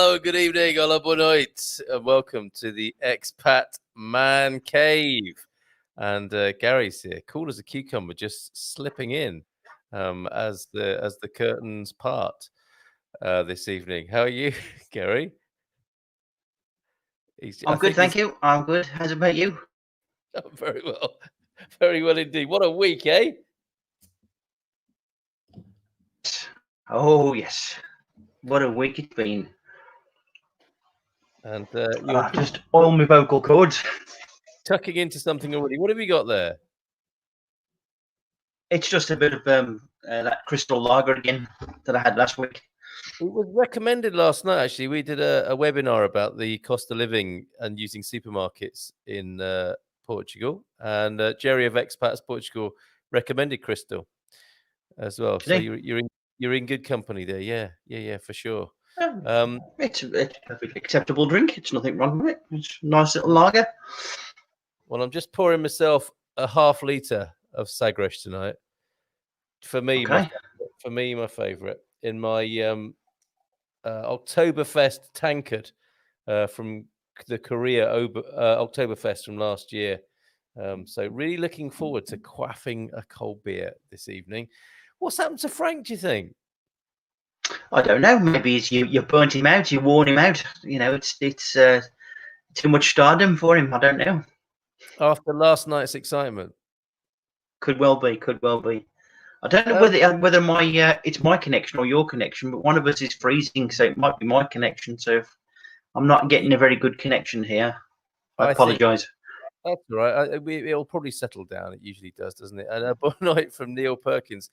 hello, good evening, hola, boa noite, and welcome to the Expat Man Cave. And Gary's here, cool as a cucumber, just slipping in as the curtains part this evening. How are you, Gary? I'm good, thank you. I'm good. How's about you? Oh, very well indeed. What a week, eh? Oh yes, what a week it's been. And you're just oil my vocal cords. Tucking into something already. What have you got there? It's just a bit of that crystal lager again that I had last week. It was recommended last night, actually. We did a webinar about the cost of living and using supermarkets in Portugal. And Jerry of Expats Portugal recommended Crystal as well. So you're in good company there. Yeah, for sure. It's a perfectly acceptable drink. It's nothing wrong with it. It's a nice little lager. Well, I'm just pouring myself a half litre of Sagres tonight. For me, my favourite in my Oktoberfest tankard from the Korea Oktoberfest from last year. So really looking forward to quaffing a cold beer this evening. What's happened to Frank, do you think? I don't know. Maybe it's you burnt him out, you worn him out. You know, it's too much stardom for him. I don't know. After last night's excitement. Could well be. I don't know whether my it's my connection or your connection, but one of us is freezing, so it might be my connection. So if I'm not getting a very good connection here, I apologise. That's all right. It'll probably settle down. It usually does, doesn't it? And bon night from Neil Perkins.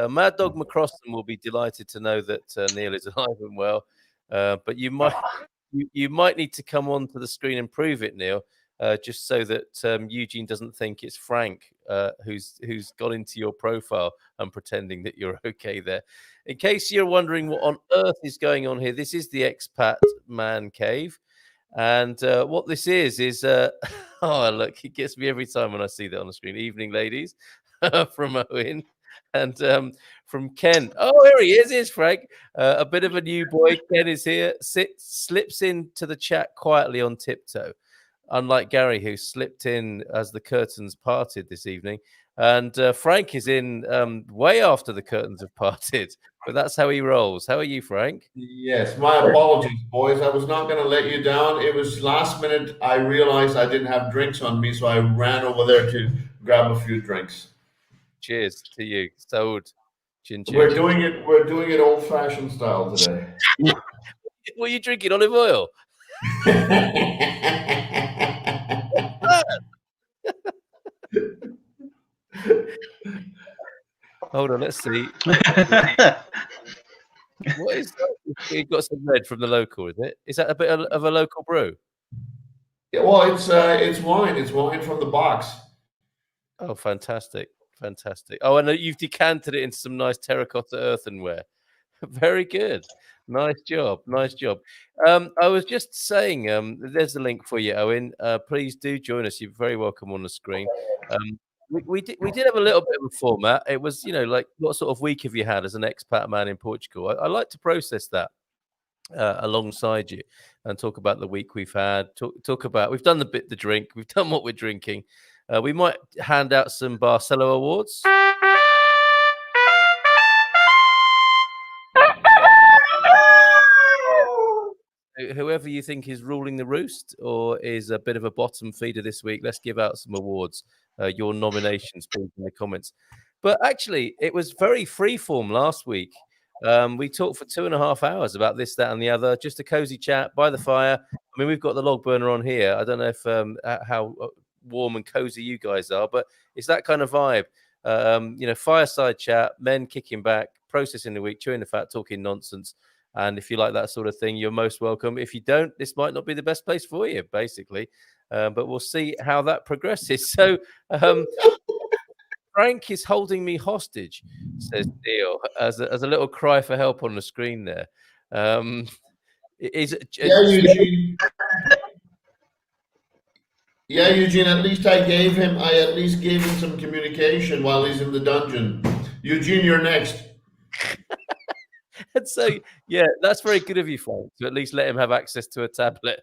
Mad Dog McCrossan will be delighted to know that Neil is alive and well. But you might need to come onto the screen and prove it, Neil. Just so that Eugene doesn't think it's Frank who's got into your profile and pretending that you're okay there. In case you're wondering what on earth is going on here, this is the Expat Man Cave. And what this is oh, look, it gets me every time when I see that on the screen. Evening, ladies, from Owen. And from Ken. Oh, here he is. Here's Frank. A bit of a new boy. Ken is here. Slips into the chat quietly on tiptoe. Unlike Gary, who slipped in as the curtains parted this evening. And Frank is in way after the curtains have parted. But that's how he rolls. How are you, Frank? Yes, my apologies, boys. I was not going to let you down. It was last minute. I realized I didn't have drinks on me, so I ran over there to grab a few drinks. Cheers to you. Sold. Chin. We're doing it old-fashioned style today. What are you drinking? Olive oil? Hold on, let's see. What is that? You got some red from the local, is it? Is that a bit of a local brew? Yeah, well, it's wine. It's wine from the box. Oh, fantastic. Oh, and you've decanted it into some nice terracotta earthenware. Very good. Nice job. I was just saying, there's the link for you, Owen. Please do join us. You're very welcome on the screen. We did have a little bit of a format. It was, like what sort of week have you had as an expat man in Portugal? I like to process that alongside you and talk about the week we've had. Talk about we've done the drink. We've done what we're drinking. We might hand out some Barcelo awards. Whoever you think is ruling the roost or is a bit of a bottom feeder this week, let's give out some awards. Your nominations, please, in the comments. But actually, it was very freeform last week. We talked for 2.5 hours about this, that, and the other. Just a cozy chat by the fire. I mean, we've got the log burner on here. I don't know if how warm and cozy you guys are, but it's that kind of vibe. Fireside chat, men kicking back, processing the week, chewing the fat, talking nonsense. And if you like that sort of thing, you're most welcome. If you don't, this might not be the best place for you, basically. But we'll see how that progresses. So Frank is holding me hostage, says Neil, as a little cry for help on the screen there. Eugene. Yeah, Eugene, at least I gave him some communication while he's in the dungeon. Eugene, you're next. And so, yeah, that's very good of you, Frank, to at least let him have access to a tablet,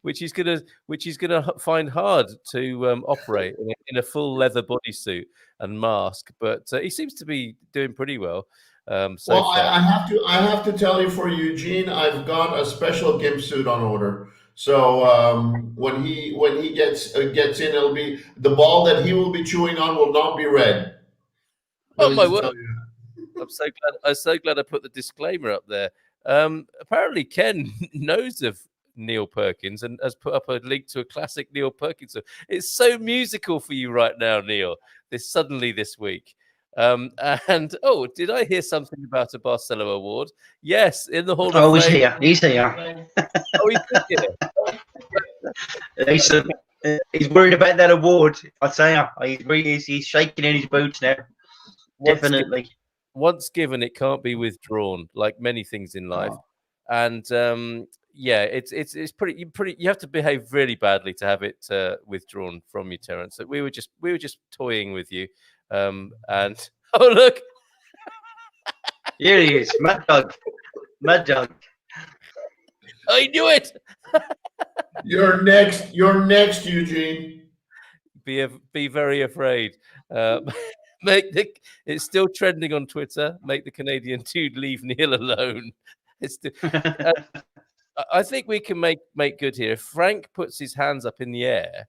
which he's gonna find hard to operate in a full leather bodysuit and mask. But he seems to be doing pretty well so Well, far. I have to tell you, for Eugene, I've got a special gimp suit on order. So when he gets in, it'll be the ball that he will be chewing on will not be red. Oh Let me my just word! tell you. I'm so glad I put the disclaimer up there. Apparently, Ken knows of Neil Perkins and has put up a link to a classic Neil Perkins song. It's so musical for you right now, Neil. This week. And oh, did I hear something about a Barcelo Award? Yes, in the Hall of Oh, he's Fame. here. He's here. Oh, he's here. He's worried about that award. I say, he's shaking in his boots now. Definitely. Once given, it can't be withdrawn, like many things in life. And yeah, it's pretty. You have to behave really badly to have it withdrawn from you, Terence. So we were just toying with you. And oh look, here he is, Mad Dog. I knew it. You're next, Eugene. Be very afraid. It's still trending on Twitter. Make the Canadian dude leave Neil alone. It's still, I think we can make good here. If Frank puts his hands up in the air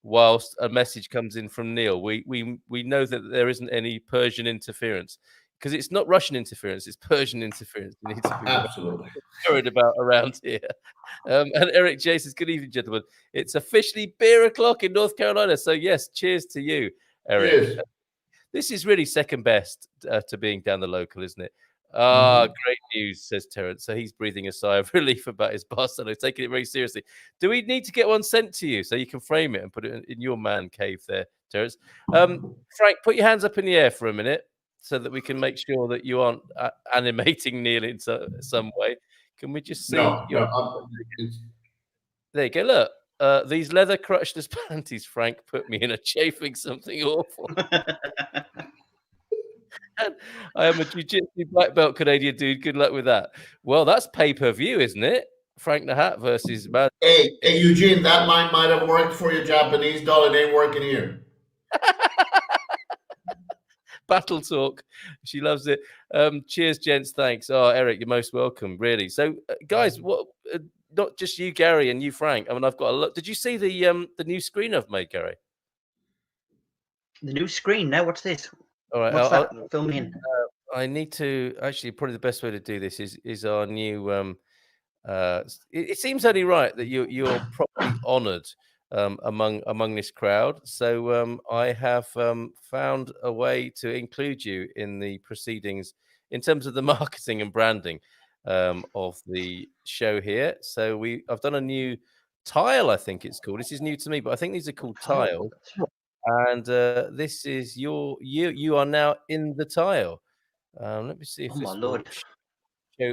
whilst a message comes in from Neil, we know that there isn't any Persian interference, because it's not Russian interference, it's Persian interference. We need to be absolutely worried about around here. And Eric J says, good evening, gentlemen. It's officially beer o'clock in North Carolina. So yes, cheers to you, Eric. Cheers. This is really second best to being down the local, isn't it? Great news, says Terence. So he's breathing a sigh of relief about his Barcelona, taking it very seriously. Do we need to get one sent to you so you can frame it and put it in your man cave there, Terence? Frank, put your hands up in the air for a minute so that we can make sure that you aren't animating Neil in some way. Can we just see? There you go. Look, these leather crotchless panties, Frank, put me in a chafing something awful. I am a jiu-jitsu black belt Canadian dude. Good luck with that. Well, that's pay-per-view, isn't it? Frank the Hat versus Mad. Hey, Eugene, that line might have worked for your Japanese doll. It ain't working here. Battle talk. She loves it. Cheers, gents. Thanks. Oh, Eric, you're most welcome. Really. So, guys, what? Not just you, Gary, and you, Frank. I mean, I've got a look. Did you see the new screen I've made, Gary? The new screen. Now, what's this? All right, what's that? Fill me in. I need to actually. Probably the best way to do this is our new. It seems only right that you're properly honoured among this crowd. So I have found a way to include you in the proceedings in terms of the marketing and branding of the show here. So I've done a new tile, I think it's called. This is new to me, but I think these are called tile. And this is you are now in the tile. Let me see if this will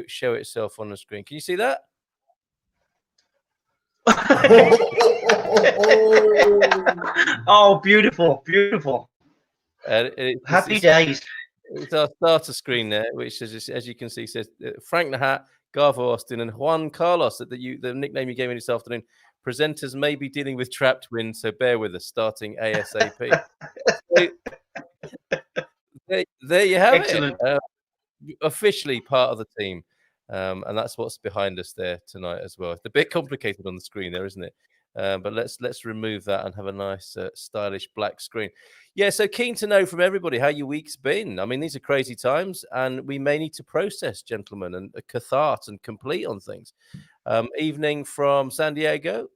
show itself on the screen. Can you see that? Oh, beautiful. Happy days. It's our starter screen there, which is, as you can see, says Frank the Hat, Garvo Austin, and Juan Carlos. The nickname you gave me this afternoon. Presenters may be dealing with trapped wind, so bear with us. Starting ASAP. There you have it. Officially part of the team, and that's what's behind us there tonight as well. It's a bit complicated on the screen there, isn't it? But let's remove that and have a nice stylish black screen. Yeah, so keen to know from everybody how your week's been. I mean, these are crazy times, and we may need to process, gentlemen, and cathart and complete on things. Evening from San Diego,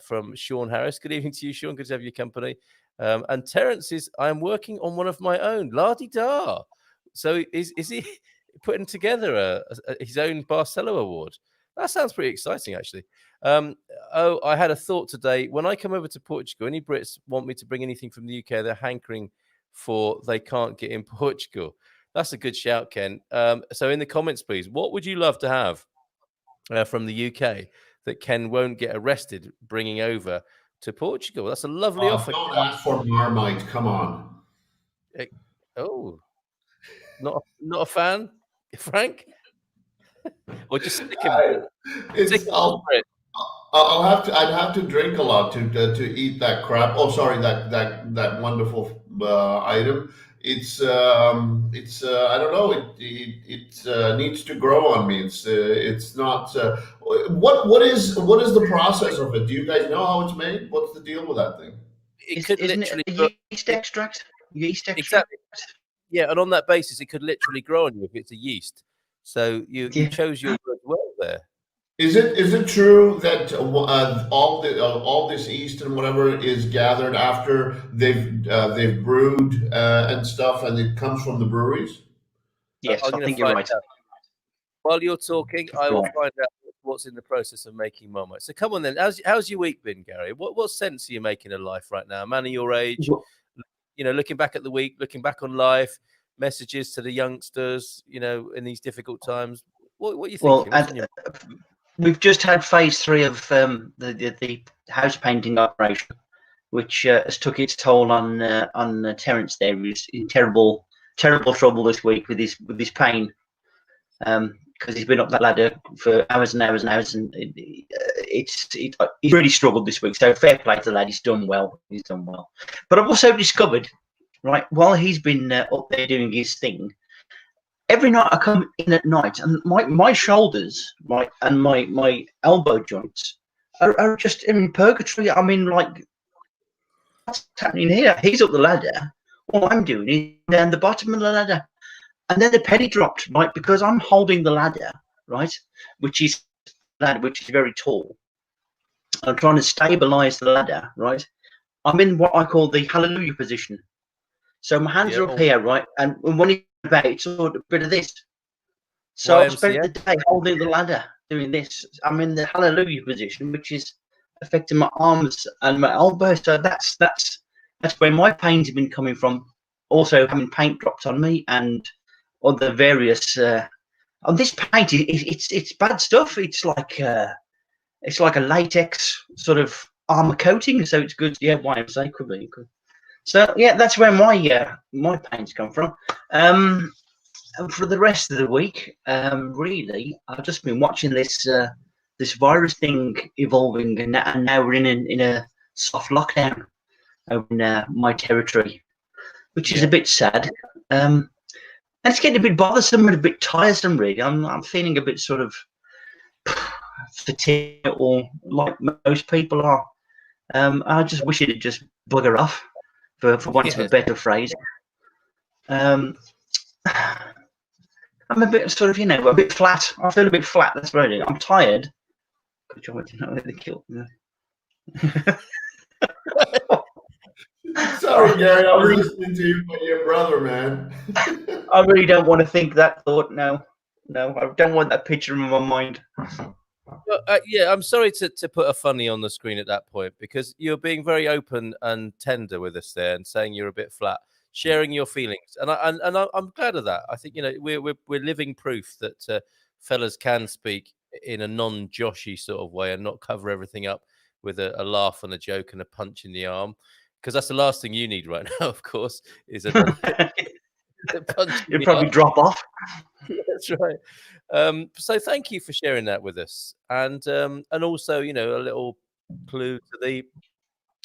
from Sean Harris. Good evening to you, Sean. Good to have your company. And Terence is, I'm working on one of my own. La-di-da. So is he putting together his own Barcelo Award? That sounds pretty exciting, actually. I had a thought today. When I come over to Portugal, any Brits want me to bring anything from the UK, they're hankering for they can't get in Portugal. That's a good shout, Ken. So in the comments, please, what would you love to have from the UK that Ken won't get arrested bringing over to Portugal? That's a lovely offer. Don't ask for Marmite. Come on. Not a fan, Frank, or just stick him. It's I'd have to drink a lot to eat that crap. Oh, sorry, that wonderful item. It's I don't know. It needs to grow on me. It's not. What is the process of it? Do you guys know how it's made? What's the deal with that thing? It could Isn't literally it a yeast extract? Yeast extract. exactly. Yeah, and on that basis, it could literally grow on you if it's a yeast. So you chose your word well there. Is it true that all this yeast and whatever is gathered after they've brewed and stuff, and it comes from the breweries? Yes, I'm I going think to you're find right. out. While you're talking, I will Right. find out what's in the process of making Marmite. So come on then. How's your week been, Gary? What sense are you making of life right now? A man of your age, looking back at the week, looking back on life, messages to the youngsters, in these difficult times. What are you thinking? What's in your mind? We've just had phase 3 of the house painting operation, which has took its toll on Terence. There, he's in terrible trouble this week with his pain, because he's been up that ladder for hours and hours and hours, and he's really struggled this week. So fair play to the lad. He's done well. But I've also discovered, right, while he's been up there doing his thing, every night I come in at night, and my shoulders, right, and my elbow joints are just in purgatory. I mean, like, what's happening here? He's up the ladder. All I'm doing is down the bottom of the ladder. And then the penny dropped, right, because I'm holding the ladder, right, which is very tall. I'm trying to stabilize the ladder, right. I'm in what I call the hallelujah position. So my hands are up here, right, and when it's about, it's sort of a bit of this. So I spent the day holding the ladder, doing this. I'm in the hallelujah position, which is affecting my arms and my elbow. So that's where my pains have been coming from. Also, having paint dropped on me and other various. On this paint, it's bad stuff. It's like a latex sort of armor coating, so it's good. Yeah, YMCA could be good. So yeah, that's where my pains come from. And for the rest of the week, really, I've just been watching this virus thing evolving, and now we're in a soft lockdown in my territory, which is a bit sad. And it's getting a bit bothersome and a bit tiresome, really. I'm feeling a bit sort of fatigued, or like most people are. I just wish it'd just bugger off, for want of a better phrase. I'm a bit sort of, a bit flat. I feel a bit flat. That's right. I'm tired. Good job I didn't know they killed me. Sorry, Gary. I was listening to you, but your brother, man. I really don't want to think that thought. No, I don't want that picture in my mind. Well, yeah, I'm sorry to put a funny on the screen at that point, because you're being very open and tender with us there and saying you're a bit flat, sharing your feelings, and I'm glad of that. I think we're living proof that fellas can speak in a non-Joshy sort of way and not cover everything up with a laugh and a joke and a punch in the arm, because that's the last thing you need right now, of course, is a punch. You'd probably drop off. That's right. So thank you for sharing that with us, and also a little clue to the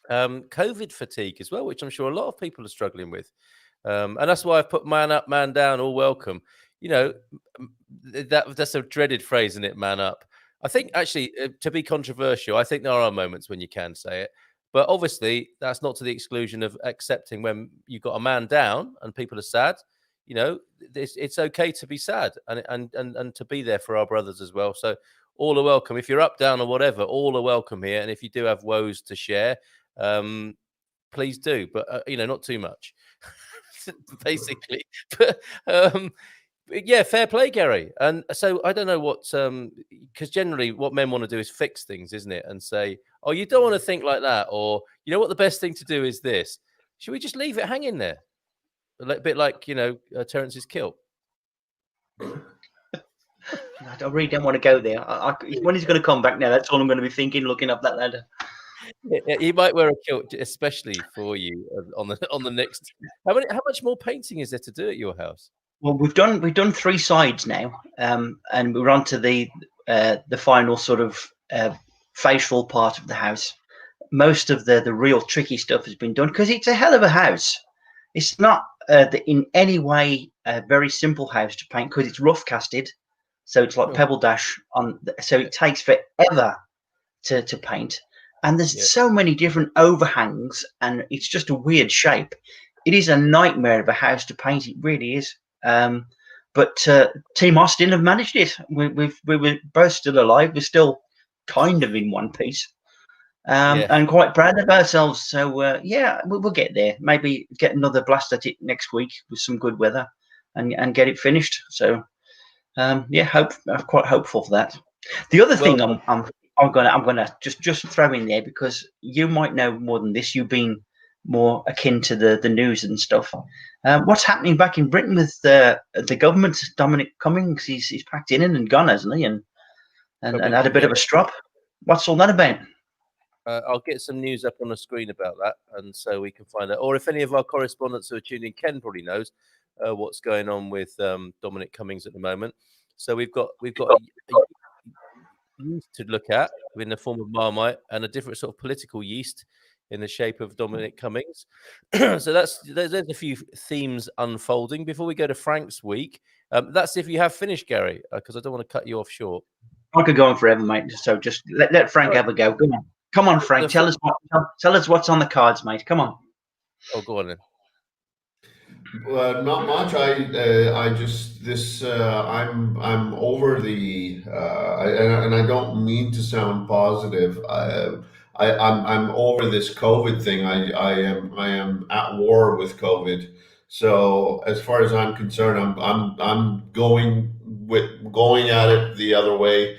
COVID fatigue as well, which I'm sure a lot of people are struggling with, and that's why I've put man up, man down, all welcome. That's a dreaded phrase, isn't it? Man up. I think actually, to be controversial, I think there are moments when you can say it, but obviously that's not to the exclusion of accepting when you've got a man down and people are sad. It's okay to be sad and to be there for our brothers as well. So all are welcome. If you're up, down, or whatever, all are welcome here. And if you do have woes to share, please do, but not too much, basically. But yeah, fair play, Gary. And so I don't know what, because generally what men want to do is fix things, isn't it? And say, oh, you don't want to think like that, or what the best thing to do is this. Should we just leave it hanging there? A bit like, Terence's kilt. I really don't want to go there. When he's going to come back now, that's all I'm going to be thinking, looking up that ladder. He might wear a kilt especially for you on the next. How much more painting is there to do at your house? Well, we've done 3 sides now, and we're on to the final sort of facial part of the house. Most of the real tricky stuff has been done because it's a hell of a house. It's not in any way a very simple house to paint because it's rough casted, so it's like pebble dash on. So it takes forever to paint, and there's so many different overhangs, and it's just a weird shape. It is a nightmare of a house to paint. It really is. But Team Austin have managed it. We were both still alive. We're still kind of in one piece. And quite proud of ourselves. So yeah, we'll get there. Maybe get another blast at it next week with some good weather, and get it finished. So yeah, I'm quite hopeful for that. The other thing I'm gonna just throw in there, because you might know more than this. You've been more akin to the news and stuff. What's happening back in Britain with the government? Dominic Cummings, he's packed in and gone, hasn't he? And had a bit of a strop. What's all that about? I'll get some news up on the screen about that, and so we can find out. Or if any of our correspondents who are tuning in, Ken probably knows what's going on with Dominic Cummings at the moment. So we've got a yeast to look at in the form of Marmite, and a different sort of political yeast in the shape of Dominic Cummings. So there's a few themes unfolding. Before we go to Frank's week, that's if you have finished, Gary, because I don't want to cut you off short. I could go on forever, mate. So just let Frank have a go. Come on, Frank. Tell us what's on the cards, mate. Come on. Oh, go on then. Not much. I'm over the and I don't mean to sound positive. I'm over this COVID thing. I am at war with COVID. So as far as I'm concerned, I'm going at it the other way.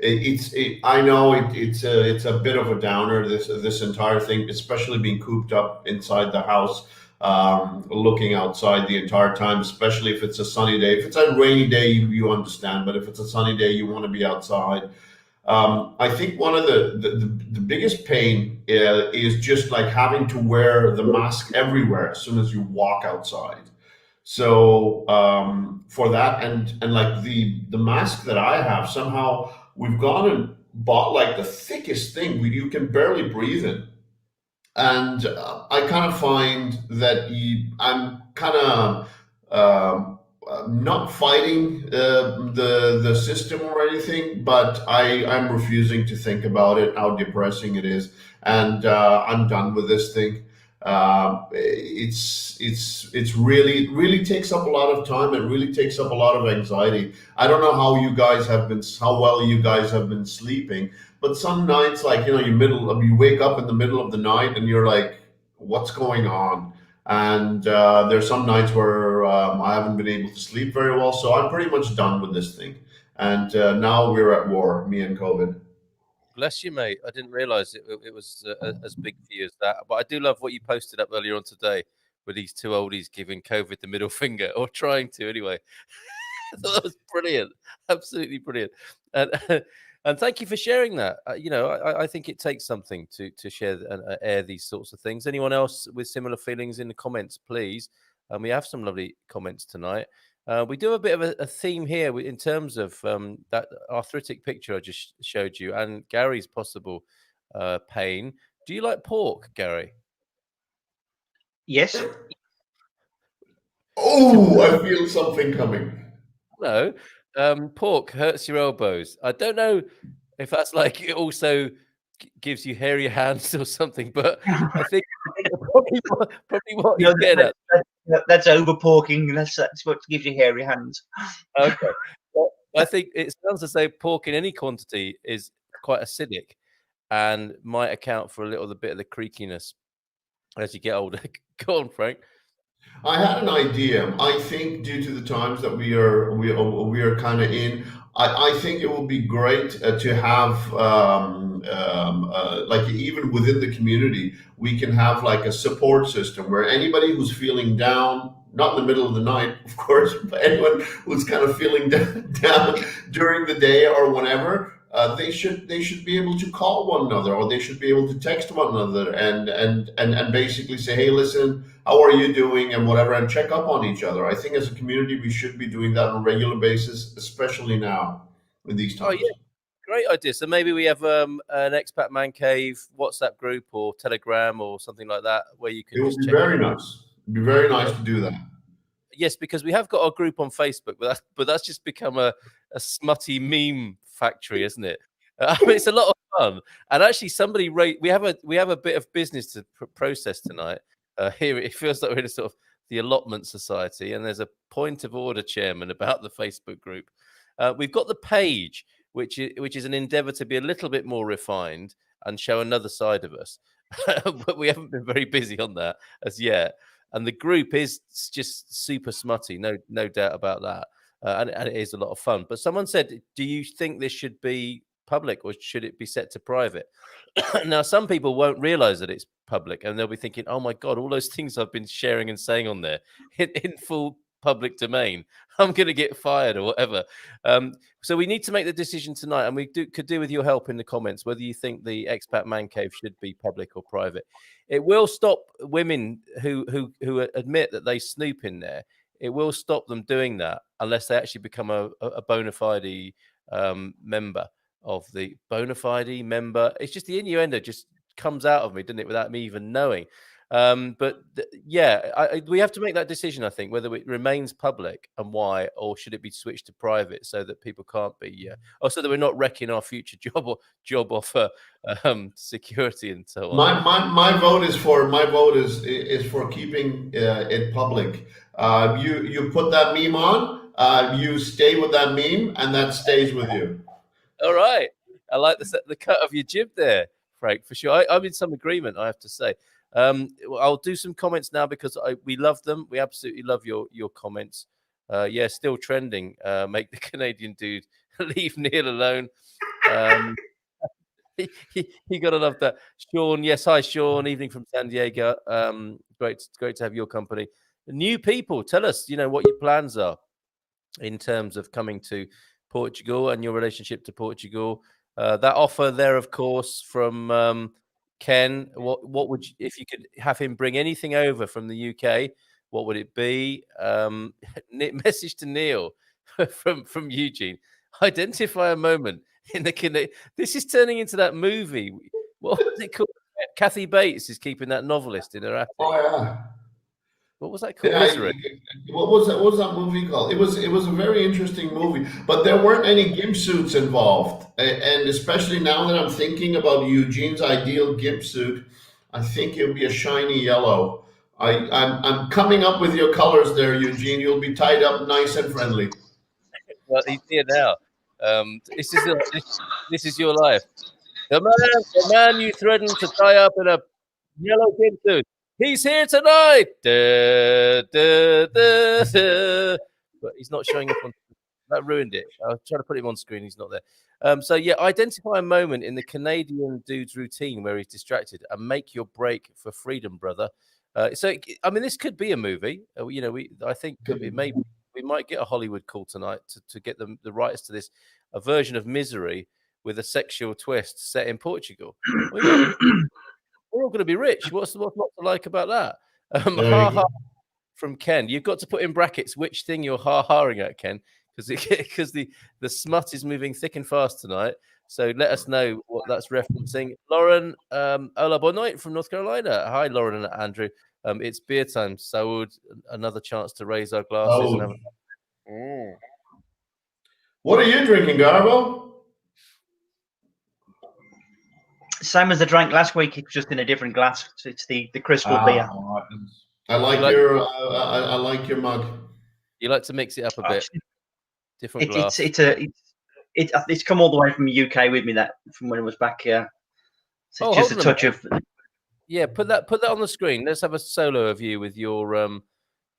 I know it's a bit of a downer, this entire thing, especially being cooped up inside the house, looking outside the entire time, especially if it's a sunny day. If it's a rainy day, you understand, but if it's a sunny day, you want to be outside. I think one of the biggest pain is just like having to wear the mask everywhere as soon as you walk outside. So for that, and like the mask that I have, somehow we've gone and bought like the thickest thing you can barely breathe in. And I kind of find that I'm kind of not fighting the system or anything, but I'm refusing to think about it, how depressing it is, and I'm done with this thing. It's really takes up a lot of time. It really takes up a lot of anxiety. I don't know how well you guys have been sleeping, but some nights, like, you wake up in the middle of the night and you're like, what's going on? And there's some nights where I haven't been able to sleep very well. So I'm pretty much done with this thing. And now we're at war, me and COVID. Bless you, mate. I didn't realize it was as big for you as that. But I do love what you posted up earlier on today with these two oldies giving COVID the middle finger, or trying to anyway. I thought that was brilliant. Absolutely brilliant. And thank you for sharing that. I think it takes something to share and air these sorts of things. Anyone else with similar feelings in the comments, please? We have some lovely comments tonight. We do a bit of a theme here in terms of that arthritic picture I just showed you, and Gary's possible pain. Do you like pork, Gary? Yes. Oh, I feel something coming. No. Pork hurts your elbows. I don't know if that's like it also gives you hairy hands or something, but I think probably what you get at. That's over porking. That's what gives you hairy hands. Okay. Well, I think it sounds as though pork in any quantity is quite acidic and might account for a bit of the creakiness as you get older. Go on, Frank. I had an idea. I think due to the times that we are kind of in, I think it will be great to have like, even within the community, we can have like a support system where anybody who's feeling down, not in the middle of the night, of course, but anyone who's kind of feeling down during the day or whenever, they should be able to call one another, or they should be able to text one another, and basically say, hey, listen, how are you doing, and whatever, and check up on each other. I think as a community we should be doing that on a regular basis, especially now in these Oh times. yeah, great idea. So maybe we have an Expat Man Cave WhatsApp group or Telegram or something like that where you can It would just be check very in. nice. It'd be very nice to do that. Yes, because we have got a group on Facebook, but that's just become a smutty meme factory, isn't it? I mean, it's a lot of fun. And actually, somebody we have a bit of business to process tonight. Here, it feels like we're in a sort of the allotment society, and there's a point of order, Chairman, about the Facebook group. We've got the page, which is an endeavour to be a little bit more refined and show another side of us, but we haven't been very busy on that as yet. And the group is just super smutty, no doubt about that, and it is a lot of fun. But someone said, "Do you think this should be public or should it be set to private?" Now, some people won't realise that it's public, and they'll be thinking, "Oh my god, all those things I've been sharing and saying on there in full public domain, I'm going to get fired or whatever." So we need to make the decision tonight, and we could do with your help in the comments whether you think the Expat Man Cave should be public or private. It will stop women who admit that they snoop in there. It will stop them doing that unless they actually become a bona fide member of the bona fide member. It's just the innuendo just comes out of me, doesn't it, without me even knowing. We have to make that decision, I think, whether it remains public and why, or should it be switched to private so that people can't be, or so that we're not wrecking our future job offer, security and so on. My vote is for keeping it public. You put that meme on, you stay with that meme, and that stays with you. All right, I like the cut of your jib there, Frank, for sure. I'm in some agreement, I have to say. I'll do some comments now because we love them. We absolutely love your comments. Still trending. Make the Canadian dude leave Neil alone. You gotta love that. Sean, yes, hi Sean. Evening from San Diego. Great to have your company. New people, tell us, what your plans are in terms of coming to Portugal and your relationship to Portugal. That offer there, of course, from Ken. What would you, if you could have him bring anything over from the UK? What would it be? Message to Neil from Eugene. Identify a moment in the this is turning into that movie. What was it called? Kathy Bates is keeping that novelist in her attic. Oh yeah. What was that called? Yeah, Misery. what was that movie called? It was a very interesting movie, but there weren't any gimp suits involved. And especially now that I'm thinking about Eugene's ideal gimp suit, I think it would be a shiny yellow. I'm coming up with your colors there, Eugene. You'll be tied up nice and friendly. Well, he's here now. This is your life. The man you threatened to tie up in a yellow gimp suit. He's here tonight. But he's not showing up on. That ruined it. I was trying to put him on screen. He's not there. Identify a moment in the Canadian dude's routine where he's distracted and make your break for freedom, brother. This could be a movie. I think it may. We might get a Hollywood call tonight to get the rights to this, a version of Misery with a sexual twist set in Portugal. We're all going to be rich. What's not to like about that? Ha from Ken. You've got to put in brackets which thing you're ha-haing at, Ken, because the smut is moving thick and fast tonight. So let us know what that's referencing. Lauren, hola, bon night from North Carolina. Hi, Lauren and Andrew. It's beer time, so another chance to raise our glasses. Oh. What are you drinking, Garbo? Same as I drank last week. It's just in a different glass. So it's the crystal beer. I like your mug. You like to mix it up a bit. Different glass. It's come all the way from the UK with me, that from when it was back here. So just a touch of. Yeah, put that on the screen. Let's have a solo of you with your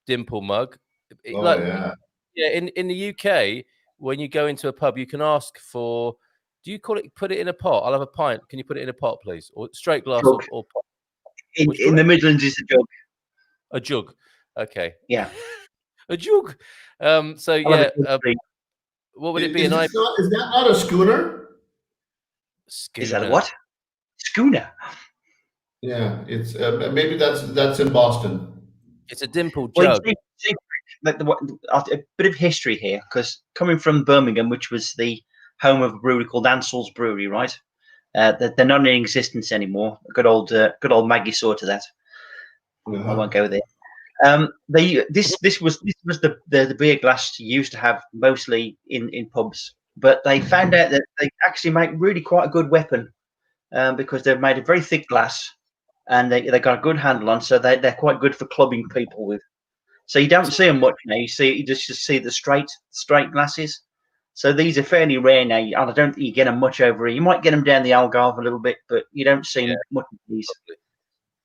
dimple mug. Yeah, in the UK, when you go into a pub, you can ask for. Do you call it? Put it in a pot. I'll have a pint. Can you put it in a pot, please, or straight glass or pot? In the Midlands, it's a jug. A jug. Okay. Yeah. A jug. What would it be? Is that not a schooner? Is that a what? Schooner. Yeah, it's maybe that's in Boston. It's a dimpled Well, jug. a bit of history here, because coming from Birmingham, which was the home of a brewery called Ansell's Brewery, right? They're not in existence anymore. Good old Maggie saw to that. I won't go there. This was the beer glass you used to have mostly in pubs, but they found out that they actually make really quite a good weapon, because they've made a very thick glass, and they got a good handle on, so they're quite good for clubbing people with. So you don't see them much now. You just see the straight glasses. So these are fairly rare now, and I don't think you get them much over here. You might get them down the Algarve a little bit, but you don't see much of these.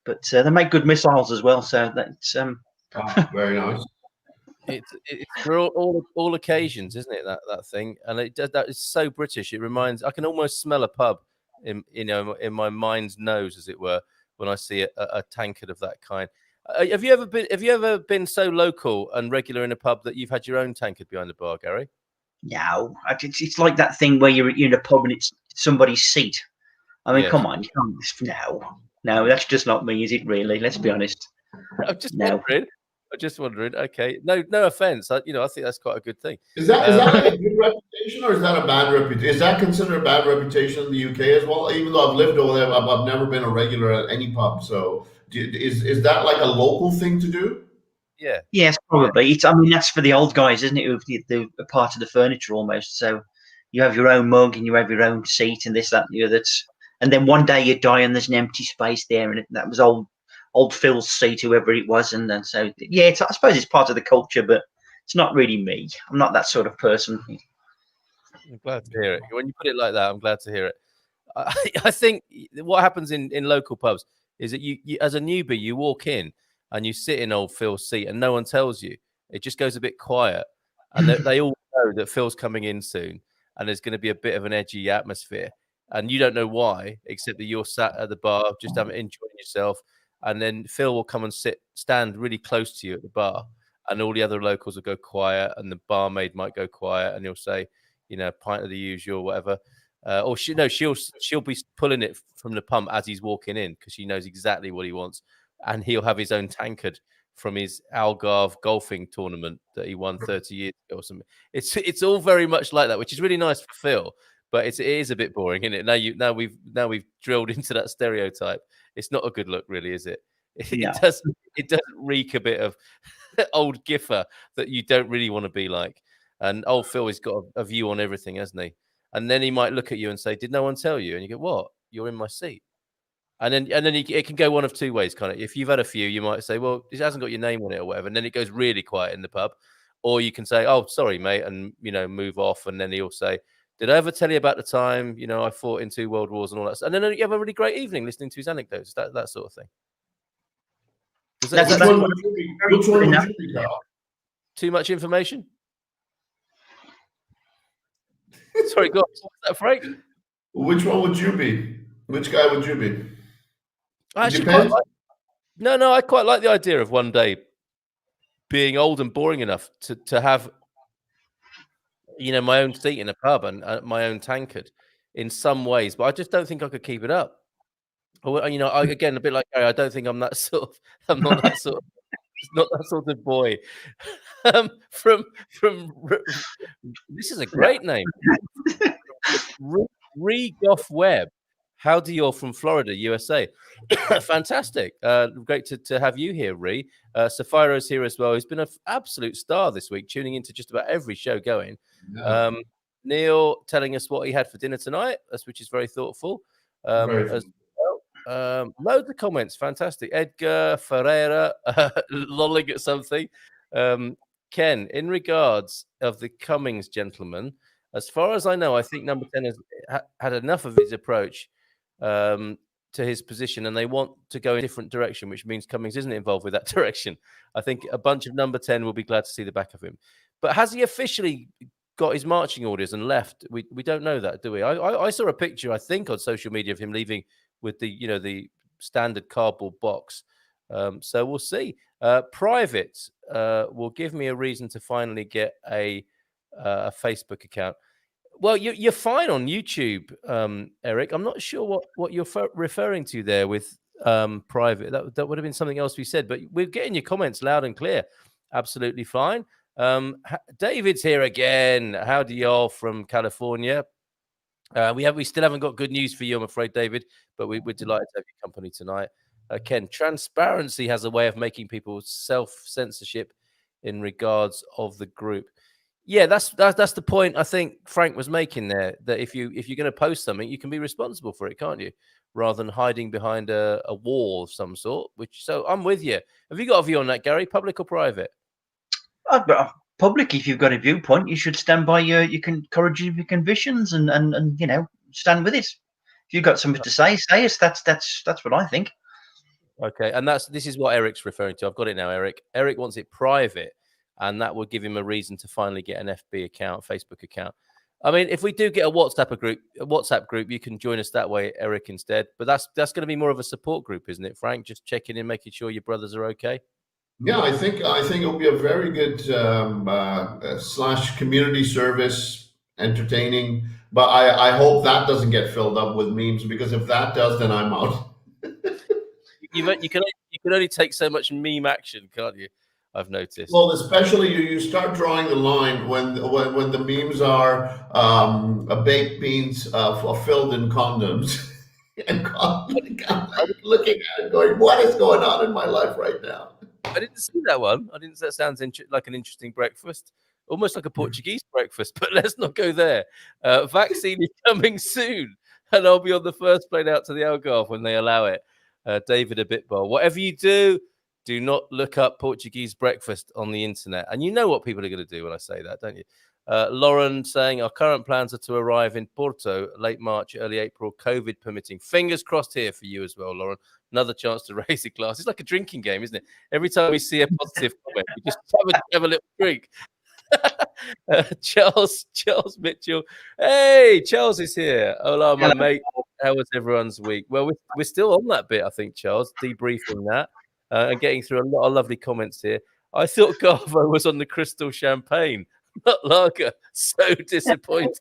But they make good missiles as well. So that's very nice. It's for all occasions, isn't it? That thing, and that is so British. It reminds. I can almost smell a pub in my mind's nose, as it were, when I see a tankard of that kind. Have you ever been so local and regular in a pub that you've had your own tankard behind the bar, Gary? No, it's like that thing where you're in a pub and it's somebody's seat. I mean, come on, you can't. No, that's just not me, is it? Really? Let's be honest. I'm just wondering. Okay, no offense. I think that's quite a good thing. Is that like a good reputation, or is that a bad reputation? Is that considered a bad reputation in the UK as well? Even though I've lived over there, I've never been a regular at any pub. So, is that like a local thing to do? Yeah. Yes, probably. It's. I mean, that's for the old guys, isn't it? The part of the furniture almost. So you have your own mug and you have your own seat and this, that, and the other. And then one day you die and there's an empty space there, and that was old Phil's seat, whoever it was, and then so I suppose it's part of the culture, but it's not really me. I'm not that sort of person. I'm glad to hear it. When you put it like that, I'm glad to hear it. I think what happens in local pubs is that you as a newbie, you walk in and you sit in old Phil's seat and no one tells you. It just goes a bit quiet, and they all know that Phil's coming in soon and there's going to be a bit of an edgy atmosphere, and you don't know why, except that you're sat at the bar just enjoying yourself, and then Phil will come and stand really close to you at the bar, and all the other locals will go quiet, and the barmaid might go quiet, and he'll say, pint of the usual, whatever. Or she'll be pulling it from the pump as he's walking in, because she knows exactly what he wants, and he'll have his own tankard from his Algarve golfing tournament that he won 30 years ago or something. It's all very much like that, which is really nice for Phil, but it is a bit boring, isn't it? Now we've drilled into that stereotype. It's not a good look, really, is it? No. It does reek a bit of old Giffer that you don't really want to be like. And old Phil has got a view on everything, hasn't he? And then he might look at you and say, "Did no one tell you?" And you go, "What? You're in my seat." And then it can go one of two ways, kind of. If you've had a few, you might say, "Well, it hasn't got your name on it or whatever," and then it goes really quiet in the pub. Or you can say, "Oh, sorry, mate," and move off. And then he'll say, "Did I ever tell you about the time I fought in 2 world wars and all that?" And then you have a really great evening listening to his anecdotes, that sort of thing. Which one would you be, Carl? Too much information? Sorry, go on. What's that, Frank? Which one would you be? Which guy would you be? I quite like the idea of one day being old and boring enough to have my own seat in a pub and my own tankard in some ways, but I just don't think I could keep it up. Again, a bit like Gary, I don't think I'm not that sort of boy. From this is a great name. Goff Webb. Howdy, you're from Florida, USA. Fantastic. Great to have you here, Ree. Safiro's here as well. He's been an absolute star this week, tuning into just about every show going. Yeah. Neil telling us what he had for dinner tonight, which is very thoughtful. As well. Loads of comments. Fantastic. Edgar Ferreira lolling at something. Ken, in regards of the Cummings gentleman, as far as I know, I think number 10 has had enough of his approach to his position, and they want to go in a different direction, which means Cummings isn't involved with that direction. I think a bunch of number 10 will be glad to see the back of him. But has he officially got his marching orders and left? We don't know that, do we? I saw a picture, I think, on social media of him leaving with the standard cardboard box. So we'll see. Private will give me a reason to finally get a Facebook account. Well, you're fine on YouTube, Eric. I'm not sure what you're referring to there with private. That would have been something else we said, but we're getting your comments loud and clear. Absolutely fine. David's here again. Howdy, y'all from California. We still haven't got good news for you, I'm afraid, David, but we're delighted to have your company tonight. Ken, transparency has a way of making people self-censorship in regards of the group. Yeah, that's the point I think Frank was making there. That if you're going to post something, you can be responsible for it, can't you? Rather than hiding behind a wall of some sort. So I'm with you. Have you got a view on that, Gary? Public or private? Public. If you've got a viewpoint, you should stand by your courage of your convictions and stand with it. If you've got something to say it. That's what I think. Okay, and this is what Eric's referring to. I've got it now, Eric. Eric wants it private, and that would give him a reason to finally get an FB account, Facebook account. I mean, if we do get a WhatsApp group, you can join us that way, Eric, instead. But that's going to be more of a support group, isn't it, Frank? Just checking in, making sure your brothers are okay. Yeah, I think it'll be a very good / community service, entertaining. But I hope that doesn't get filled up with memes, because if that does, then I'm out. You can only take so much meme action, can't you? I've noticed. Well, especially you start drawing the line when the memes are baked beans filled in condoms, and I'm looking at it going, what is going on in my life right now? I didn't see that one. That sounds like an interesting breakfast, almost like a Portuguese breakfast. But let's not go there. Vaccine is coming soon, and I'll be on the first plane out to the Algarve when they allow it. David Abitbol, whatever you do not look up Portuguese breakfast on the internet. And you know what people are going to do when I say that, don't you? Lauren saying our current plans are to arrive in Porto late March, early April, COVID permitting. Fingers crossed here for you as well, Lauren. Another chance to raise a glass. It's like a drinking game, isn't it? Every time we see a positive comment, we just have a little drink. Charles Mitchell. Hey, Charles is here. Hola, my mate. How was everyone's week? Well, we're still on that bit, I think, Charles, debriefing that and getting through a lot of lovely comments here. I thought Garvo was on the crystal champagne, not lager. So disappointed.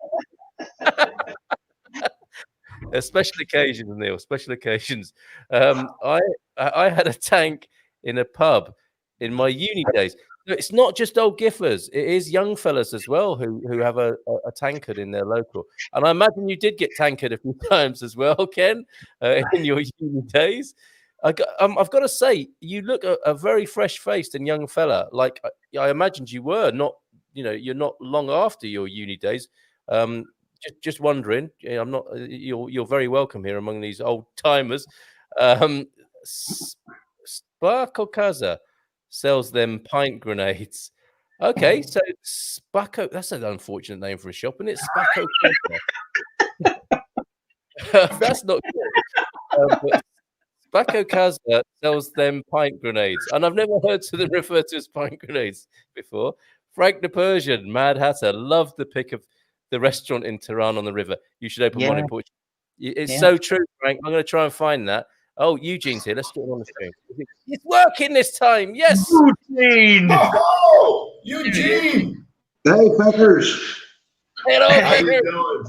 Special occasions, Neil. Special occasions. I had a tank in a pub in my uni days. It's not just old giffers; it is young fellas as well who have a tankard in their local. And I imagine you did get tankard a few times as well, Ken, in your uni days. I've got to say, you look a very fresh-faced and young fella. Like I imagined you were. You're not long after your uni days. Just wondering. I'm not. You're very welcome here among these old timers. Sparkokaza sells them pint grenades. Okay, so Spacco, that's an unfortunate name for a shop, isn't it? Spacco. That's not good. Spacco Casa sells them pint grenades, and I've never heard them referred to as pint grenades before. Frank the Persian, Mad Hatter, loved the pick of the restaurant in Tehran on the river. You should open one in Portugal. It's so true, Frank. I'm going to try and find that. Oh, Eugene's here. Let's get him on the screen. It's working this time. Yes. Eugene. Oh, Eugene. Hey, fuckers. Hello. How you doing?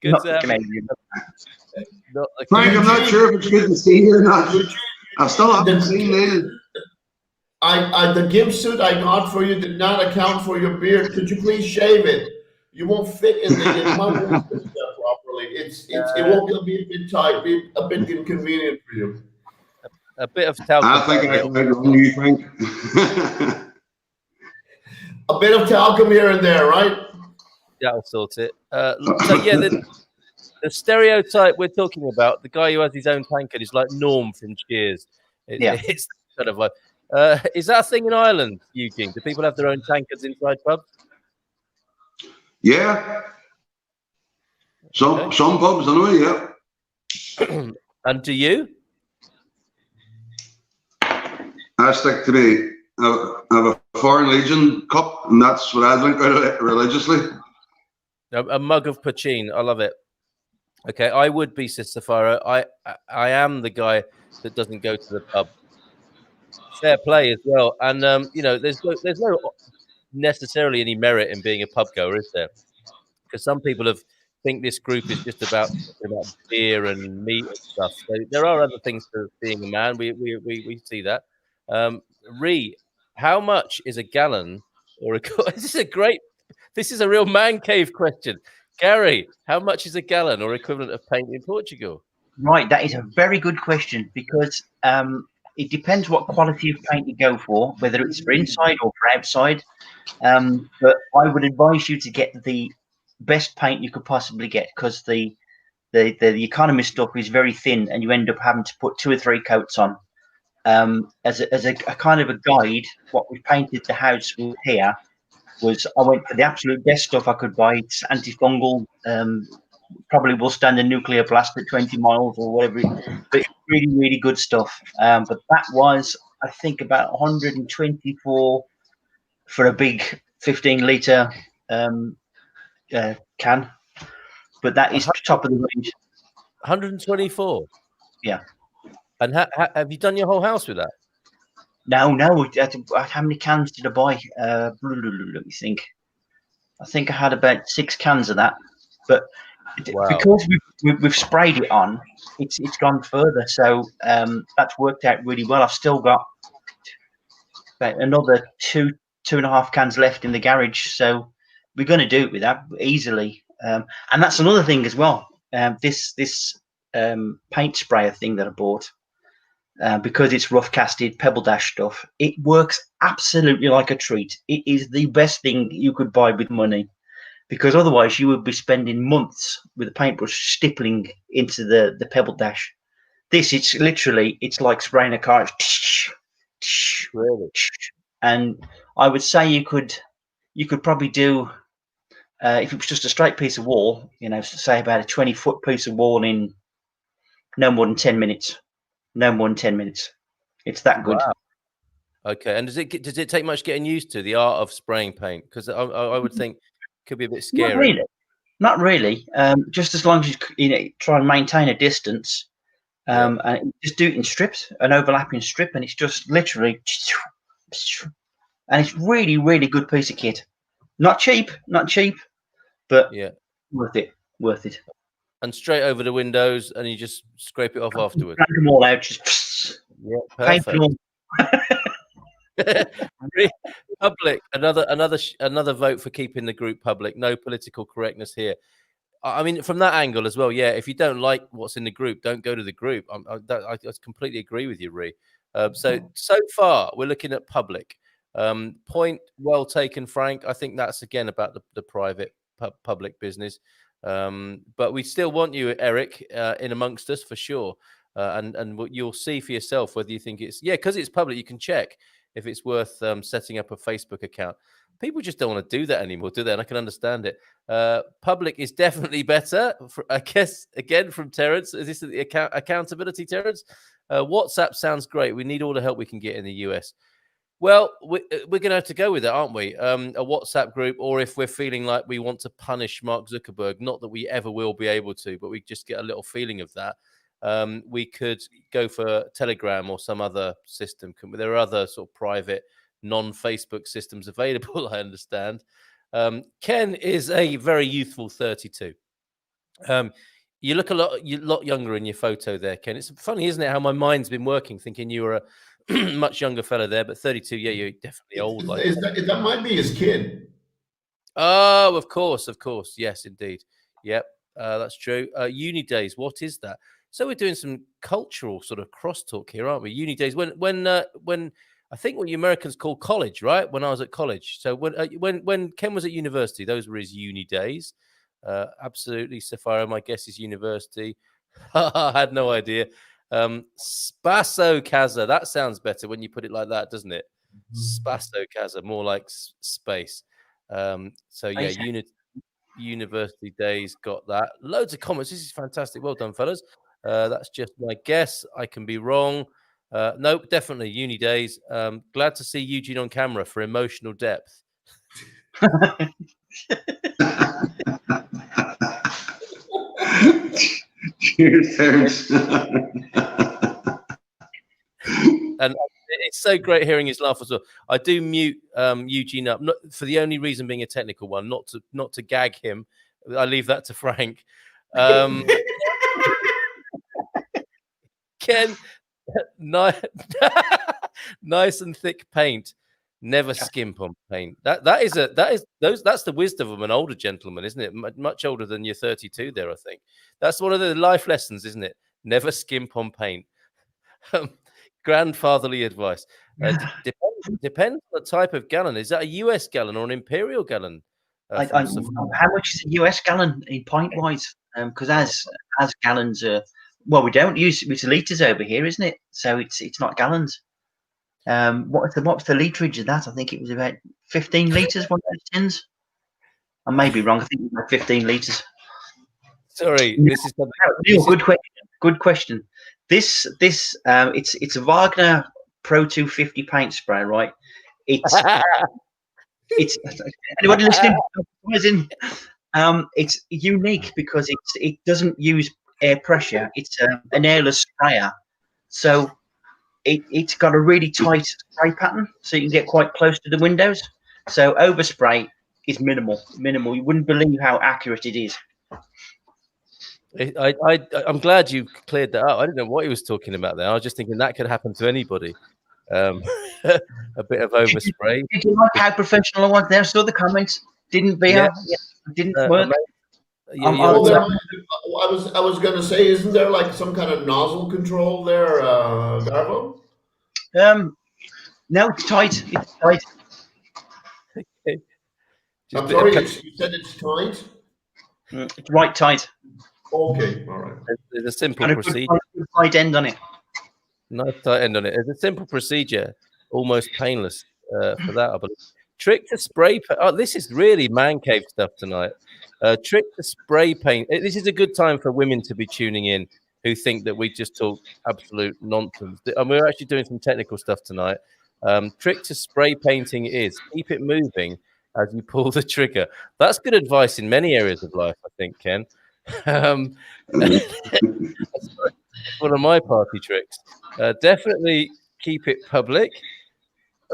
Good to have Canadian. Frank, I'm not sure if it's good to see you or not. I still haven't seen it. The gimp suit I got for you did not account for your beard. Could you please shave it? You won't fit in the properly. It will be a bit tight, be a bit inconvenient for you. A bit of talcum. I think I can make it on you, Frank. A bit of talcum here and there, right? That'll sort it. So yeah, the stereotype we're talking about, the guy who has his own tankard is like Norm from Cheers. It's kind of like. Is that a thing in Ireland, Eugene? Do people have their own tankards inside pubs? Yeah. Some pubs anyway, yeah. And do you? I stick to I have a Foreign Legion cup, and that's what I drink out of it religiously. A mug of poutine. I love it. Okay, I would be Sister Farah. I am the guy that doesn't go to the pub. Fair play as well. And there's no necessarily any merit in being a pub goer, is there? Because some people think this group is just about beer and meat and stuff. So there are other things to being a man. We see that. Ree, how much is a gallon or a? This is a real man cave question. Gary, how much is a gallon or equivalent of paint in Portugal? Right, that is a very good question because it depends what quality of paint you go for, whether it's for inside or for outside. But I would advise you to get the best paint you could possibly get, because the economy stuff is very thin, and you end up having to put 2 or 3 coats on. As a kind of a guide, what we painted the house with here was I went for the absolute best stuff I could buy. It's antifungal. Probably will stand a nuclear blast at 20 miles or whatever, but really, really good stuff. But that was, I think, about 124 for a big 15-litre can. But that is top of the range. 124. Yeah. And have you done your whole house with that? No. How many cans did I buy? Let me think. I think I had about 6 cans of that. But wow. Because we've sprayed it on, it's gone further. So that's worked out really well. I've still got about another 2.5 cans left in the garage. So we're going to do it with that easily. And that's another thing as well. This paint sprayer thing that I bought, because it's rough casted pebble dash stuff, it works absolutely like a treat. It is the best thing you could buy with money, because otherwise you would be spending months with a paintbrush stippling into the pebble dash. This, it's like spraying a car. Really? And I would say you could probably do, if it was just a straight piece of wall, say about a 20-foot piece of wall in no more than 10 minutes. No more than 10 minutes. It's that good. Wow. Okay. And does it take much getting used to the art of spraying paint? Because I would think it could be a bit scary. Not really. Just as long as you try and maintain a distance, and just do it in strips, an overlapping strip, and it's just literally, and it's really, really good piece of kit. Not cheap, but worth it. And straight over the windows, and you just scrape it off afterwards. Crank them all out. Just perfect. Public, another vote for keeping the group public. No political correctness here. I mean, from that angle as well. Yeah, if you don't like what's in the group, don't go to the group. I completely agree with you, Ree. So far, we're looking at public. Point well taken, Frank. I think that's again about the private public business. But we still want you, Eric, in amongst us for sure. And you'll see for yourself whether you think it's because it's public. You can check if it's worth setting up a Facebook account. People just don't want to do that anymore, do they? And I can understand it. Public is definitely better. I guess again from Terence. Is this the accountability, Terence? WhatsApp sounds great. We need all the help we can get in the US. Well, we're going to have to go with it, aren't we? A WhatsApp group, or if we're feeling like we want to punish Mark Zuckerberg, not that we ever will be able to, but we just get a little feeling of that. We could go for Telegram or some other system. There are other sort of private, non-Facebook systems available, I understand. Ken is a very youthful 32. You look a lot younger in your photo there, Ken. It's funny, isn't it, how my mind's been working, thinking you were a much younger fella there, but 32, you're definitely old. That might be his kid. Oh, of course. Yes, indeed. Yep, that's true. Uni days, what is that? So we're doing some cultural sort of crosstalk here, aren't we? Uni days, when I think what you Americans call college, right? When I was at college. So when Ken was at university, those were his uni days. Absolutely, Sapphire, my guess is university. I had no idea. Spasso Casa, that sounds better when you put it like that, doesn't it? Spasso Casa, more like space. So yeah, university days, got that. Loads of comments. This is fantastic. Well done, fellas. That's just my guess. I can be wrong. Nope, definitely uni days. Glad to see Eugene on camera for emotional depth. Cheers, Terence. And it's so great hearing his laugh as well. I do mute Eugene up, not for the only reason being a technical one, not to gag him. I leave that to Frank. Ken, nice and thick paint. Never skimp on paint. That's the wisdom of an older gentleman, isn't it? Much older than you're 32 there, I think. That's one of the life lessons, isn't it? Never skimp on paint. Grandfatherly advice. Depends on the type of gallon. Is that a US gallon or an imperial gallon? How much is a US gallon in pint wise? Because as gallons are, well, we don't use it's litres over here, isn't it? So it's not gallons. What's the literage of that? I think it was about 15 litres. One of those tins. I may be wrong. I think it was about 15 litres. Sorry, this is good question. Good question. This it's a Wagner Pro 250 paint spray, right? It's anybody listening? It's unique because it doesn't use air pressure. It's an airless sprayer, so it's got a really tight spray pattern, so you can get quite close to the windows. So overspray is minimal. You wouldn't believe how accurate it is. I'm glad you cleared that up. I didn't know what he was talking about there. I was just thinking that could happen to anybody. A bit of overspray. Did you like how professional I was there? Saw the comments. Didn't work. I was going to say, isn't there like some kind of nozzle control there, Garbo? No, it's tight. It's tight. Okay. I'm sorry, you said it's tight? It's right tight. Okay, all right. There's a simple procedure. Tight end on it. Nice tight end on it. There's a simple procedure, almost painless for that, I believe. Trick to spray paint. Oh, this is really man cave stuff tonight. Trick to spray paint. This is a good time for women to be tuning in who think that we just talk absolute nonsense. And we're actually doing some technical stuff tonight. Trick to spray painting is keep it moving as you pull the trigger. That's good advice in many areas of life, I think, Ken. That's one of my party tricks. Definitely keep it public.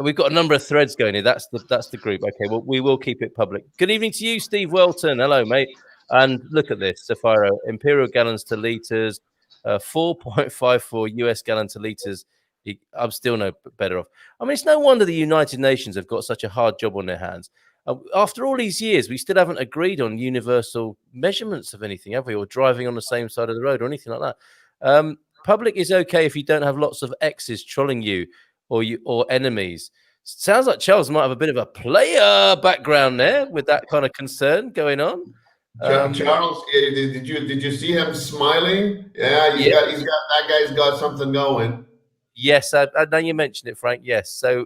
We've got a number of threads going here. That's the group. Okay, well, we will keep it public. Good evening to you, Steve Welton. Hello, mate. And look at this, Safiro. Imperial gallons to litres, 4.54 US gallon to litres. I'm still no better off. I mean, it's no wonder the United Nations have got such a hard job on their hands. After all these years, we still haven't agreed on universal measurements of anything, have we? Or driving on the same side of the road or anything like that. Public is okay if you don't have lots of exes trolling you or enemies. Sounds like Charles might have a bit of a player background there with that kind of concern going on. Charles, did you see him smiling? Yeah, that guy's got something going. Yes, I know you mentioned it, Frank. Yes, so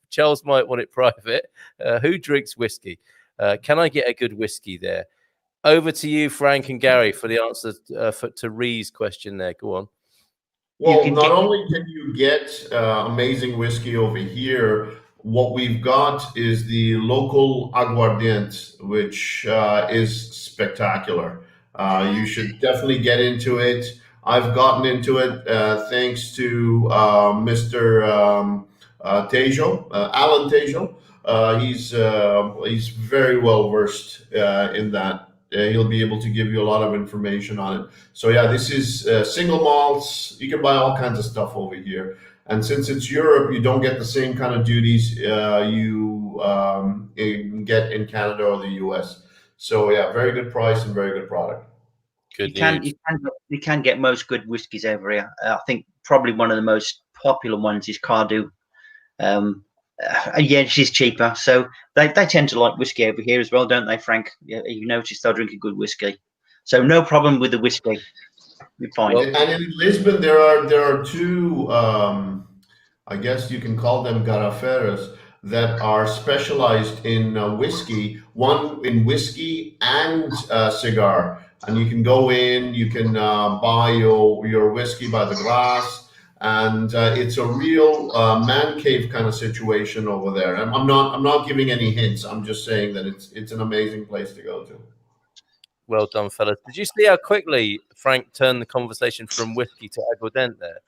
Charles might want it private. Who drinks whiskey? Can I get a good whiskey there? Over to you, Frank and Gary, for the answer to Ree's question there. Go on. Well, not only can you get amazing whiskey over here, what we've got is the local aguardiente, which is spectacular. You should definitely get into it. I've gotten into it thanks to Mr. Tejo, Alan Tejo. He's very well versed in that. He'll be able to give you a lot of information on it. So yeah, this is single malts. You can buy all kinds of stuff over here. And since it's Europe, you don't get the same kind of duties you get in Canada or the US. So yeah, very good price and very good product. You can get most good whiskies over here. I think probably one of the most popular ones is Cardew. Yeah, she's cheaper, so they tend to like whiskey over here as well, don't they, Frank? Yeah, you notice they'll drink a good whiskey, so no problem with the whiskey. You're fine. Well, and in Lisbon, there are two, I guess you can call them garrafeiras, that are specialized in whiskey. One in whiskey and cigar, and you can go in, you can buy your whiskey by the glass. And it's a real man cave kind of situation over there. And I'm not giving any hints. I'm just saying that it's an amazing place to go to. Well done, fellas. Did you see how quickly Frank turned the conversation from whiskey to aguardente there?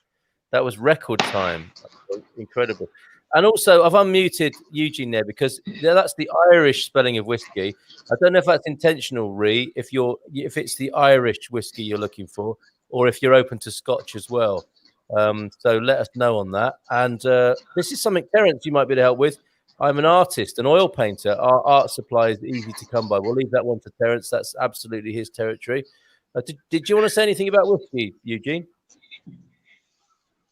That was record time. Incredible. And also, I've unmuted Eugene there because that's the Irish spelling of whiskey. I don't know if that's intentional, Ree, if it's the Irish whiskey you're looking for, or if you're open to Scotch as well. So let us know on that. And this is something, Terence, you might be able to help with. I'm an artist, an oil painter. Our art supply is easy to come by. We'll leave that one to Terence. That's absolutely his territory. Did you want to say anything about whiskey, Eugene?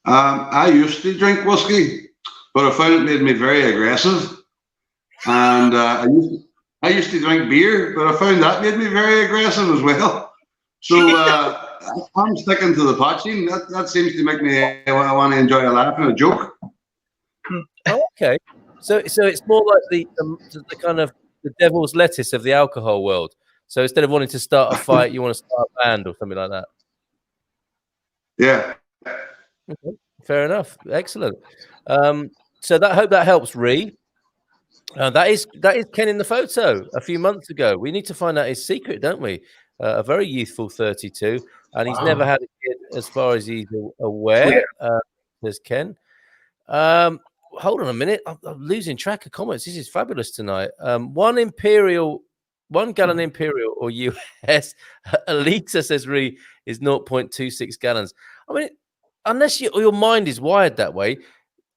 I used to drink whiskey, but I found it made me very aggressive. And I used to drink beer, but I found that made me very aggressive as well. So I'm sticking to the potching. That seems to make me want to enjoy a laugh and a joke. Oh, okay. So it's more like the kind of the devil's lettuce of the alcohol world. So instead of wanting to start a fight, you want to start a band or something like that. Yeah. Okay. Fair enough. Excellent. So hope that helps, Ree. That is Ken in the photo a few months ago. We need to find out his secret, don't we? A very youthful 32, and he's never had a kid, as far as he's aware. There's Ken. Hold on a minute. I'm losing track of comments. This is fabulous tonight. 1 gallon Imperial or US, a litre, says Ree, is 0.26 gallons. I mean, unless your mind is wired that way,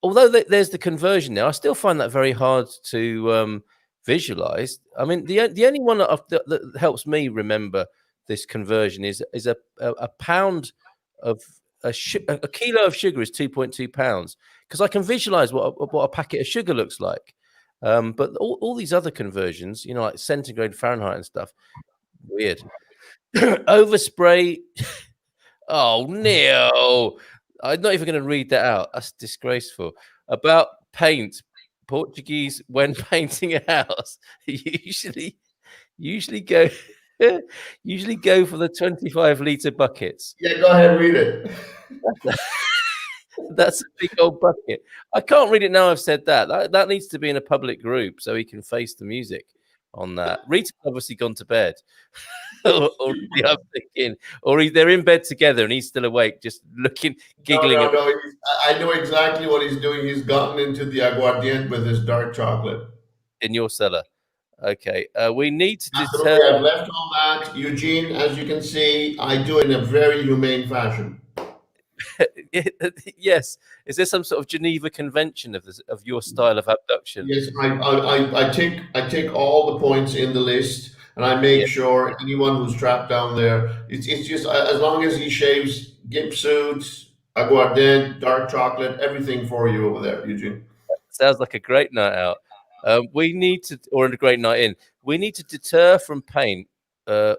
although there's the conversion now, I still find that very hard to visualize. I mean, the only one that helps me remember this conversion is a pound of a kilo of sugar is 2.2 pounds, because I can visualize what a packet of sugar looks like. But all these other conversions, like centigrade, Fahrenheit and stuff, weird. Overspray. Oh, Neil. I'm not even going to read that out. That's disgraceful. About paint. Portuguese, when painting a house, usually go for the 25-litre buckets. Yeah, go ahead, read it. That's a big old bucket. I can't read it now I've said that. That needs to be in a public group so he can face the music on that. Rita's obviously gone to bed. or I'm thinking, or they're in bed together and he's still awake, just looking, giggling. No. I know exactly what he's doing. He's gotten into the aguardiente with his dark chocolate. In your cellar. Okay. We need to Absolutely. I've left all that. Eugene, as you can see, I do it in a very humane fashion. Yes. Is there some sort of Geneva Convention of your style of abduction? Yes, I take all the points in the list, and I make sure anyone who's trapped down there, it's just as long as he shaves gimp suits, aguardiente, dark chocolate, everything for you over there, Eugene. Sounds like a great night out. We need to, or a great night in. We need to deter from paint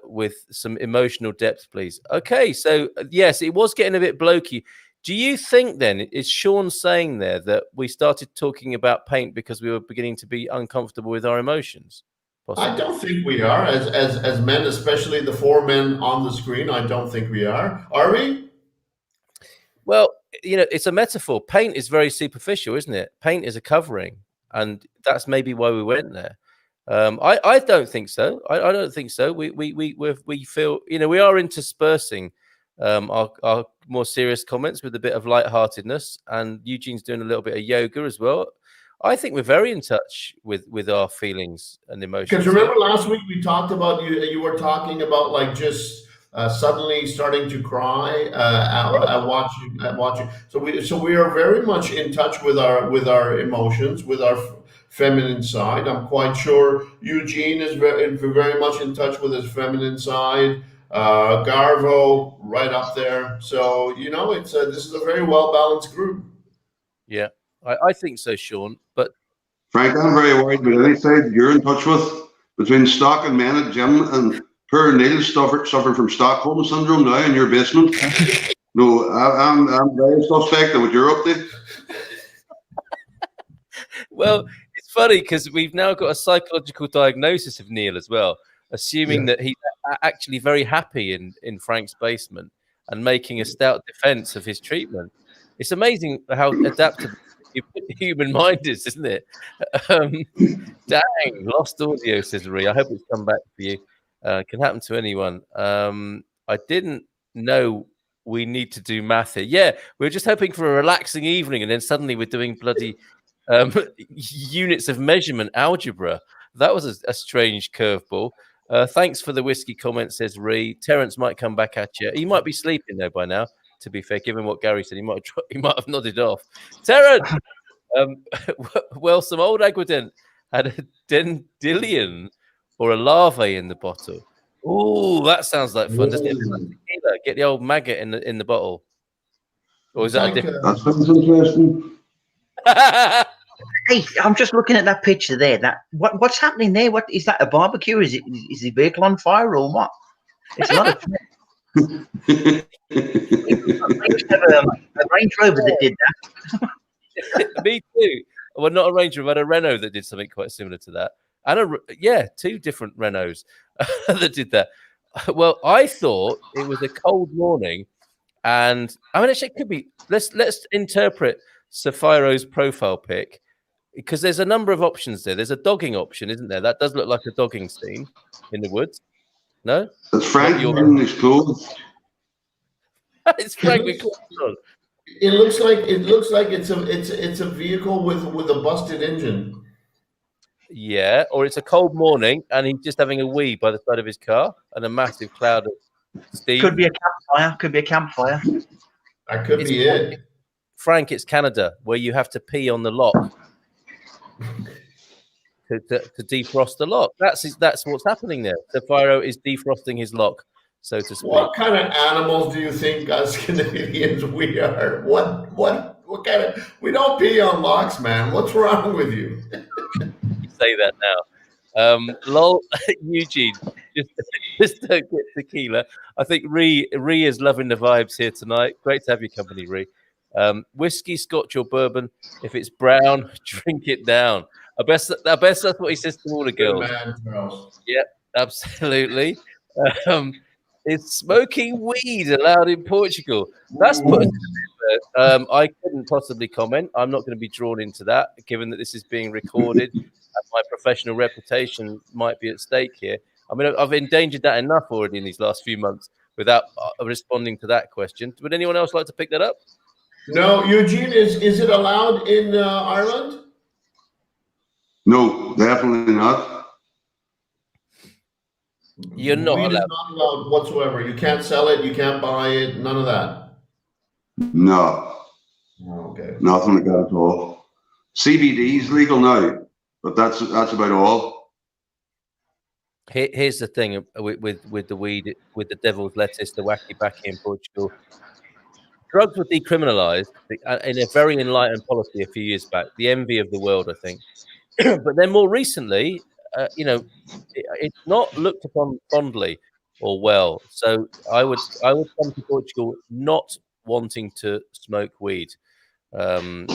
with some emotional depth, please. Okay, so yes, it was getting a bit blokey. Do you think then, is Sean saying there that we started talking about paint because we were beginning to be uncomfortable with our emotions? Possibly. I don't think we are, as men, especially the 4 men on the screen. I don't think we are. Are we? Well, it's a metaphor. Paint is very superficial, isn't it? Paint is a covering, and that's maybe why we went there. I don't think so. I don't think so. We feel, we are interspersing our more serious comments with a bit of lightheartedness, and Eugene's doing a little bit of yoga as well. I think we're very in touch with our feelings and emotions. Because remember last week we talked about you were talking about like just suddenly starting to cry at watching. So we are very much in touch with our emotions, with our feminine side. I'm quite sure Eugene is very much in touch with his feminine side. Garvo right up there. So this is a very well balanced group. Yeah, I think so, Sean. But Frank, I'm very worried about any side you're in touch with, between Stock and men at gym and poor Neil suffering from Stockholm syndrome now in your basement. No, I'm very suspect of what you're up to. Well, it's funny because we've now got a psychological diagnosis of Neil as well, assuming that he's actually very happy in Frank's basement and making a stout defense of his treatment. It's amazing how adaptable the human mind is, isn't it? Dang, lost audio, says Ree. I hope it's come back for you. Can happen to anyone. I didn't know we need to do math here. Yeah, we were just hoping for a relaxing evening, and then suddenly we're doing bloody units of measurement algebra. That was a strange curveball. Thanks for the whiskey comment, says Ree. Terence might come back at you. He might be sleeping though by now, to be fair, given what Gary said. He might have nodded off. Terence! Well, some old Aguadent had a dandelion or a larvae in the bottle. Oh, that sounds like fun, doesn't it? Tequila. Get the old maggot in the bottle. Or is that a different? That sounds interesting. Hey, I'm just looking at that picture there. What's happening there? What is that? A barbecue? Is the vehicle on fire or what? It's a lot of. They used to have a Range Rover that did that. Me too. Well, not a Range Rover, but a Renault that did something quite similar to that. And two different Renaults that did that. Well, I thought it was a cold morning, and I mean, actually, it could be. Let's interpret Safiro's profile pic, because there's a number of options there. There's a dogging option, isn't there? That does look like a dogging scene in the woods. No, it's Frank in his clothes. It's Frank with clothes on. It looks like it's a vehicle with a busted engine. Yeah, or it's a cold morning and he's just having a wee by the side of his car and a massive cloud of steam. Could be a campfire. That could be it. Frank, it's Canada, where you have to pee on the lock to defrost the lock. That's what's happening there. Safiro is defrosting his lock, so to speak. What kind of animals do you think us Canadians we are? What kind of? We don't pee on locks, man. What's wrong with you? You say that now. Lol, Eugene, just don't get tequila. I think Ree is loving the vibes here tonight. Great to have your company, Ree. Whiskey, Scotch, or bourbon. If it's brown, drink it down. I bet that's what he says to all the girls. Good man, Charles. Yeah, absolutely. Is smoking weed allowed in Portugal? That's put. I couldn't possibly comment. I'm not going to be drawn into that, given that this is being recorded. And my professional reputation might be at stake here. I mean, I've endangered that enough already in these last few months without responding to that question. Would anyone else like to pick that up? No, Eugene, is it allowed in Ireland? No, definitely not. You're not Weed allowed. is not allowed whatsoever. You can't sell it. You can't buy it. None of that. No. Okay. Nothing like that at all. CBD is legal now, but that's about all. Here's the thing with the weed, with the devil's lettuce, the wacky backy in Portugal. Drugs were decriminalised in a very enlightened policy a few years back. The envy of the world, I think. But then more recently, it's not looked upon fondly or well. So I would come to Portugal not wanting to smoke weed, and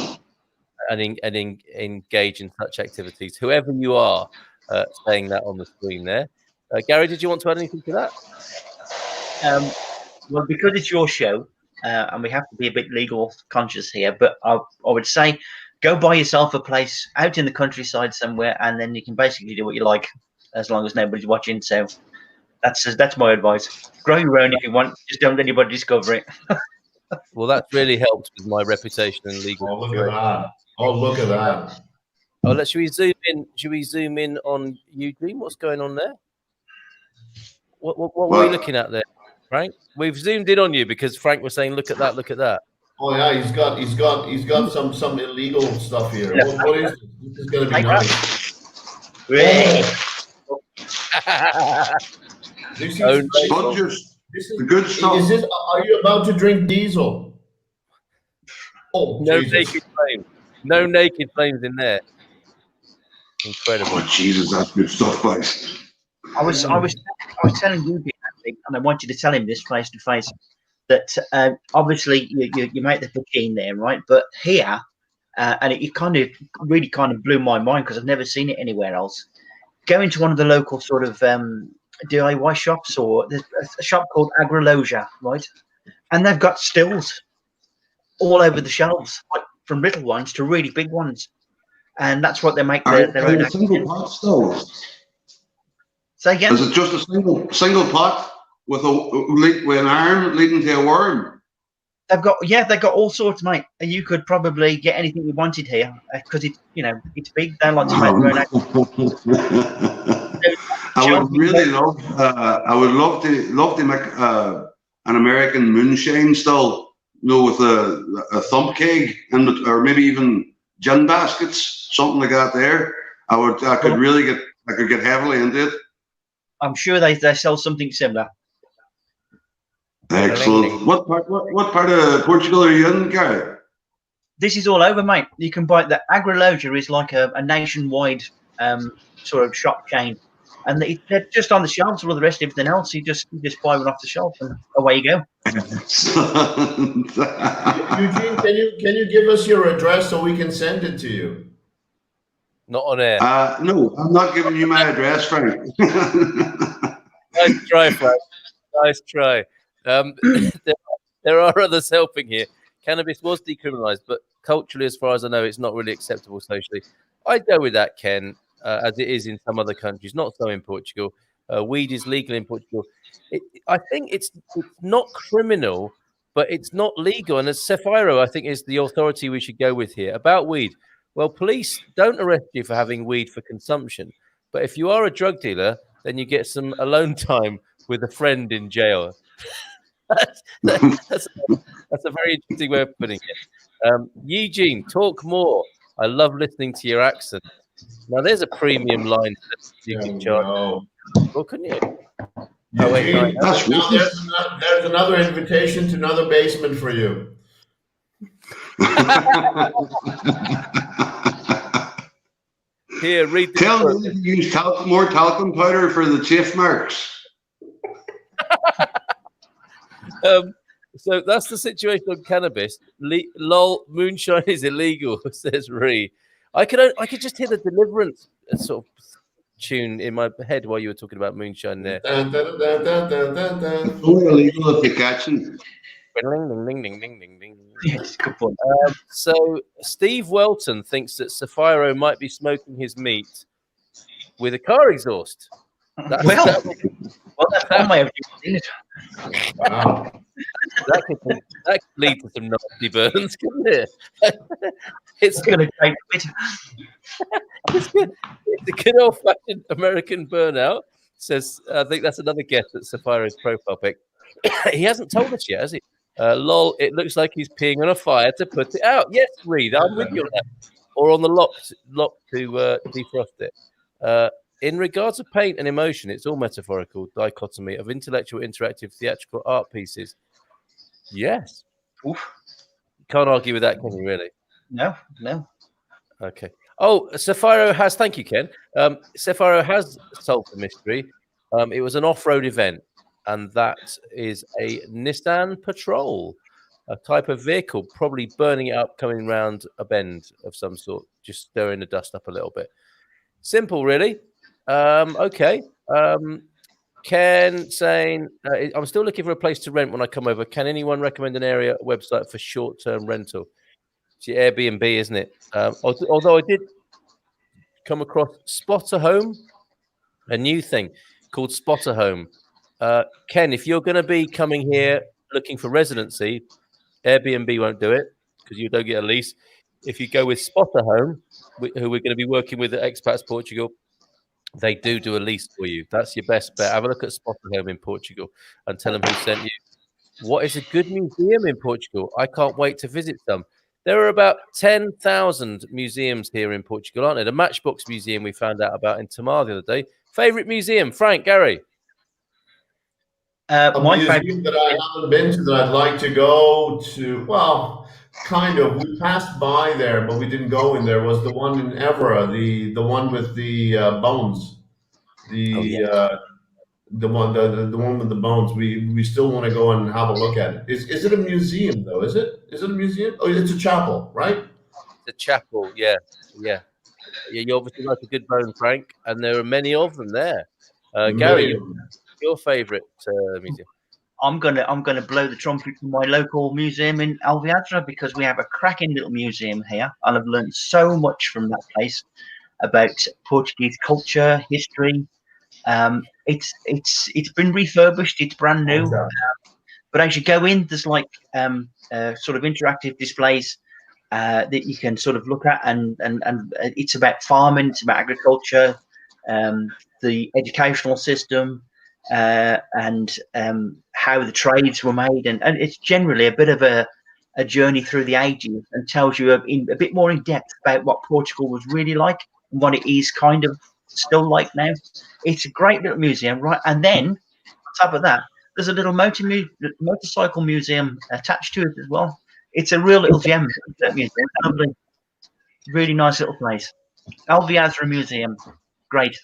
engage in such activities. Whoever you are, saying that on the screen there. Gary, did you want to add anything to that? Well, because it's your show, and we have to be a bit legal conscious here, but I would say go buy yourself a place out in the countryside somewhere, and then you can basically do what you like as long as nobody's watching. So that's my advice. Grow your own if you want. Just don't let anybody discover it. Well, that's really helped with my reputation and legal. Oh, look at that. Oh, look at that. Oh, should we zoom in? Should we zoom in on Eugene? What's going on there? What were we looking at there, Frank? We've zoomed in on you because Frank was saying, "Look at that! Look at that!" Oh yeah, he's got some illegal stuff here. What is this? This is going to be nice. This is the good stuff. Are you about to drink diesel? Oh, no Jesus. naked flames. No naked flames in there. Incredible. Oh, Jesus, that's good stuff, guys. I was telling you, and I want you to tell him this face to face, that obviously you make the poutine there, right? But here, and it really blew my mind because I've never seen it anywhere else. Going to one of the local sort of DIY shops, or there's a shop called Agrologia, right? And they've got stills all over the shelves, like from little ones to really big ones, and that's what they make their own. Single pot stills. Say again? Is it just a single pot with an arm leading to a worm? They've got all sorts, mate. You could probably get anything you wanted here because it's it's big. They like to make their own. I would really love. I would love to make an American moonshine still, with a thump keg and or maybe even gin baskets, something like that. There, I could get heavily into it. I'm sure they sell something similar. Excellent. What part of Portugal are you in, Gary? This is all over, mate. You can buy the Agroloja is like a nationwide sort of shop chain, and they're just on the shelves with all the rest of everything else. You just buy one off the shelf and away you go. Eugene, can you give us your address so we can send it to you? Not on air. No, I'm not giving you my address, Frank. Nice try, Frank. Nice try. There are others helping here. Cannabis was decriminalised, but culturally, as far as I know, it's not really acceptable socially. I'd go with that, Ken, as it is in some other countries. Not so in Portugal. Weed is legal in Portugal. I think it's not criminal, but it's not legal. And as Cefairo, I think, is the authority we should go with here. About weed, well, police don't arrest you for having weed for consumption. But if you are a drug dealer, then you get some alone time with a friend in jail. That's a very interesting way of putting it. Eugene, talk more. I love listening to your accent. Now, there's a premium line that you can charge. Well, couldn't you? Eugene, there's another invitation to another basement for you. Here, read the Tell me to use more talcum powder for the chafe marks. So that's the situation on cannabis. Lol, moonshine is illegal, says Ree. I could just hear the Deliverance sort of tune in my head while you were talking about moonshine there. Dun, dun, dun, dun, dun, dun, dun. Only illegal if you catch it. Ding, ding, ding, ding, ding, ding. Yes, good point. So Steve Welton thinks that Cefairo might be smoking his meat with a car exhaust. That's one way of doing it. Wow. That could lead to some nasty burns, couldn't it? It's going to take a bit. It's a good old-fashioned American burnout. Says, I think that's another guess at Cefiro's profile pic. He hasn't told us yet, has he? Lol, it looks like he's peeing on a fire to put it out. Yes, Reed, I'm with you on that. Or on the lock to defrost it. In regards to paint and emotion, it's all metaphorical dichotomy of intellectual, interactive, theatrical art pieces. Yes. Oof. Can't argue with that, can you, really? No. Okay. Oh, Cefairo has, thank you, Ken. Cefairo has solved the mystery. It was an off-road event, and that is a Nissan Patrol, a type of vehicle, probably burning it up, coming round a bend of some sort, just stirring the dust up a little bit. Simple, really. Okay. Ken saying, I'm still looking for a place to rent when I come over. Can anyone recommend an area website for short-term rental? It's your Airbnb, isn't it? Although I did come across Spotter Home, a new thing called Spotter Home. Ken, if you're going to be coming here looking for residency, Airbnb won't do it because you don't get a lease. If you go with Spotter Home, who we're going to be working with at Expats Portugal, they do a lease for you. That's your best bet. Have a look at Spotter Home in Portugal and tell them who sent you. What is a good museum in Portugal? I can't wait to visit some. There are about 10,000 museums here in Portugal, aren't there? The Matchbox Museum we found out about in Tamar the other day. Favorite museum, Frank, Gary? A museum that I haven't been to that I'd like to go to, well, kind of. We passed by there, but we didn't go in there. Was the one in Evora, the one with the bones, the one with the bones. We still want to go and have a look at it. Is it a museum though? Is it a museum? Oh, it's a chapel, right? It's a chapel, yeah. You obviously like a good bone, Frank, and there are many of them there. Gary, your favorite museum? I'm gonna blow the trumpet for my local museum in Alviadra because we have a cracking little museum here, and I've learned so much from that place about Portuguese culture, history. It's been refurbished. It's brand new. But as you go in, there's like sort of interactive displays that you can sort of look at, and it's about farming, it's about agriculture, the educational system, and how the trades were made, and it's generally a bit of a journey through the ages, and tells you a bit more in depth about what Portugal was really like and what it is kind of still like now. It's a great little museum, right? And then on top of that, there's a little motorcycle museum attached to it as well. It's a real little gem. That museum, lovely, really nice little place. Alviazra Museum, great.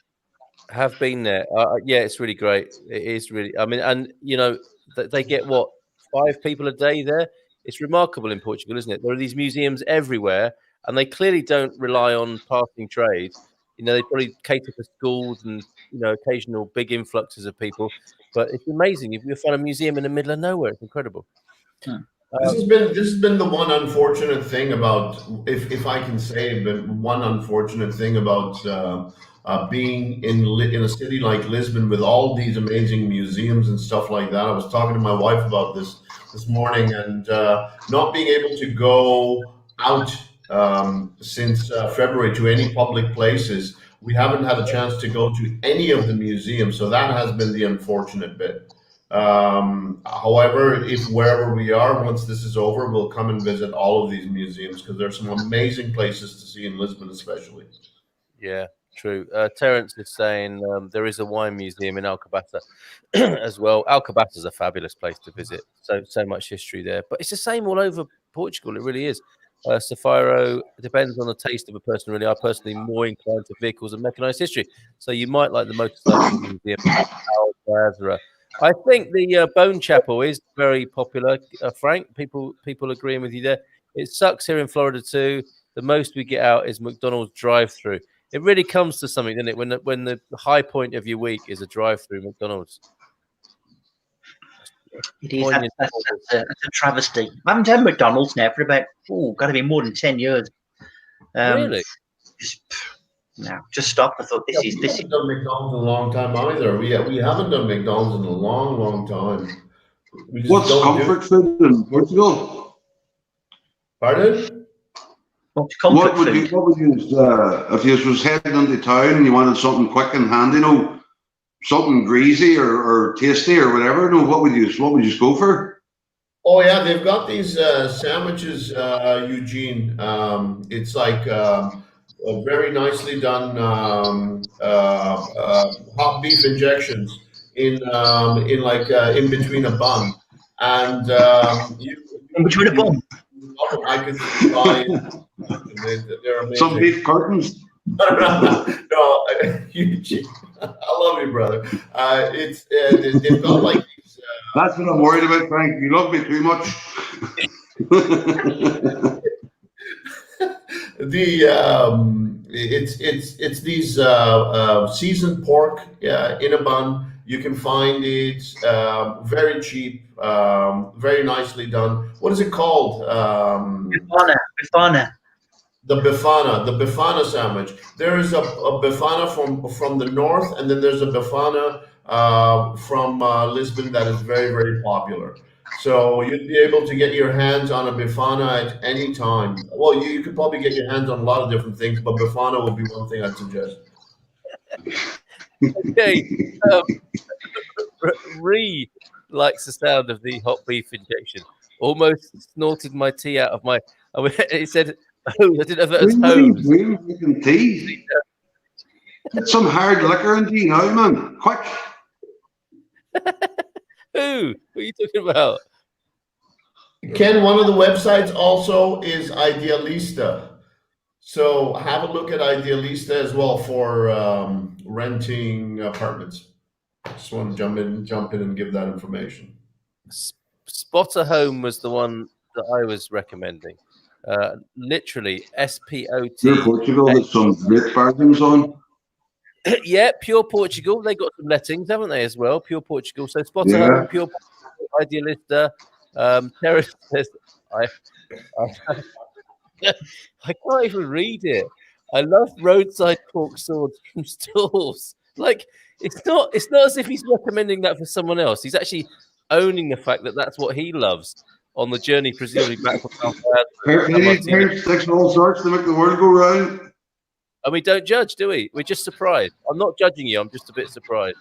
Have been there. Yeah, it's really great. It is really. I mean, and you know, they get what, 5 people a day there. It's remarkable in Portugal, isn't it? There are these museums everywhere, and they clearly don't rely on passing trade. You know, they probably cater for schools and, you know, occasional big influxes of people. But it's amazing. You'll find a museum in the middle of nowhere. It's incredible. This has been the one unfortunate thing about, if I can say, but one unfortunate thing about being in a city like Lisbon with all these amazing museums and stuff like that. I was talking to my wife about this morning, and not being able to go out since February to any public places. We haven't had a chance to go to any of the museums, so that has been the unfortunate bit. However, if wherever we are, once this is over, we'll come and visit all of these museums, because there's some amazing places to see in Lisbon, especially. Yeah, true. Terence is saying there is a wine museum in Alcobaça as well. Alcobaça is a fabulous place to visit. So much history there, but it's the same all over Portugal. It really is. Safiro, depends on the taste of a person. Really, I personally more inclined to vehicles and mechanized history. So you might like the motorcycle museum. I think the Bone Chapel is very popular, Frank. People agreeing with you there. It sucks here in Florida too. The most we get out is McDonald's drive-through. It really comes to something, doesn't it? When the high point of your week is a drive-through McDonald's. It is. That's a travesty. I haven't had McDonald's now for about got to be more than 10 years. Really? Just stop. I thought this is. We haven't done McDonald's in a long time either. We haven't done McDonald's in a long time. What's comfort food in Portugal? Pardon? What would you if you was heading into town and you wanted something quick and handy, something greasy or tasty or whatever? What would you go for? Oh yeah, they've got these sandwiches, Eugene. It's like very nicely done hot beef injections in between a bun, and in between a bun. I could buy. They're amazing. Some beef curtains. No, Eugene, I love you, brother. They've got like these. That's what I'm worried about, Frank. You love me too much. It's these seasoned pork in a bun. You can find it very cheap, very nicely done. What is it called? Bifana. The Bifana sandwich. There is a Bifana from the north, and then there's a Bifana from Lisbon that is very, very popular. So you'd be able to get your hands on a Bifana at any time. Well, you could probably get your hands on a lot of different things, but Bifana would be one thing I'd suggest. Okay. Ree likes the sound of the hot beef injection. Almost snorted my tea out of my. He said, "Oh, I didn't know that was hose." Drinking tea. Get some hard liquor in tea now, man. Quick. Who? What are you talking about? Ken, one of the websites also is Idealista. So have a look at Idealista as well for renting apartments. Just want to jump in and give that information. Spotter Home was the one that I was recommending. Literally, SPOT. Pure Portugal with some great bargains on. Yeah, Pure Portugal. They got some lettings, haven't they, as well? Pure Portugal. So Spotter Home, Pure Portugal, Idealista. Terrace says, I can't even read it. I love roadside pork swords from stalls. Like it's not as if he's recommending that for someone else. He's actually owning the fact that that's what he loves on the journey, presumably back from Parents takes all sorts to make the world go round. And we don't judge, do we? We're just surprised. I'm not judging you. I'm just a bit surprised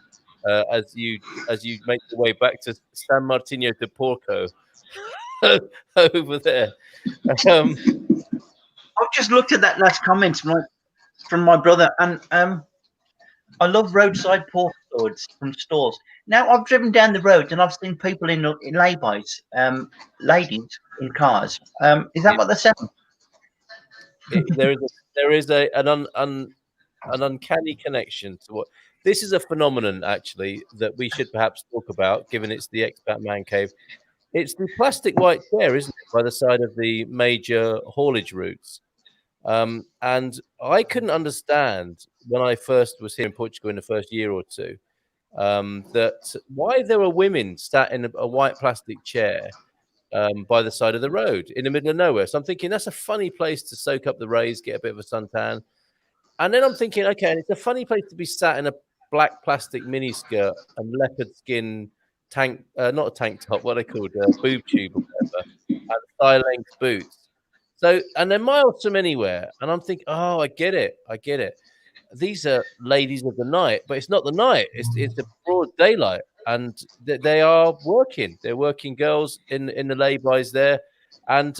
as you make your way back to San Martino de Porco over there. I've just looked at that last comment from my brother, and I love roadside pork swords from stores. Now, I've driven down the road and I've seen people in laybys, ladies in cars. Is that what they're selling? There is an uncanny connection to what this is a phenomenon actually that we should perhaps talk about, given it's the Expat Man Cave. It's the plastic white chair, isn't it, by the side of the major haulage routes. And I couldn't understand when I first was here in Portugal in the first year or two that why there were women sat in a white plastic chair by the side of the road in the middle of nowhere. So I'm thinking that's a funny place to soak up the rays, get a bit of a suntan. And then I'm thinking, okay, and it's a funny place to be sat in a black plastic miniskirt and leopard skin tank, not a tank top, what are they called, boob tube or whatever, and thigh-length boots. So, and they're miles from anywhere. And I'm thinking, oh, I get it. These are ladies of the night, but it's not the night. It's the broad daylight. And they are working. They're working girls in the laybys there. And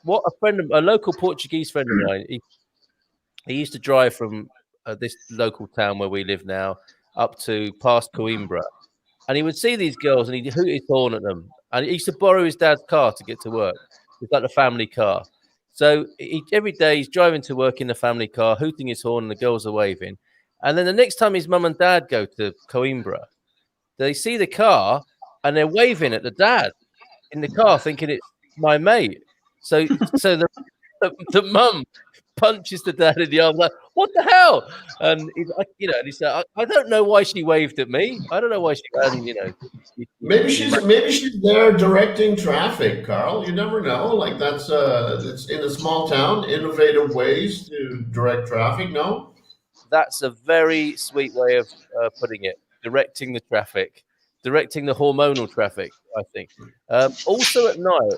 what a local Portuguese friend of mine, he used to drive from this local town where we live now up to past Coimbra. And he would see these girls and he'd hoot his horn at them. And he used to borrow his dad's car to get to work. It's like a family car. So every day he's driving to work in the family car, hooting his horn, and the girls are waving. And then the next time his mum and dad go to Coimbra, they see the car and they're waving at the dad in the car, thinking it's my mate. So the mum punches the dad in the arm, like, what the hell? And he said, I don't know why she waved at me. I don't know why she, maybe she's there directing traffic, Carl. You never know. Like that's it's in a small town, innovative ways to direct traffic. No, that's a very sweet way of putting it. Directing the traffic, directing the hormonal traffic. I think. Also at night,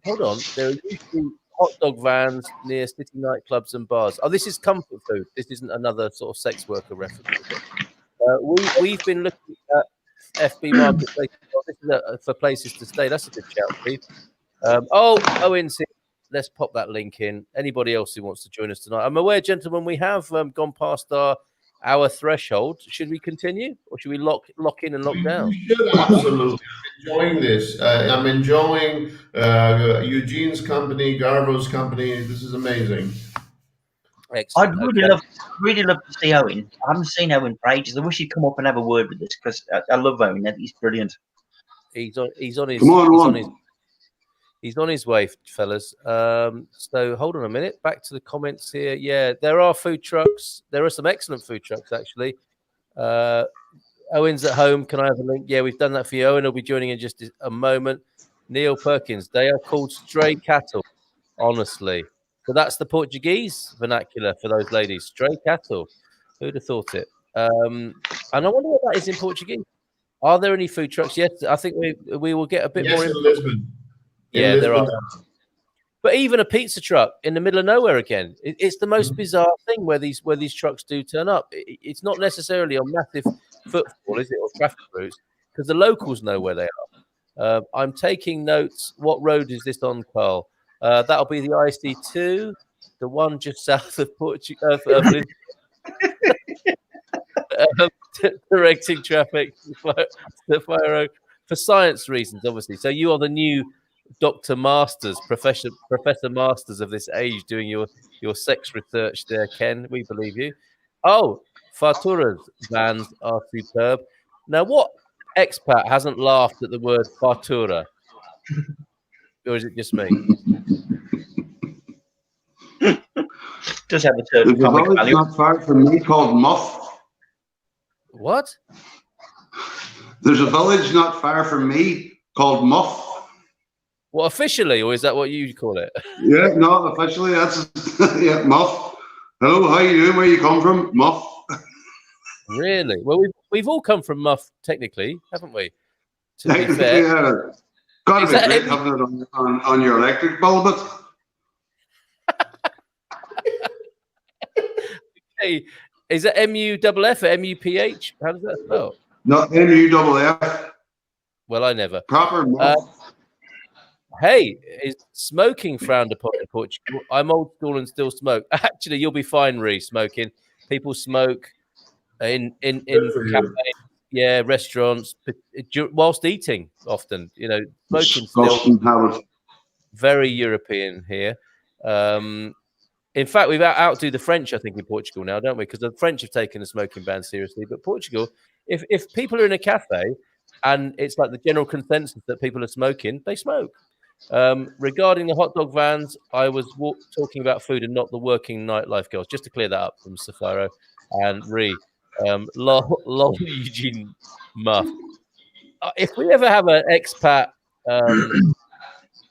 hold on, there are usually hot dog vans near city nightclubs and bars. Oh, this is comfort food. This isn't another sort of sex worker reference. We've been looking at FB Marketplace. Well, this is for places to stay. That's a good shout, Steve. Owen, let's pop that link in. Anybody else who wants to join us tonight? I'm aware, gentlemen, we have gone past our threshold. Should we continue, or should we lock in and lock down? We should absolutely. I'm enjoying this. I'm enjoying Eugene's company, Garvo's company. This is amazing. Excellent. I'd really love to see Owen. I haven't seen Owen for ages. I wish he'd come up and have a word with us because I love Owen. He's brilliant. He's on his. Come on. He's on his way, fellas. So hold on a minute. Back to the comments here. Yeah, there are food trucks. There are some excellent food trucks, actually. Owen's at home. Can I have a link? Yeah, we've done that for you. Owen will be joining in just a moment. Neil Perkins. They are called stray cattle, honestly. So that's the Portuguese vernacular for those ladies. Stray cattle. Who'd have thought it? And I wonder what that is in Portuguese. Are there any food trucks? Yes, I think we will get a bit more. In Lisbon. Yeah, there are. But even a pizza truck in the middle of nowhere again. It's the most bizarre thing where these trucks do turn up. It's not necessarily on massive footfall, is it, or traffic routes, because the locals know where they are. I'm taking notes. What road is this on, Carl? That'll be the IC2, the one just south of Portugal. Directing traffic to Fire for science reasons, obviously. So you are the new Dr. Masters, Professor Masters of this age, doing your sex research there, Ken. We believe you. Oh, Fatura's vans are superb. Now, what expat hasn't laughed at the word Fatura? Or is it just me? Does have a certain comic value. Not far from me called Muff. What? There's a village not far from me called Muff. Well, officially, or is that what you call it? Yeah, not officially. That's yeah, Muff. Hello, how you doing? Where you come from? Muff. Really? Well, we've all come from Muff, technically, haven't we? To be fair, Yeah. Gotta Is be that great it? having it on your electric bulb. hey, is it MUFF or MUPH? How does that spell? Not MUFF. Well, I never. Proper. Hey, is smoking frowned upon in Portugal? I'm old school and still smoke. Actually, you'll be fine, Ree, smoking. People smoke in Good for you. cafes, yeah, restaurants, but whilst eating often. You know, smoking still Disgusting habit. very European here. In fact, we've outdo the French, I think, in Portugal now, don't we? Because the French have taken the smoking ban seriously. But Portugal, if people are in a cafe and it's like the general consensus that people are smoking, they smoke. Regarding the hot dog vans, I was talking about food and not the working nightlife girls. Just to clear that up from Safaro and Ree. Lol Eugene Muff. If we ever have an expat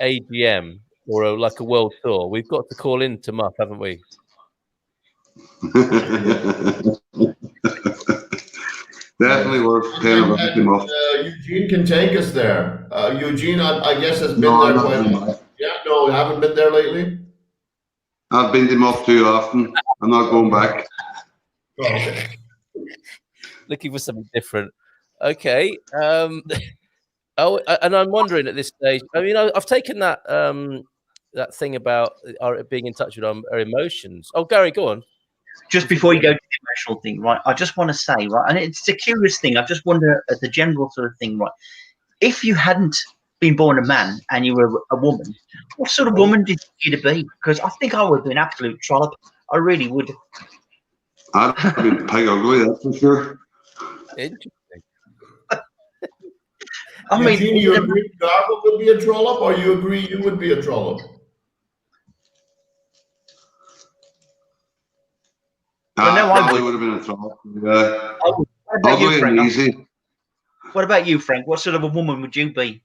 AGM or like a world tour, we've got to call in to Muff, haven't we? Definitely worth paying a bit more. Eugene can take us there. Eugene, I guess, has been No, there I'm quite a not. lot. Yeah, no, haven't been there lately. I've been to Muff too often. I'm not going back. Oh, okay. Looking for something different. Okay. Oh, and I'm wondering at this stage. I mean, I've taken that that thing about our being in touch with our emotions. Oh, Gary, go on. Just before you go to the emotional thing, right? I just want to say, right, and it's a curious thing. I just wonder at the general sort of thing, right? If you hadn't been born a man and you were a woman, what sort of woman did you to be? Because I think I would be an absolute trollop. I really would. I'd be pig ugly, that's for sure. Interesting. I mean, Eugene, you agree Garble would be a trollop, or you agree you would be a trollop? Well, no, I I probably would. would have been a trollop. Yeah. What about you, Ugly and Frank? easy. What about you, Frank? What sort of a woman would you be?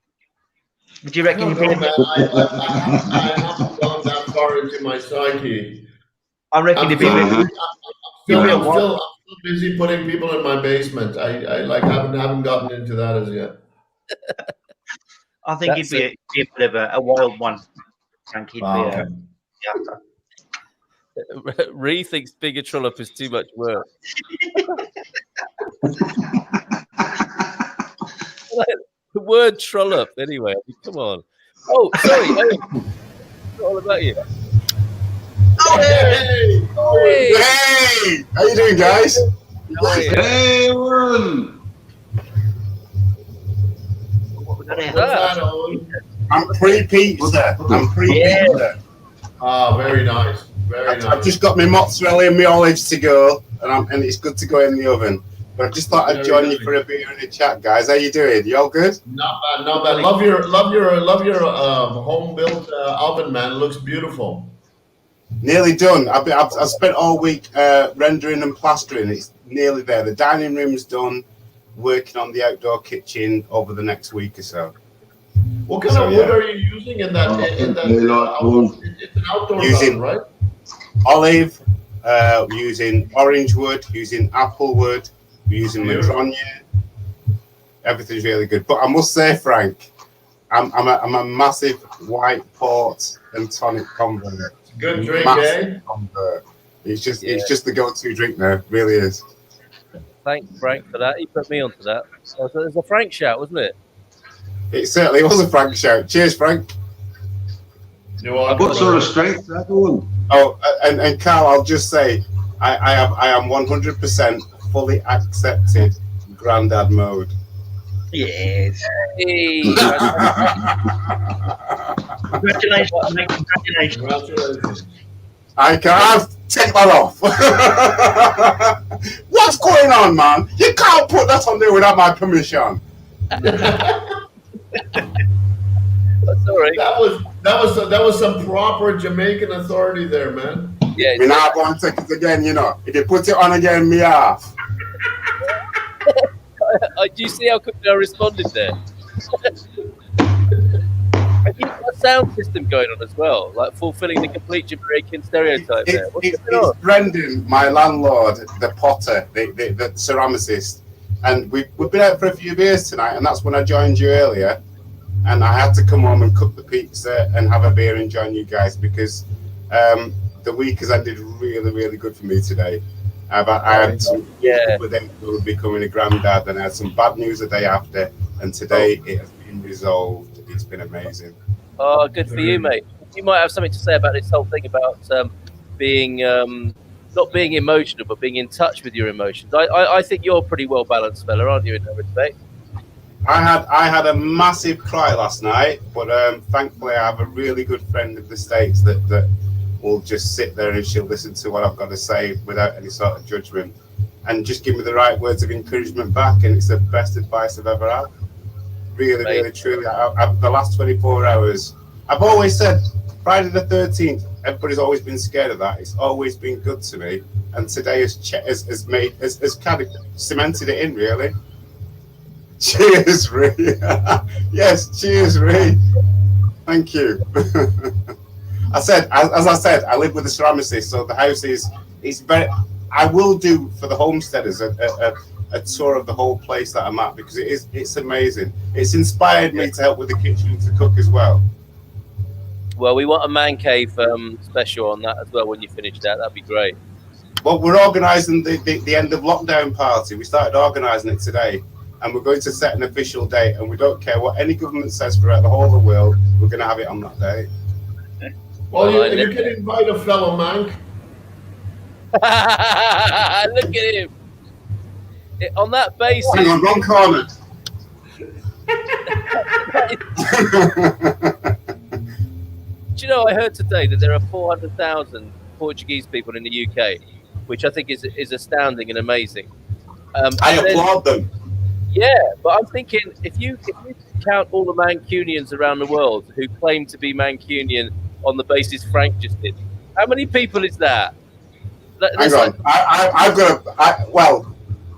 Would you reckon I you'd don't be? know, man. I haven't gone that far into my psyche. I reckon I'm you'd be. still busy putting people in my basement. I like haven't gotten into that as yet. I think he'd be a bit of a wild one, Frank. He'd be Okay. yeah. Ree thinks bigger trollop is too much work. The word trollop, anyway. I mean, come on. Oh, sorry. It's all about you. Hey! Hey! How you doing, guys? Hey, Warren! What's that, Owen? I'm pre-pizza. I'm pre-pizza. Ah, very nice. Very nice. I've just got my mozzarella and my olives to go, and it's good to go in the oven. But I just thought I'd join you for a beer and a chat, guys. How you doing? You all good? Not bad, not bad. Love your home built oven, man. It looks beautiful. Nearly done. I've spent all week rendering and plastering. It's nearly there. The dining room's done. Working on the outdoor kitchen over the next week or so. What kind of wood are you using in that? It's an outdoor oven, right? Olive. Using orange wood. Using apple wood. Using madronia. Everything's really good. But I must say, Frank, I'm a massive white port and tonic convert. Good drink, Massive convert. It's just the go-to drink now. It really is. Thanks, Frank, for that. He put me onto that. So it was a Frank shout, wasn't it? It certainly was a Frank shout. Cheers, Frank. What sort of strength is that going? Oh, and Carl, I'll just say, I am 100% fully accepted granddad mode. Yes. Hey. Congratulations, mate. Congratulations. I can't take that off. What's going on, man? You can't put that on there without my permission. That's all right. That was some proper Jamaican authority there, man. Yeah. Me not going to take it again, you know. If you put it on again, me off. Do you see how quickly I responded there? Have you got a sound system going on as well, like fulfilling the complete Jamaican stereotype there? It's Brendan, my landlord, the potter, the ceramicist. And we've been out for a few beers tonight, and that's when I joined you earlier. And I had to come home and cook the pizza and have a beer and join you guys because the week has ended really, really good for me today. I had some with them who were becoming a granddad, and I had some bad news the day after, and today it has been resolved. It's been amazing. Oh, good for you, mate. You might have something to say about this whole thing about being not being emotional, but being in touch with your emotions. I think you're a pretty well balanced fella, aren't you, in that respect? I had a massive cry last night, but thankfully I have a really good friend in the States that will just sit there and she'll listen to what I've got to say without any sort of judgment and just give me the right words of encouragement back, and it's the best advice I've ever had. Really, really, truly. The last 24 hours, I've always said Friday the 13th, everybody's always been scared of that. It's always been good to me, and today has kind of cemented it in, really. Cheers, Ree. Yes, cheers, Ree. Thank you. As I said, I live with a ceramicist, so the house it's very. I will do for the homesteaders a tour of the whole place that I'm at because it's amazing. It's inspired me to help with the kitchen and to cook as well. Well, we want a man cave special on that as well when you finish that. That'd be great. Well, we're organising the end of lockdown party. We started organising it today, and we're going to set an official date, and we don't care what any government says throughout the whole of the world. We're going to have it on that day. Well, you can invite a fellow man. Look at him. On that basis. Hang on, wrong corner. Do you know, I heard today that there are 400,000 Portuguese people in the UK, which I think is astounding and amazing. I applaud them. Yeah, but I'm thinking if you count all the Mancunians around the world who claim to be Mancunian on the basis Frank just did, how many people is that? Hang on,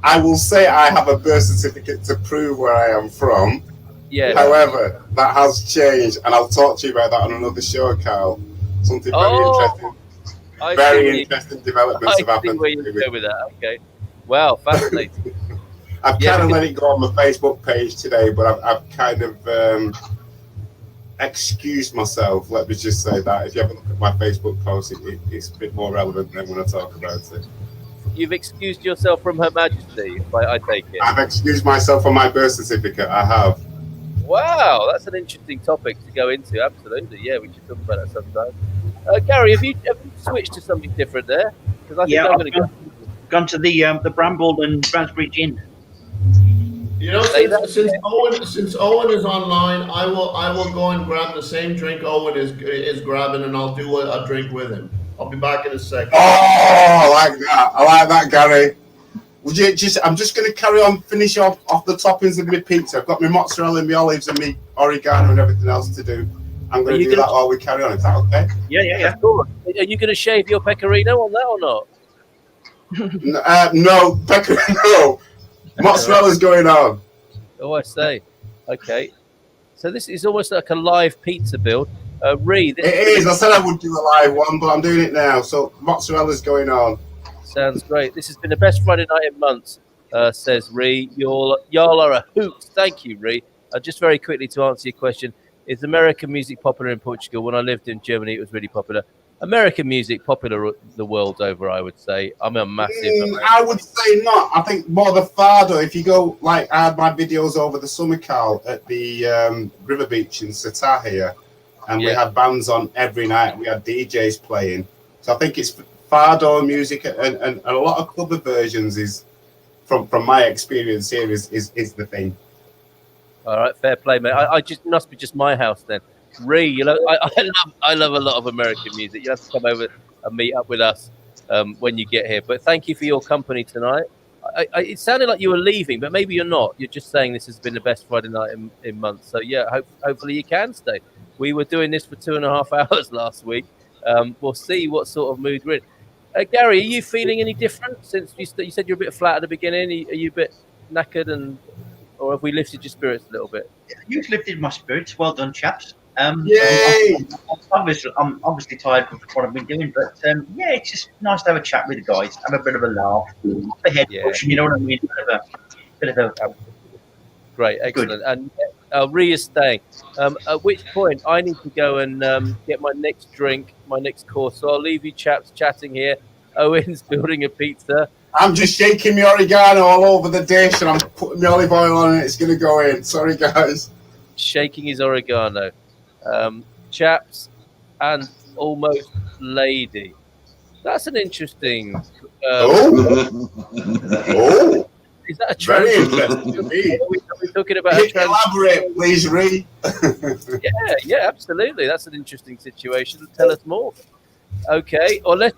I will say I have a birth certificate to prove where I am from. Yeah. However, that has changed, and I'll talk to you about that on another show, Carl. Something very interesting. Very interesting developments have happened. Where you go with that? Okay. Wow, fascinating. I've kind of let it go on my Facebook page today, but I've kind of excused myself. Let me just say that. If you have a look at my Facebook post, it's a bit more relevant than when I talk about it. You've excused yourself from Her Majesty, I take it. I've excused myself from my birth certificate. I have. Wow, that's an interesting topic to go into. Absolutely, yeah, we should talk about that sometime. Gary, have you switched to something different there? Because I think I'm going to gone to the Bramble and Raspberry Gin. You know, since Owen is online, I will go and grab the same drink Owen is grabbing, and I'll do a drink with him. I'll be back in a second. Oh, I like that. I like that, Gary. Would you I'm just going to carry on, finish off the toppings of my pizza. I've got my mozzarella and my olives and my oregano and everything else to do. I'm going to do that while we carry on. Is that okay? Yeah. Cool. Are you going to shave your pecorino on that or not? No, pecorino. Mozzarella's going on. Oh, I say. Okay. So this is almost like a live pizza build. Ree, it is. I said I would do a live one, but I'm doing it now. So mozzarella's going on. Sounds great. This has been the best Friday night in months, says Ree. Y'all are a hoot. Thank you, Ree. Just very quickly to answer your question, is American music popular in Portugal? When I lived in Germany, it was really popular. American music popular the world over, I would say. I'm a massive... I would say not. I think more the fado. If you go, like, I had my videos over the summer, Carl, at the River Beach in Sata here, and we had bands on every night. We had DJs playing. So I think it's fado music, and a lot of cover versions is, from my experience here, is the thing. All right, fair play, mate. I just must be just my house then. Ree, you know, I love a lot of American music. You have to come over and meet up with us when you get here. But thank you for your company tonight. It sounded like you were leaving, but maybe you're not. You're just saying this has been the best Friday night in months. So yeah, hopefully you can stay. We were doing this for 2.5 hours last week. We'll see what sort of mood we're in. Gary, are you feeling any different since you said you're a bit flat at the beginning? Are you a bit knackered, or have we lifted your spirits a little bit? You've lifted my spirits. Well done, chaps. Yay! I'm obviously tired of what I've been doing, but yeah, it's just nice to have a chat with the guys, have a bit of a laugh, the head pushing, you know what I mean? bit of a Great, excellent. And Rhea is staying. At which point I need to go and get my next drink, my next course. So I'll leave you chaps chatting here. Owen's building a pizza. I'm just shaking my oregano all over the dish, and I'm putting my olive oil on it. It's going to go in. Sorry, guys. Shaking his oregano. Chaps and almost lady. That's an interesting... Oh! Is that a Very transition? interesting to me. Are we talking about a transition? Elaborate, please, Ree. Yeah, absolutely. That's an interesting situation. Tell us more. Okay, unless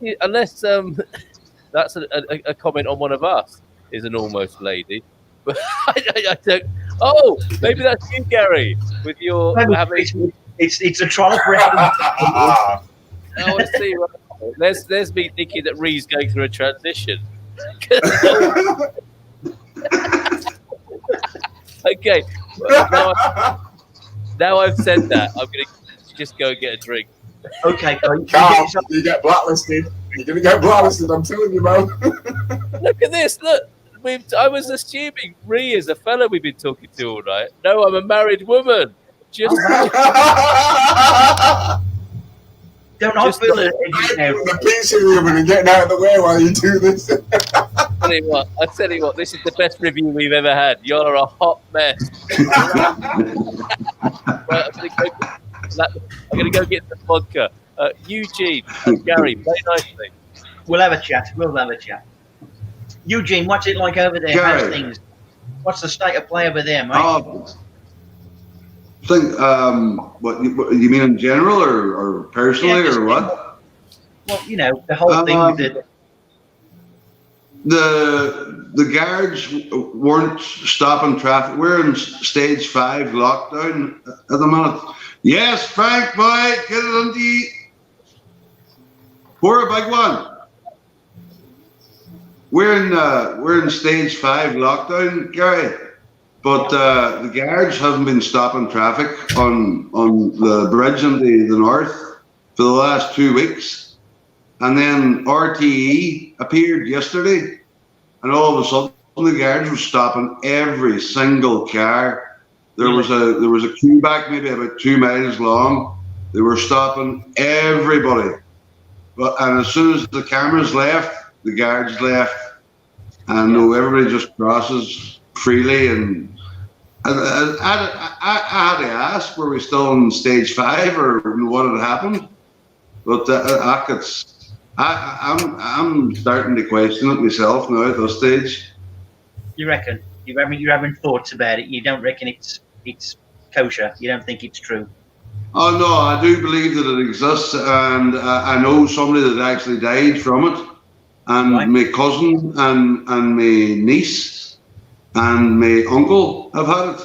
that's a comment on one of us is an almost lady. But I don't. Oh, maybe that's you, Gary, with your having. It's a trial reference. Oh, I see. There's me thinking that Ree's going through a transition. Okay. Well, now I've said that, I'm going to just go and get a drink. Okay, Carl, you get blacklisted. You're going to get blacklisted, I'm telling you, man. Look at this. Look. I was assuming Ree is a fella we've been talking to all night. No, I'm a married woman. Don't I feel it? The pizza oven and getting out of the way while you do this. I tell you what, this is the best review we've ever had. You're a hot mess. Right, I'm going to go get the vodka. Eugene and Gary, play nicely. We'll have a chat. Eugene, what's it like over there? Gary. How's things? What's the state of play over there, mate? What you mean in general or personally or what? Well, you know, the whole thing with the guards weren't stopping traffic. We're in stage 5 lockdown at the minute. Yes, Frank, boy, get it on the pour a big one. We're in stage 5 lockdown, Gary. But the guards haven't been stopping traffic on the bridge in the north for the last 2 weeks. And then RTE appeared yesterday, and all of a sudden the guards were stopping every single car. There was a queue back maybe about 2 miles long. They were stopping everybody. And as soon as the cameras left, the guards left, and everybody just crosses freely. And I had to ask, were we still in stage 5 or what had happened? But I'm starting to question it myself now at this stage. You reckon? You're having thoughts about it. You don't reckon it's kosher. You don't think it's true. Oh no, I do believe that it exists, and I know somebody that actually died from it, and right. My cousin and my niece and my uncle have had it,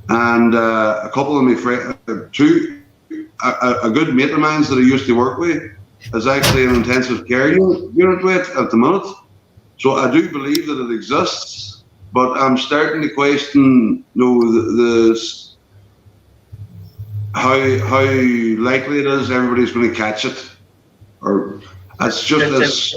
and a couple of my friends, a good mate of mine that I used to work with is actually an intensive care unit with at the minute. So I do believe that it exists, but I'm starting to question, how likely it is everybody's going to catch it, or it's just this.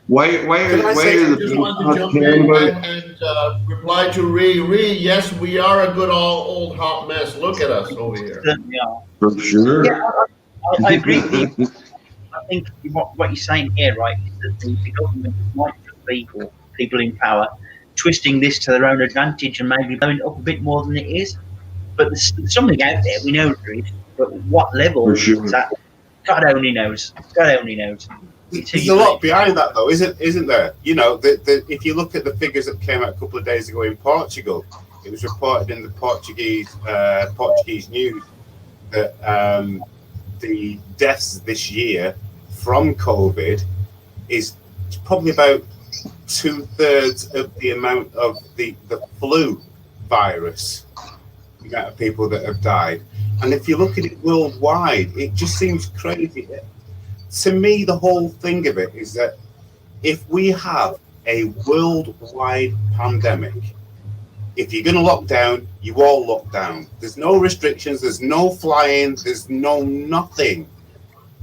Why are the people not caring about it? And reply to Ree. Ree, yes, we are a good old hot mess. Look at us over here. Yeah. For sure. Yeah, I agree with you. I think what you're saying here, right, is that the government might just be, or people in power, twisting this to their own advantage and maybe blowing it up a bit more than it is. But there's something out there, we know there is, but what level is that? God only knows. There's a lot behind that, though, isn't there? You know, if you look at the figures that came out a couple of days ago in Portugal, it was reported in the Portuguese news that the deaths this year from COVID is probably about 2/3 of the amount of the flu virus. The amount of people that have died. And if you look at it worldwide, it just seems crazy. To me, the whole thing of it is that if we have a worldwide pandemic, if you're going to lock down, you all lock down. There's no restrictions, there's no flying, there's no nothing.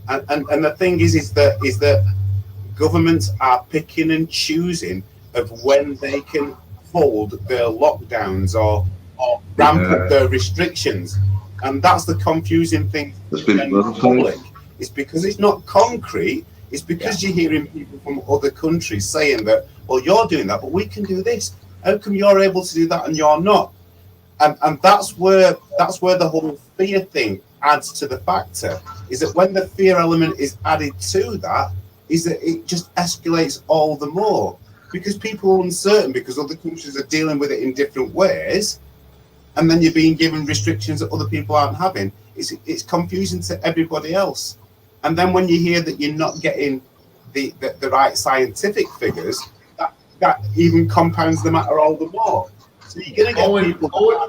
And the thing is that governments are picking and choosing of when they can uphold their lockdowns or ramp up their restrictions. And that's the confusing thing for the public. It's because it's not concrete. It's because you're hearing people from other countries saying that, well, you're doing that, but we can do this. How come you're able to do that and you're not? And that's where the whole fear thing adds to the factor, is that when the fear element is added to that, is that it just escalates all the more, because people are uncertain because other countries are dealing with it in different ways, and then you're being given restrictions that other people aren't having. It's confusing to everybody else. And then when you hear that you're not getting the right scientific figures, that even compounds the matter all the more. So you're going to get people.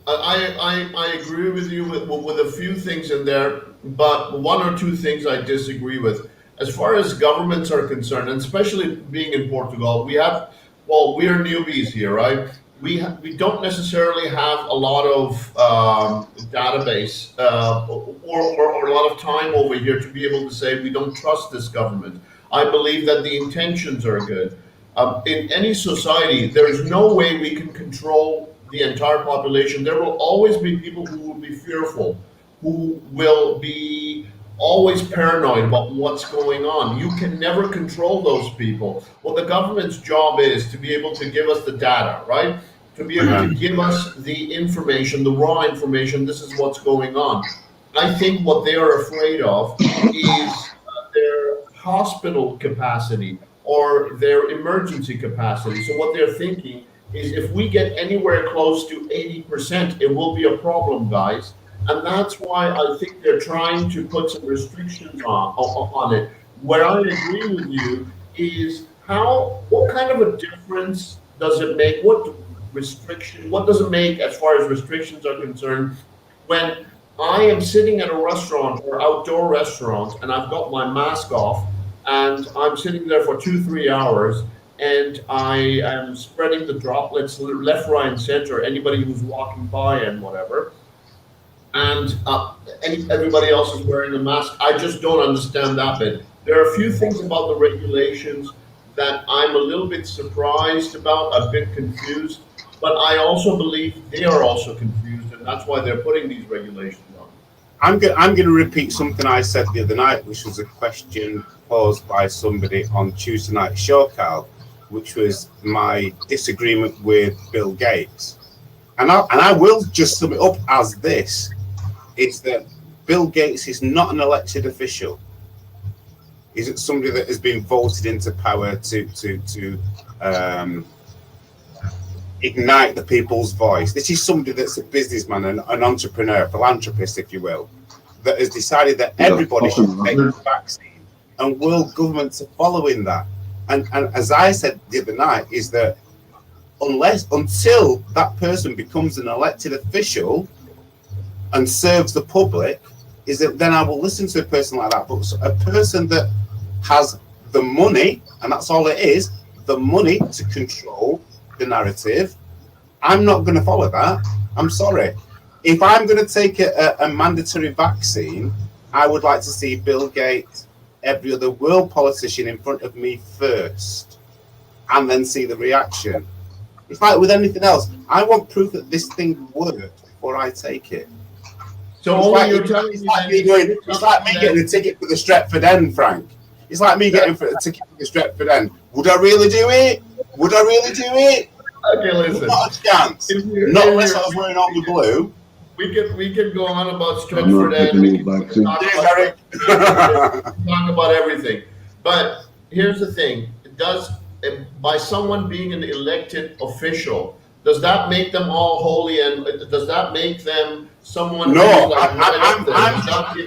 I agree with you with a few things in there, but one or two things I disagree with. As far as governments are concerned, and especially being in Portugal, we are newbies here, right? We don't necessarily have a lot of database or a lot of time over here to be able to say we don't trust this government. I believe that the intentions are good. In any society, there is no way we can control the entire population. There will always be people who will be fearful, who will be always paranoid about what's going on. You can never control those people. Well, the government's job is to be able to give us the data, right? To be able to give us the information, the raw information, this is what's going on. I think what they are afraid of is their hospital capacity or their emergency capacity. So what they're thinking is if we get anywhere close to 80%, it will be a problem, guys. And that's why I think they're trying to put some restrictions on it. Where I agree with you is what kind of a difference does it make? What does it make as far as restrictions are concerned when I am sitting at a restaurant or outdoor restaurant and I've got my mask off and I'm sitting there for 2-3 hours and I am spreading the droplets left, right, and center, anybody who's walking by and whatever, and everybody else is wearing a mask. I just don't understand that bit. There are a few things about the regulations that I'm a little bit surprised about, a bit confused, but I also believe they are also confused, and that's why they're putting these regulations on. I'm going to repeat something I said the other night, which was a question posed by somebody on Tuesday night show, Carl, which was my disagreement with Bill Gates. And I will just sum it up as this. It's that Bill Gates is not an elected official. He's somebody that has been voted into power to ignite the people's voice. This is somebody that's a businessman, an entrepreneur, philanthropist, if you will, that has decided that everybody should take the vaccine, and world governments are following that. And as I said the other night, is that until that person becomes an elected official and serves the public, is that then I will listen to a person like that. But a person that has the money, and that's all it is, the money to control the narrative, I'm not going to follow that. I'm sorry. If I'm going to take a mandatory vaccine, I would like to see Bill Gates, every other world politician in front of me first, and then see the reaction. It's like with anything else. I want proof that this thing worked before I take it. So it's like me getting a ticket for the Stretford End, Frank. It's like me getting a ticket for the Stretford End. Would I really do it? Would I really do it? Okay, listen. Not a chance. Not unless I was wearing all the blue. We could go on about Stretford End. We can talk about everything. But here's the thing: by someone being an elected official, does that make them all holy, and does that make them someone? No,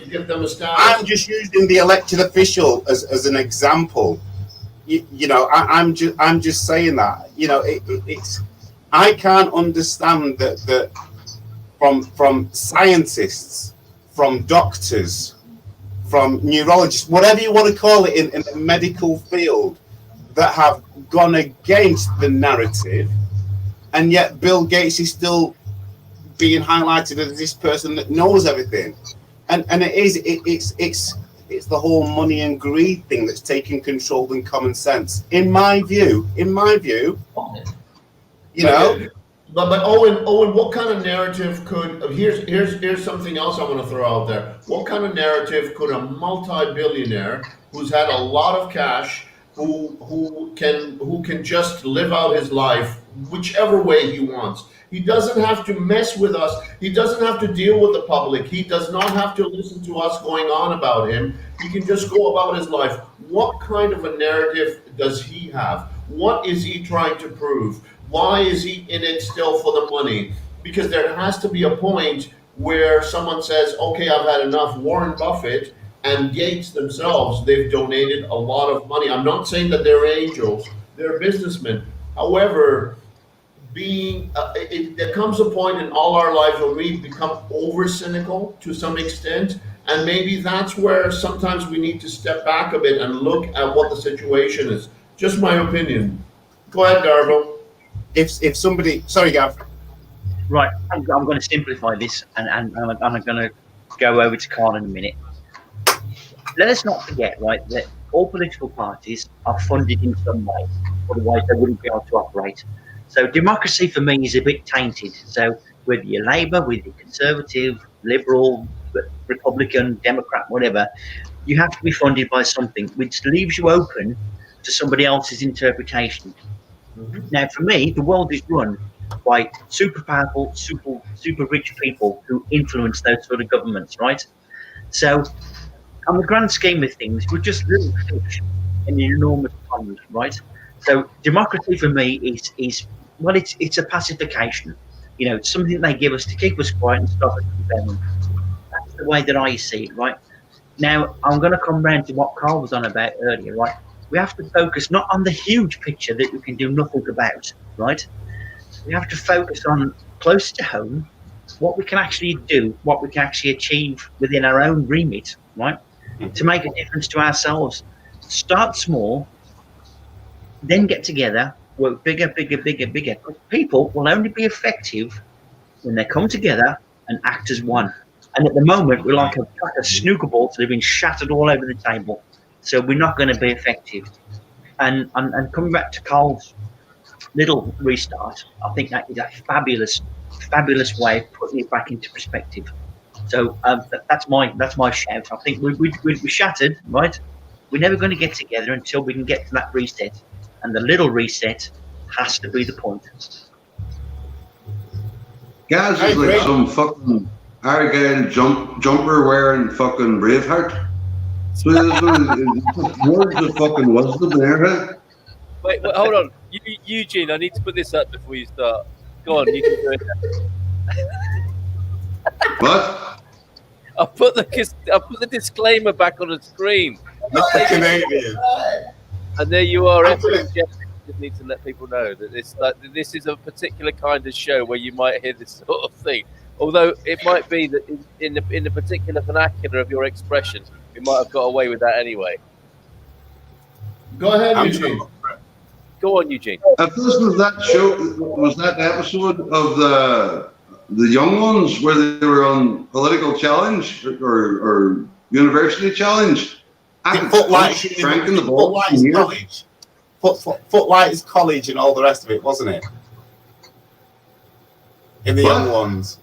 give them a status? I'm just using the elected official as an example. I'm just saying that. It's I can't understand that from scientists, from doctors, from neurologists, whatever you want to call it in the medical field, that have gone against the narrative, and yet Bill Gates is still being highlighted as this person that knows everything, and it's It's the whole money and greed thing that's taking control than common sense. In my view, you know. But Owen, what kind of narrative could here's something else I want to throw out there. What kind of narrative could a multi-billionaire who's had a lot of cash, who can just live out his life whichever way he wants? He doesn't have to mess with us. He doesn't have to deal with the public. He does not have to listen to us going on about him. He can just go about his life. What kind of a narrative does he have? What is he trying to prove? Why is he in it still for the money? Because there has to be a point where someone says, okay, I've had enough. Warren Buffett and Gates themselves, they've donated a lot of money. I'm not saying that they're angels. They're businessmen. However, there comes a point in all our lives where we become over cynical to some extent. And maybe that's where sometimes we need to step back a bit and look at what the situation is. Just my opinion. Go ahead, Darvo. If somebody, sorry, Gav. Right, I'm going to simplify this, and I'm going to go over to Carl in a minute. Let us not forget, right, that all political parties are funded in some way, otherwise they wouldn't be able to operate. So democracy for me is a bit tainted. So whether you're Labour, whether you're Conservative, Liberal, Republican, Democrat, whatever, you have to be funded by something, which leaves you open to somebody else's interpretation. Now, for me, the world is run by super powerful, super rich people who influence those sort of governments, right? So, on the grand scheme of things, we're just little fish in an enormous pond, right? So, democracy for me is well, it's a pacification. You know, it's something they give us to keep us quiet and stop us from rebelling. That's the way that I see it, right? Now, I'm going to come round to what Carl was on about earlier, right? We have to focus not on the huge picture that we can do nothing about, right? We have to focus on close to home, what we can actually do, what we can actually achieve within our own remit, right? To make a difference to ourselves. Start small, then get together, work bigger. Because people will only be effective when they come together and act as one. And at the moment, we're like a snooker balls that have been shattered all over the table. So we're not going to be effective. And coming back to Carl's little restart, I think that is a fabulous way of putting it back into perspective. So that's my shout. I think we're shattered, right? We're never going to get together until we can get to that reset. And the little reset has to be the point. Gaz is like some fucking Argyle jumper wearing fucking Braveheart. So there's words of fucking wisdom there. Wait, hold on. Eugene, I need to put this up before you start. Go on, you can do it. What? I'll put the disclaimer back on the screen. Not the Canadian. And there you are. Just need to let people know that this is a particular kind of show where you might hear this sort of thing. Although it might be that in the particular vernacular of your expression, we might have got away with that anyway. Go ahead, Eugene. Go on, Eugene. If this was that show, was that episode of the young ones where they were on political challenge or university challenge? Frank in the ball. Footlighters College and all the rest of it, wasn't it? In the young ones.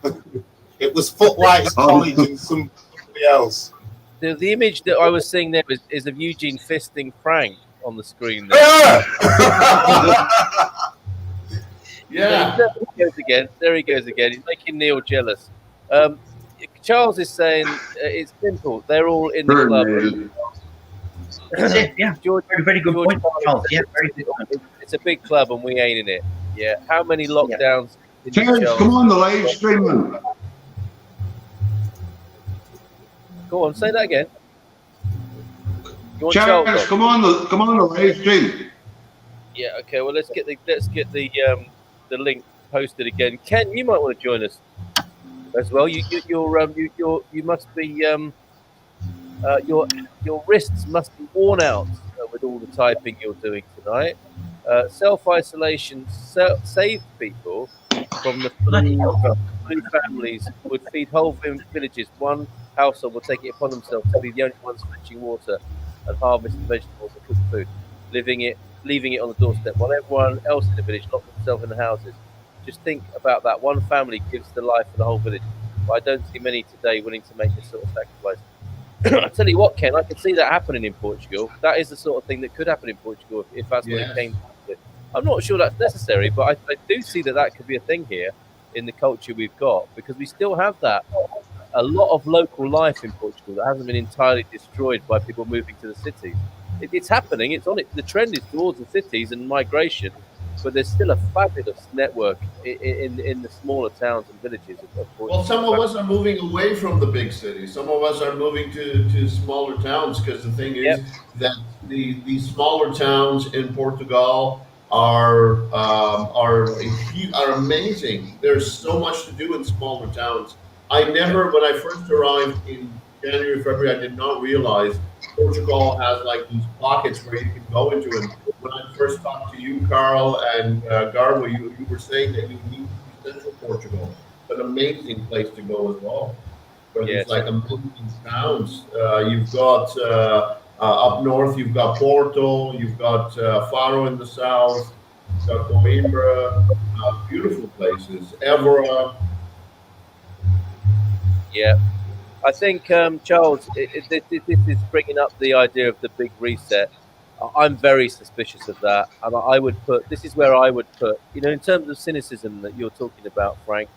It was Footlighters College and somebody else. The image that I was seeing there is of Eugene fisting Frank on the screen there. Yeah. There he goes again. He's making Neil jealous. Charles is saying it's simple. They're all in the club. That's it, yeah. George, very good point, Charles. Yeah, very good point. It's a big club and we ain't in it. Yeah. How many lockdowns? Terence, come on the live stream, man. Go on, say that again. Terence, come on the live stream. Yeah. Okay. Well, let's get the link posted again. Ken, you might want to join us as well. You must be your wrists must be worn out with all the typing you're doing tonight. Self-isolation saved people from the flu families would feed whole villages. One household would take it upon themselves to be the only ones fetching water and harvesting vegetables and cooking food, leaving it on the doorstep, while everyone else in the village locked themselves in the houses. Just think about that. One family gives the life for the whole village. But I don't see many today willing to make this sort of sacrifice. I tell you what, Ken, I can see that happening in Portugal. That is the sort of thing that could happen in Portugal if that's what it Yes. came to it. I'm not sure that's necessary, but I do see that could be a thing here in the culture we've got, because we still have that. A lot of local life in Portugal that hasn't been entirely destroyed by people moving to the cities. It's happening. It's on it. The trend is towards the cities and migration, but there's still a fabulous network in the smaller towns and villages of Portugal. Well, some of us are moving away from the big cities. Some of us are moving to smaller towns, because the thing is that these smaller towns in Portugal are amazing. There's so much to do in smaller towns. When I first arrived in January, February, I did not realize Portugal has like these pockets where you can go into. And when I first talked to you, Carl, and Garbo, you were saying that you need to be Central Portugal. An amazing place to go as well. Where there's like amazing towns. You've got up north, you've got Porto, you've got Faro in the south, you've got Coimbra, beautiful places. Évora. Yeah, I think Charles, this is bringing up the idea of the big reset. I'm very suspicious of that, and I would put, this is where I would put, in terms of cynicism that you're talking about, Frank.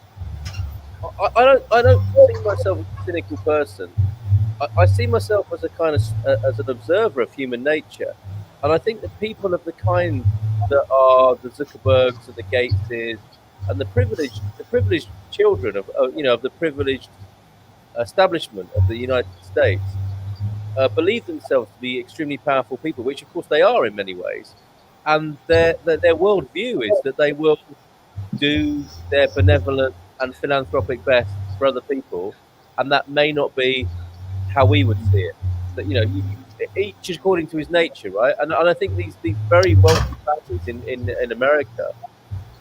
I don't think myself as a cynical person. I see myself as as an observer of human nature, and I think that people of the kind that are the Zuckerbergs and the Gateses and the privileged children of the privileged establishment of the United States believe themselves to be extremely powerful people, which of course they are in many ways, and their worldview is that they will do their benevolent and philanthropic best for other people, and that may not be how we would see it. That each according to his nature, right? And I think these very wealthy families in America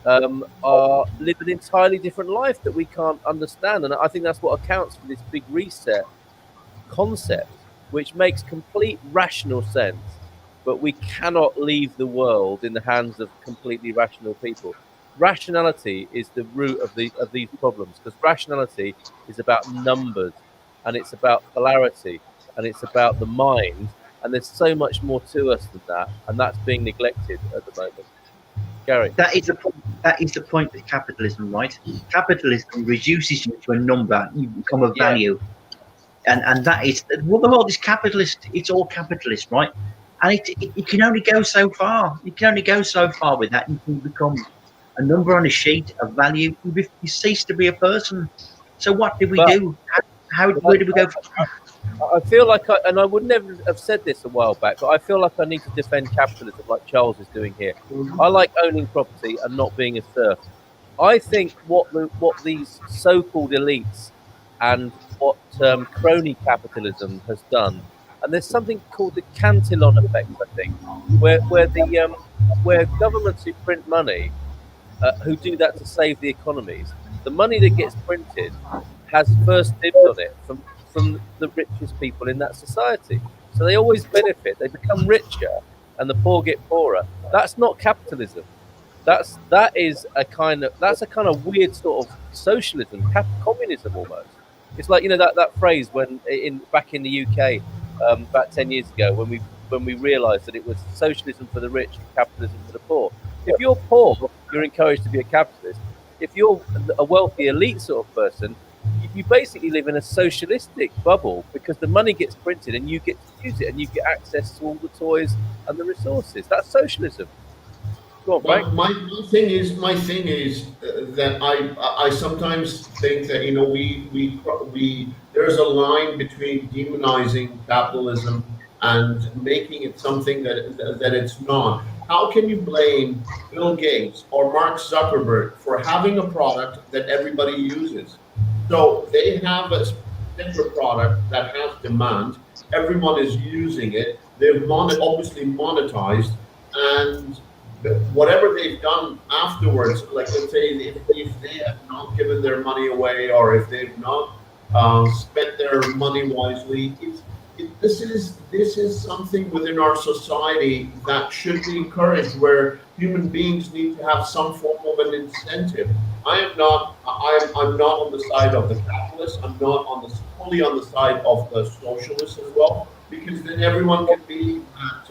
live an entirely different life that we can't understand, and I think that's what accounts for this big reset concept, which makes complete rational sense, but we cannot leave the world in the hands of completely rational people. Rationality is the root of these problems, because rationality is about numbers, and it's about polarity, and it's about the mind, and there's so much more to us than that, and that's being neglected at the moment. Gary, that is the point with capitalism, right? Capitalism reduces you to a number, you become a value, and that is, well, the world is capitalist. It's all capitalist, right? And it can only go so far. You can only go so far with that. You can become a number on a sheet of value. You cease to be a person. So what did we do? Where did we go from that? I feel like, and I would never have said this a while back, but I feel like I need to defend capitalism like Charles is doing here. I like owning property and not being a serf. I think what these so-called elites and what crony capitalism has done, and there's something called the Cantillon effect, I think, where governments who print money, who do that to save the economies, the money that gets printed has first dibs on it from the richest people in that society. So they always benefit. They become richer, and the poor get poorer. That's not capitalism. That's a kind of weird sort of socialism, communism almost. It's like that phrase when back in the UK about 10 years ago when we realised that it was socialism for the rich and capitalism for the poor. If you're poor, you're encouraged to be a capitalist. If you're a wealthy elite sort of person, you basically live in a socialistic bubble, because the money gets printed and you get to use it and you get access to all the toys and the resources. That's socialism. Go on, Frank. My thing is that I sometimes think that we there's a line between demonizing capitalism and making it something that it's not. How can you blame Bill Gates or Mark Zuckerberg for having a product that everybody uses? So they have a particular product that has demand. Everyone is using it. They've obviously monetized, and whatever they've done afterwards, like let's say if they have not given their money away or if they've not spent their money wisely, this is something within our society that should be encouraged, where human beings need to have some form of an incentive. I'm not on the side of the capitalists. I'm not fully on the side of the socialists as well, because then everyone can be at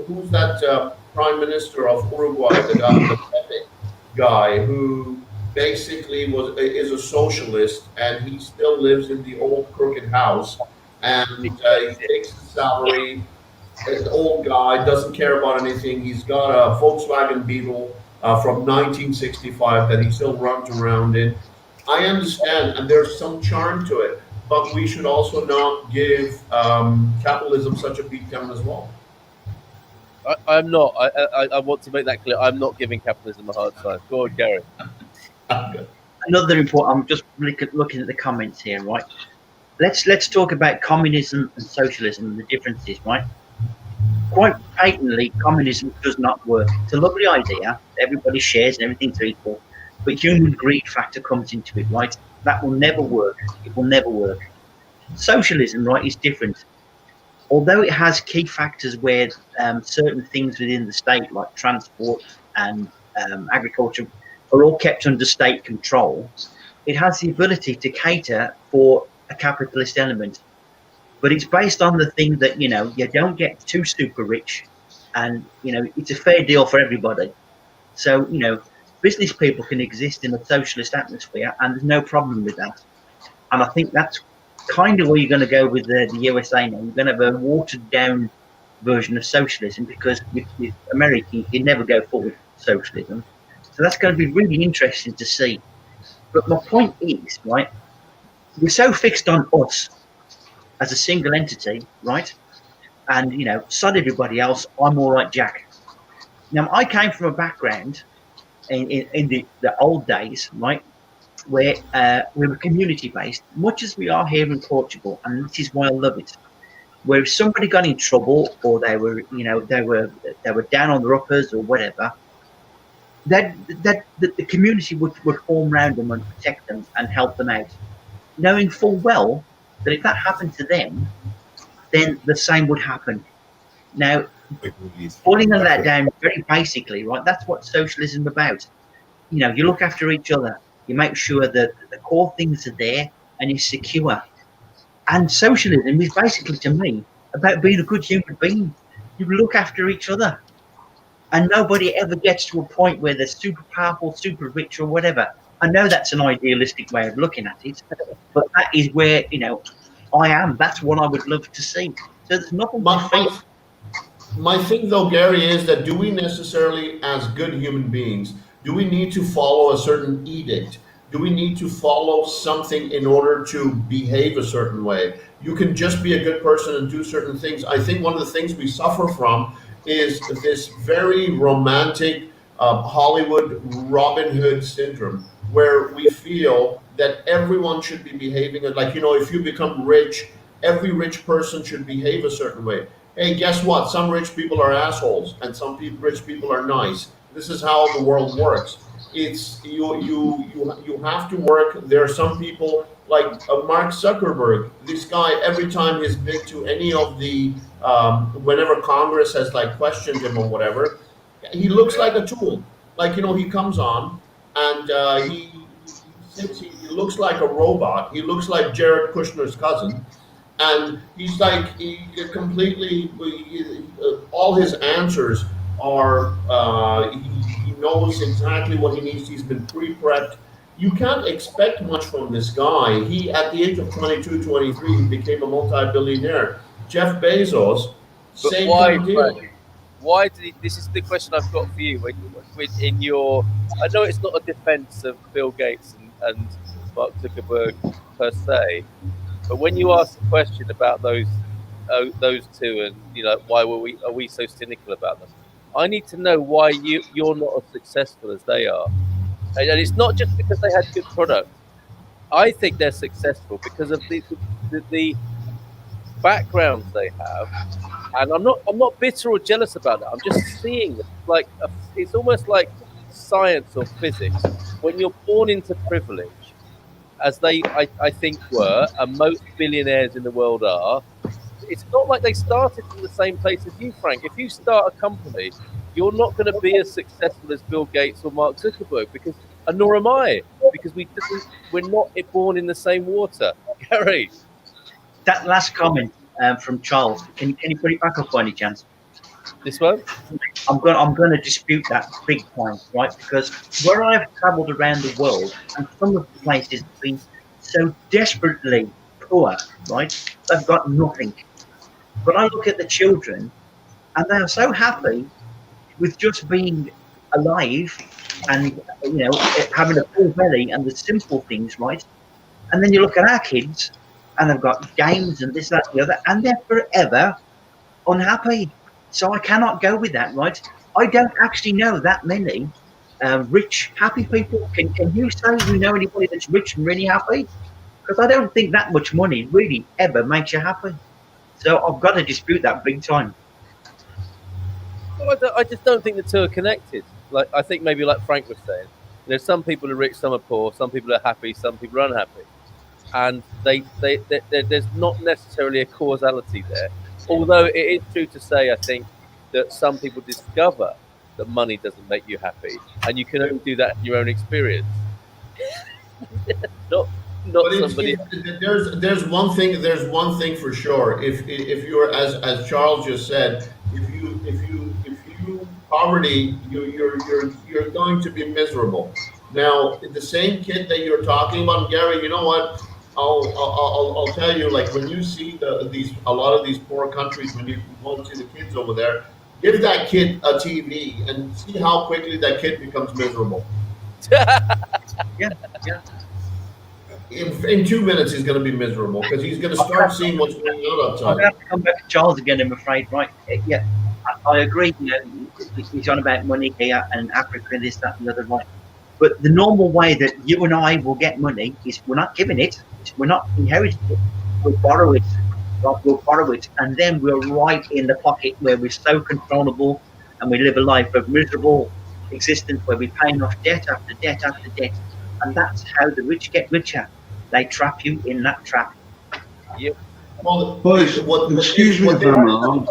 who's that prime minister of Uruguay, the Pepe guy who basically is a socialist, and he still lives in the old crooked house, and he takes the salary. An old guy, doesn't care about anything. He's got a Volkswagen Beetle from 1965 that he still runs around in. I understand, and there's some charm to it, but we should also not give capitalism such a beatdown as well. I'm not. I want to make that clear. I'm not giving capitalism a hard time. Go on, Gary. Another important. I'm just looking at the comments here, right? Let's talk about communism and socialism and the differences, right? Quite patently, communism does not work. It's a lovely idea. Everybody shares and everything's equal, but human greed factor comes into it, right? That will never work. It will never work. Socialism, right, is different. Although it has key factors where certain things within the state, like transport and agriculture, are all kept under state control, it has the ability to cater for a capitalist element. But it's based on the thing that, you don't get too super rich, and, it's a fair deal for everybody. So, business people can exist in a socialist atmosphere, and there's no problem with that. And I think that's kind of where you're going to go with the USA now. You're going to have a watered down version of socialism, because with America, you never go forward with socialism. So that's going to be really interesting to see. But my point is, right, we're so fixed on us as a single entity, right? And, sod everybody else, I'm all right, Jack. Now, I came from a background in the old days, right, where we were community-based, much as we are here in Portugal, and this is why I love it. Where if somebody got in trouble, or they were down on their uppers or whatever, that the community would form around them and protect them and help them out, knowing full well that if that happened to them, then the same would happen. Now, boiling that down very basically, right, that's what socialism is about. You look after each other, you make sure that the core things are there and is secure. And socialism is basically, to me, about being a good human being. You look after each other, and nobody ever gets to a point where they're super powerful, super rich, or whatever. I know that's an idealistic way of looking at it, but that is where, I am. That's what I would love to see. So there's nothing to fear. My thing, though, Gary, is that do we necessarily, as good human beings, do we need to follow a certain edict? Do we need to follow something in order to behave a certain way? You can just be a good person and do certain things. I think one of the things we suffer from is this very romantic Hollywood Robin Hood syndrome, where we feel that everyone should be behaving like, if you become rich, every rich person should behave a certain way. Hey, guess what? Some rich people are assholes, and some rich people are nice. This is how the world works. It's you have to work. There are some people like Mark Zuckerberg. This guy, every time he's been to any of the whenever Congress has questioned him or whatever, he looks like a tool. He comes on and he looks like a robot. He looks like Jared Kushner's cousin. And he's completely, all his answers are, he knows exactly what he needs. He's been pre-prepped. You can't expect much from this guy. He, at the age of 22, 23, he became a multi-billionaire. Jeff Bezos, same kind of deal. Why did he, this is the question I've got for you. In your, I know it's not a defense of Bill Gates and Mark Zuckerberg per se, but when you ask the question about those two, and why are we so cynical about them? I need to know why you're not as successful as they are, and it's not just because they had good product. I think they're successful because of the backgrounds they have, And I'm not bitter or jealous about that. I'm just seeing it like it's almost like science or physics. When you're born into privilege, as I think were, and most billionaires in the world are, it's not like they started from the same place as you, Frank. If you start a company, you're not going to be as successful as Bill Gates or Mark Zuckerberg, and nor am I, because we're not born in the same water. Gary, That last comment from Charles, can you put it back up by any chance? this one? I'm going to dispute that big time, right? Because where I've travelled around the world, and some of the places have been so desperately poor, right? They've got nothing. But I look at the children, and they are so happy with just being alive, and having a full belly and the simple things, right? And then you look at our kids, and they've got games and this, that, and the other, and they're forever unhappy. So I cannot go with that, right? I don't actually know that many rich, happy people. Can you say you know anybody that's rich and really happy? Because I don't think that much money really ever makes you happy. So I've got to dispute that big time. Well, I just don't think the two are connected. Like I think maybe like Frank was saying, there's some people are rich, some are poor, some people are happy, some people are unhappy, and there's not necessarily a causality there. Although it is true to say, I think, that some people discover that money doesn't make you happy, and you can only do that in your own experience. not somebody. There's one thing. There's one thing for sure. If you're as Charles just said, if you poverty, you're going to be miserable. Now, the same kid that you're talking about, Gary, you know what? I'll tell you, like when you see a lot of these poor countries, when you go and see the kids over there, give that kid a TV and see how quickly that kid becomes miserable. Yeah. In 2 minutes, he's going to be miserable because he's going to start seeing what's going on outside. I'm going to have to come back to Charles again, I'm afraid. Right? Yeah, I agree. He's on about money here and Africa, this, that, and the other. Right. But the normal way that you and I will get money is we're not giving it, we're not inheriting it, we'll borrow it. We'll borrow it, and then we're right in the pocket where we're so controllable, and we live a life of miserable existence where we're paying off debt after debt after debt, and that's how the rich get richer. They trap you in that trap. Yep. Well, Boys, excuse me if I'm wrong.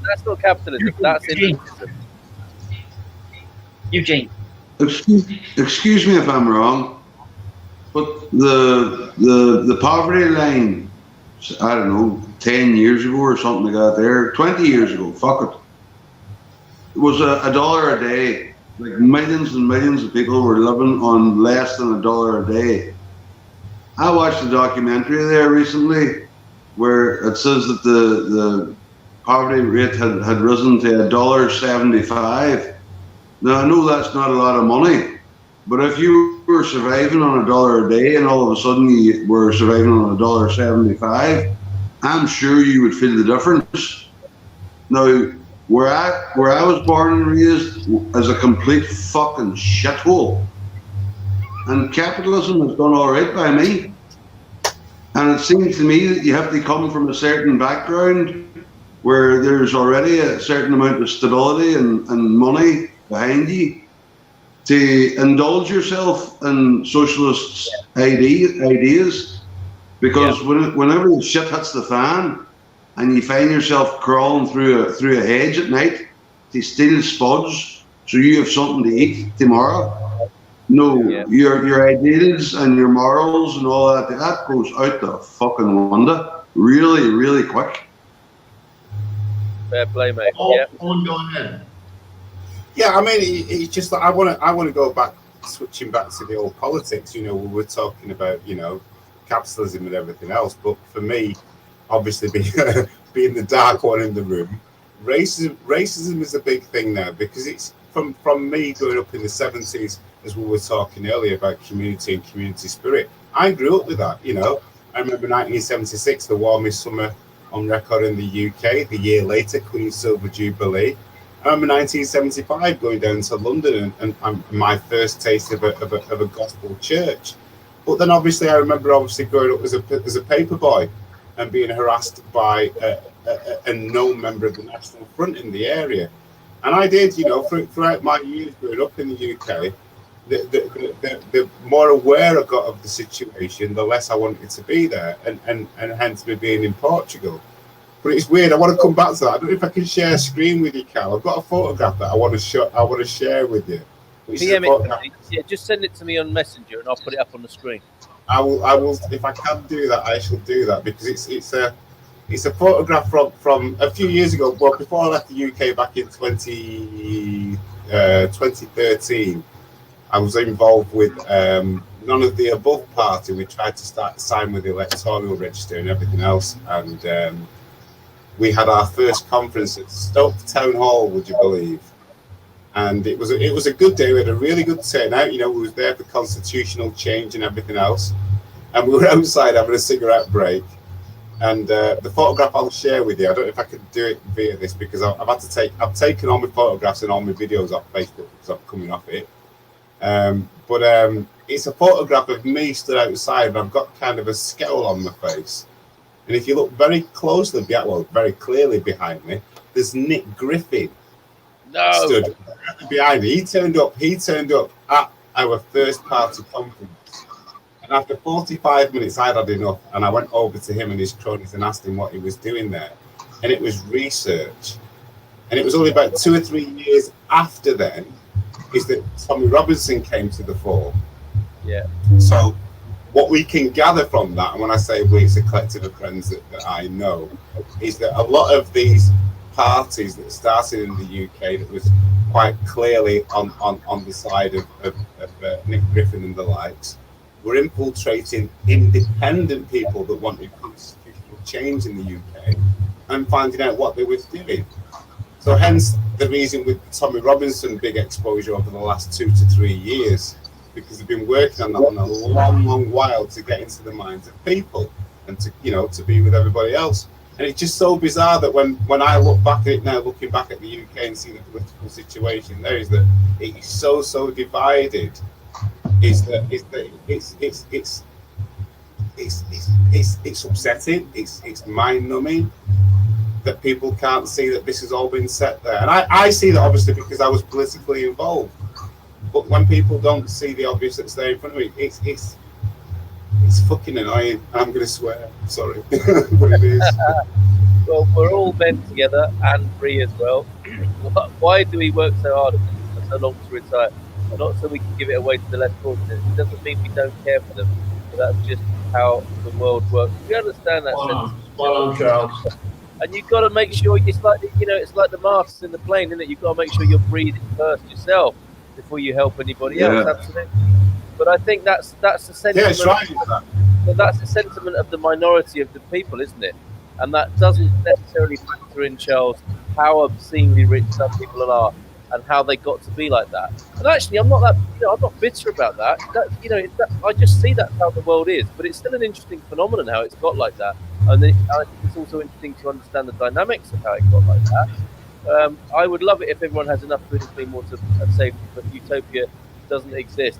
That's not capitalism. That's elitism. Eugene. Excuse me if I'm wrong, but the poverty line, I don't know, 10 years ago or something like that there, 20 years ago, fuck it, it was $1 a day. Like millions and millions of people were living on less than $1 a day. I watched a documentary there recently where it says that the poverty rate had risen to $1.75. Now, I know that's not a lot of money, but if you were surviving on $1 a day and all of a sudden you were surviving on $1.75, I'm sure you would feel the difference. Now, where I was born and raised is a complete fucking shithole, and capitalism has done all right by me. And it seems to me that you have to come from a certain background where there's already a certain amount of stability and money behind you to indulge yourself in socialist ideas, because whenever the shit hits the fan and you find yourself crawling through a hedge at night to steal spuds so you have something to eat tomorrow, your ideals and your morals and all that goes out the fucking window really, really quick. Fair play, mate. Go ahead. Yeah, I mean, it's just that I want to go back, switching back to the old politics. We were talking about, capitalism and everything else. But for me, obviously being the dark one in the room, racism is a big thing now, because it's from me growing up in the 70s, as we were talking earlier about community and community spirit. I grew up with that. I remember 1976, the warmest summer on record in the UK. The year later, Queen's Silver Jubilee. I remember 1975 going down to London and my first taste of a gospel church. But then obviously I remember growing up as a paper boy and being harassed by a known member of the National Front in the area. And I did, you know, throughout my years growing up in the UK, the more aware I got of the situation, the less I wanted to be there, and hence me being in Portugal. But it's weird. I want to come back to that. I don't know if I can share a screen with you, Cal. I've got a photograph that I want to share with you. PM it to me. Yeah, just send it to me on Messenger, and I'll put it up on the screen. I will. If I can do that, I shall do that, because it's a photograph from a few years ago. Well, before I left the UK back in 2013, I was involved with None of the Above party. We tried to sign with the electoral register and everything else, and we had our first conference at Stoke Town Hall, would you believe? And it was a good day. We had a really good turnout. You know, we was there for constitutional change and everything else. And we were outside having a cigarette break. And the photograph I'll share with you, I don't know if I could do it via this, because I've taken all my photographs and all my videos off Facebook because I'm coming off it. But it's a photograph of me stood outside, and I've got kind of a scowl on my face. And if you look very closely, very clearly behind me, there's Nick Griffin. Stood behind me. He turned up at our first party conference. And after 45 minutes, I'd had enough, and I went over to him and his cronies and asked him what he was doing there. And it was research. And it was only about 2 or 3 years after then is that Tommy Robinson came to the fore. Yeah. So what we can gather from that, and when I say we, it's a collective of friends that I know, is that a lot of these parties that started in the UK that was quite clearly on the side of Nick Griffin and the likes were infiltrating independent people that wanted constitutional change in the UK and finding out what they were doing. So hence the reason with Tommy Robinson big exposure over the last 2 to 3 years, because they've been working on that on a long while to get into the minds of people and to, you know, to be with everybody else. And it's just so bizarre that when I look back at it now, looking back at the UK and see the political situation there, is that it is so divided. Is that it's upsetting. It's mind numbing that people can't see that this has all been set there. And I see that obviously because I was politically involved. But when people don't see the obvious that's there in front of me, it's fucking annoying. I'm going to swear. Sorry. But it is. Well, we're all men together and free as well. Why do we work so hard and so long to retire? Not so we can give it away to the less fortunate. It doesn't mean we don't care for them, but that's just how the world works. We understand that. Spot on, Charles. And you've got to make sure, it's like, you know, it's like the masks in the plane, isn't it? You've got to make sure you're breathing first yourself before you help anybody else. Absolutely. But I think that's the sentiment. Yeah, it's right. That's the sentiment of the minority of the people, isn't it? And that doesn't necessarily factor in, Charles, how obscenely rich some people are and how they got to be like that. And actually, I'm not bitter about that. I just see that's how the world is. But it's still an interesting phenomenon how it's got like that. And then I think it's also interesting to understand the dynamics of how it got like that. I would love it if everyone has enough food and clean water and safety, but utopia doesn't exist.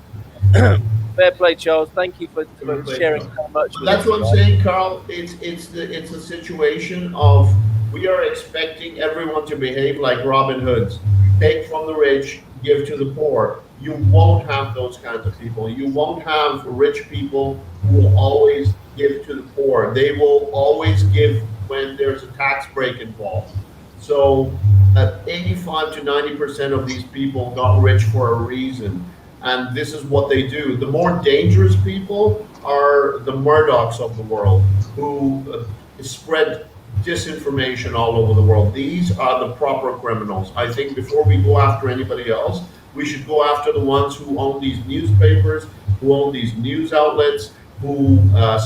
Fair play, Charles. Thank you for sharing so much. That's what I'm saying, Carl. It's a situation of we are expecting everyone to behave like Robin Hoods. Take from the rich, give to the poor. You won't have those kinds of people. You won't have rich people who will always give to the poor. They will always give when there's a tax break involved. So 85 to 90% of these people got rich for a reason. And this is what they do. The more dangerous people are the Murdochs of the world who spread disinformation all over the world. These are the proper criminals. I think before we go after anybody else, we should go after the ones who own these newspapers, who own these news outlets, who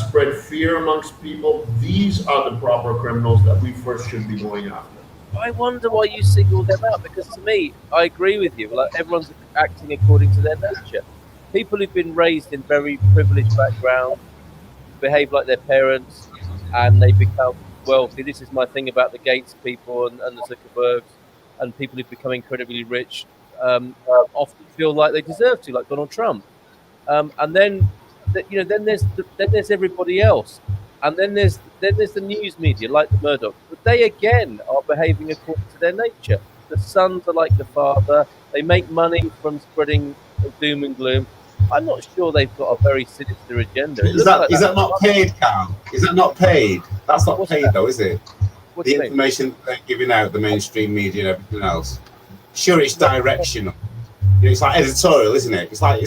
spread fear amongst people. These are the proper criminals that we first should be going after. I wonder why you single them out, because to me, I agree with you. Like, everyone's acting according to their nature. People who've been raised in very privileged backgrounds, behave like their parents, and they become wealthy. This is my thing about the Gates people and the Zuckerbergs and people who've become incredibly rich often feel like they deserve to, like Donald Trump. And then, then there's everybody else, and then there's then there's the news media, like the Murdochs, but they again are behaving according to their nature. The sons are like the father. They make money from spreading doom and gloom. I'm not sure they've got a very sinister agenda. It Is looks that like is that not paid, Carl? Is that not paid? That's not What's paid that? though, is it? What do The you mean? information they're giving out, the mainstream media and everything else. Sure, it's directional. It's like editorial, isn't it? It's like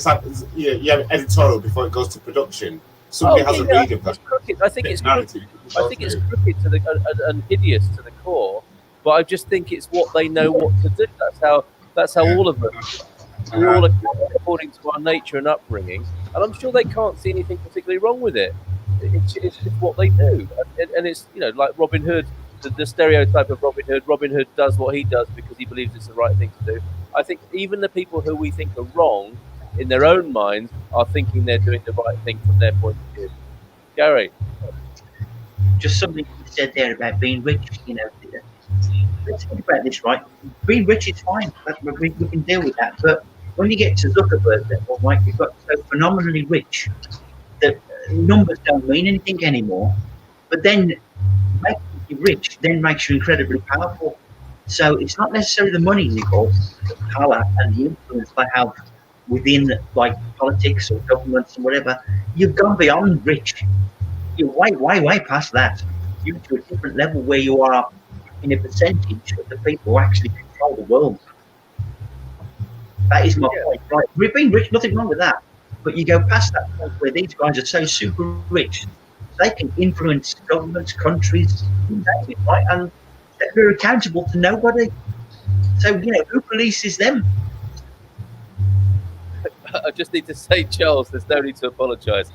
you have editorial before it goes to production. Somebody has a read of that. It's crooked. I think it's narrative. crooked. I think it's crooked to the and hideous to the core. But I just think it's what they know what to do. That's how all of us. We're all according to our nature and upbringing, and I'm sure they can't see anything particularly wrong with it. It's what they do, and it's like Robin Hood, the stereotype of Robin Hood. Robin Hood does what he does because he believes it's the right thing to do. I think even the people who we think are wrong in their own minds are thinking they're doing the right thing from their point of view. Gary, Just something you said there about being rich. Let's think about this, right? Being rich is fine. We can deal with that. But when you get to Zuckerberg level, right, you've got so phenomenally rich that numbers don't mean anything anymore. But then making you rich then makes you incredibly powerful. So it's not necessarily the money, Nicole, the power and the influence they have within like politics or governments and whatever. You've gone beyond rich. You're way past that. You're to a different level where you are in a percentage of the people who actually control the world. That is my point. Right? We've been rich, nothing wrong with that. But you go past that point where these guys are so super rich, they can influence governments, countries, right? And they're accountable to nobody. So, who polices them? I just need to say, Charles, there's no need to apologise.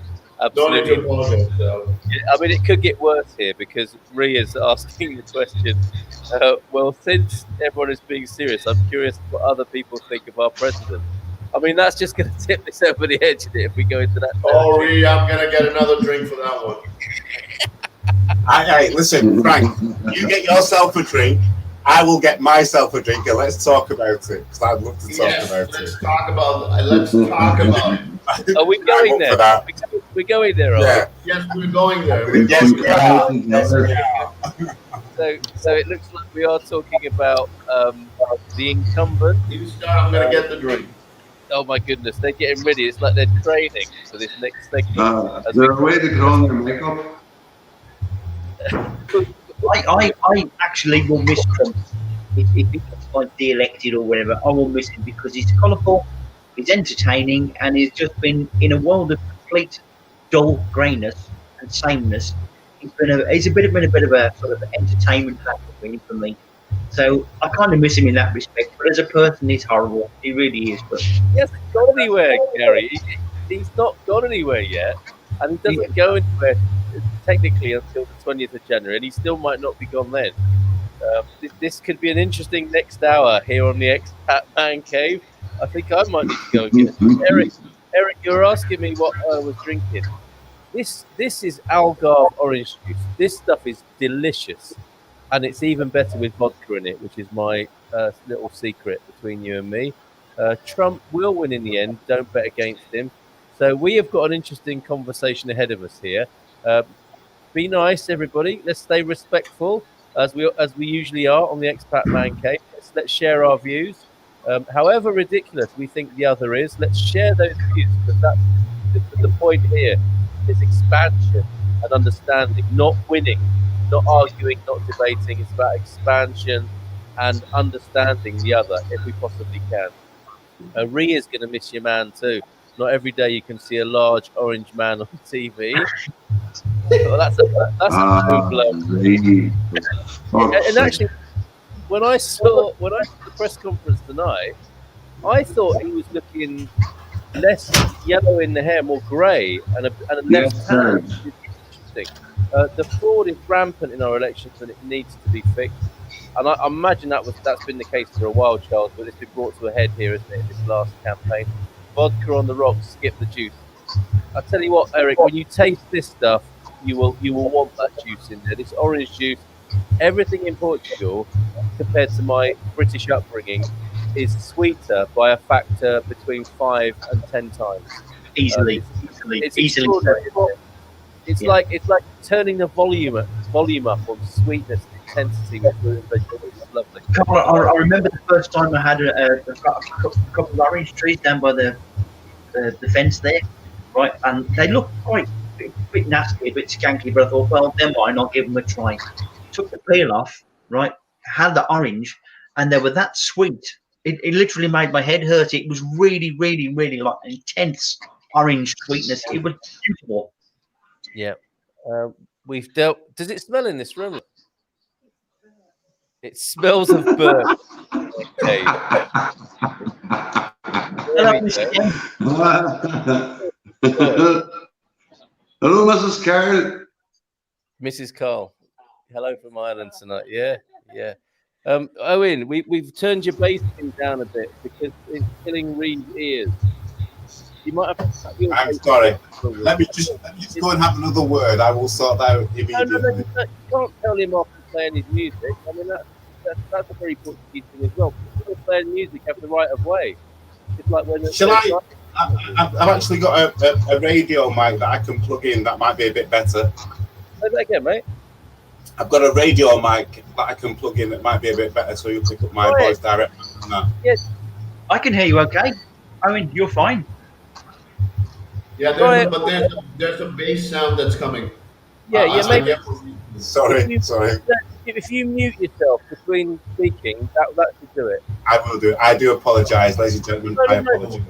Don't need Absolutely. to apologize. So. I mean, it could get worse here because Ria's asking the question. Well, since everyone is being serious, I'm curious what other people think of our president. I mean, that's just going to tip this over the edge if we go into that. Oh, Ria, I'm going to get another drink for that one. Hey, listen, Frank, you get yourself a drink. I will get myself a drink, and let's talk about it because I'd love to talk about let's it. talk about let's talk about it. Are we going there? We're going there, are Yes, we're going there. Yes, we are. Yes, we are. So it looks like we are talking about the incumbent. You start, I'm going to get the drink. Oh my goodness, they're getting ready. It's like they're training for this next segment. Is there a way to get on your makeup? I actually will miss Trump if he gets like de-elected or whatever. I will miss him because he's colourful, he's entertaining, and he's just been in a world of complete dull greyness and sameness. He's a bit of a sort of entertainment factor really for me. So I kind of miss him in that respect. But as a person, he's horrible. He really is. But He hasn't gone anywhere, Gary. He's not gone anywhere yet, and he doesn't go anywhere technically until the 20th of January, and he still might not be gone then. This could be an interesting next hour here on the Expat Man Cave. I think I might need to go and get it. Eric, you were asking me what I was drinking. This is Algarve orange juice. This stuff is delicious, and it's even better with vodka in it, which is my little secret between you and me. Trump will win in the end. Don't bet against him. So we have got an interesting conversation ahead of us here. Be nice, everybody. Let's stay respectful, as we usually are on the Expat Man Cave. Let's share our views. However ridiculous we think the other is, let's share those views, because that's the point here. Is expansion and understanding, not winning, not arguing, not debating. It's about expansion and understanding the other if we possibly can. Ria's going to miss your man too. Not every day you can see a large orange man on TV. Well, that's a low blow. And actually, when I saw the press conference tonight, I thought he was looking less yellow in the hair, more grey, and a less tan. Interesting. The fraud is rampant in our elections, and it needs to be fixed. And I imagine that's been the case for a while, Charles, but it's been brought to a head here, isn't it? This last campaign, vodka on the rocks, skip the juice. I tell you what, Eric, when you taste this stuff, you will want that juice in there. This orange juice, everything in Portugal, compared to my British upbringing, is sweeter by a factor between 5 and 10 times. easily. It's extraordinary. It's like turning the volume up on sweetness and intensity with fruit and vegetables. It's lovely. Carl, I remember the first time I had a couple of orange trees down by the fence there, right? And they looked quite a bit nasty, a bit skanky, but I thought, well, never mind, I'll give them a try. Took the peel off, right? Had the orange, and they were that sweet. It literally made my head hurt. It was really, really, really like intense orange sweetness. It was beautiful. Yeah. We've dealt. Does it smell in this room? It smells of burnt. Okay. Hello, Mrs. Carol. Mrs. Carl. Hello from Ireland tonight. Yeah. Owen, we've turned your bass thing down a bit because it's killing Reed's ears. You might have. I'm sorry. Let me just go and have another word. I will sort that out immediately. No, you can't tell him off for playing his music. I mean, that's a very Portuguese thing as well. People playing music have the right of way. It's like when. Shall I? I've actually got a radio mic that I can plug in. That might be a bit better. Say that again, mate. I've got a radio mic that I can plug in that might be a bit better, so you'll pick up my voice directly from that. Yes, I can hear you. Okay, I mean, you're fine. Yeah, there's a bass sound that's coming. Yeah, maybe. Sorry. If you mute yourself between speaking, that should do it. I will do it. I do apologise, ladies and gentlemen. I apologise.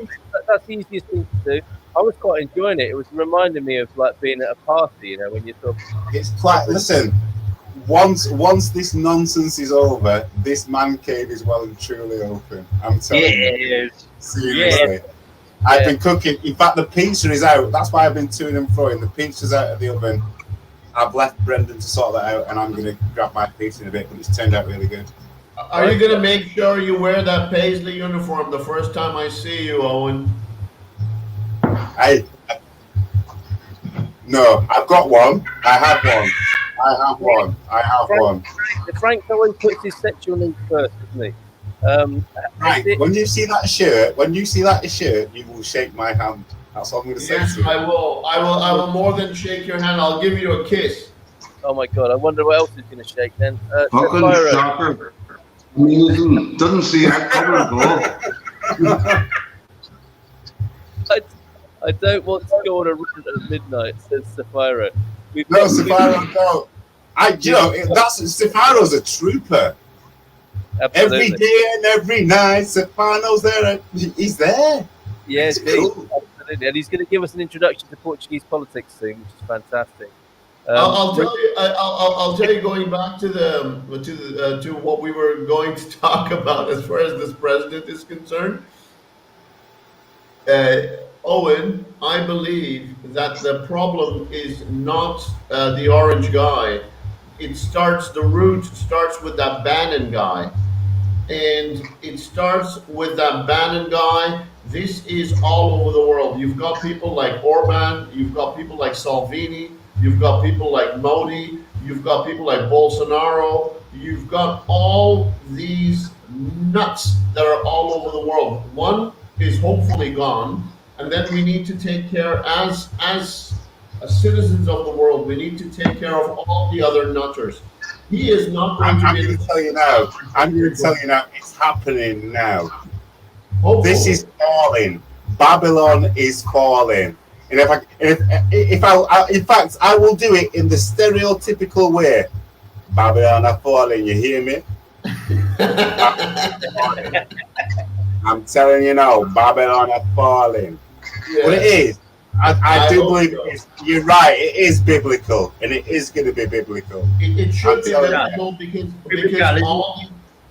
That's the easiest thing to do. I was quite enjoying it. It was reminding me of like being at a party, you know, when you're talking. It's quite. Listen, once this nonsense is over, this man cave is well and truly open. I'm telling you. Seriously. Yeah. I've been cooking. In fact, the pizza is out. That's why I've been to and fro. The pizza's out of the oven. I've left Brendan to sort that out, and I'm going to grab my pizza in a bit, but it's turned out really good. Are you going to make sure you wear that paisley uniform the first time I see you, Owen? No, I've got one. I have one. Frank always puts his sexual needs first, doesn't he? Frank, when you see that shirt, you will shake my hand. That's all I'm going to say. Yes, I will more than shake your hand. I'll give you a kiss. Oh my God! I wonder what else is going to shake then. Fucking shocker. I mean, doesn't see that cover at all. I don't want to go on a run at midnight, says Sapphira. Sapphira, no. Sapphira's a trooper. Absolutely. Every day and every night, Sapphira's there. He's there. Yeah, cool. Absolutely. And he's going to give us an introduction to Portuguese politics soon, which is fantastic. I'll tell you. Going back to what we were going to talk about as far as this president is concerned, Owen, I believe that the problem is not the orange guy. The root starts with that Bannon guy, and it starts with that Bannon guy. This is all over the world. You've got people like Orban, you've got people like Salvini, you've got people like Modi, you've got people like Bolsonaro, you've got all these nuts that are all over the world. One is hopefully gone, and then we need to take care as citizens of the world, we need to take care of all the other nutters. He is not going to be. I'm going to tell you now. It's happening now. Hopefully. This is falling. Babylon is falling. And in fact, I will do it in the stereotypical way. Babylon are falling. You hear me? I'm telling you now, Babylon are falling. Yeah. But it is. I do believe it is. You're right. It is biblical, and it is going to be biblical. It should be biblical because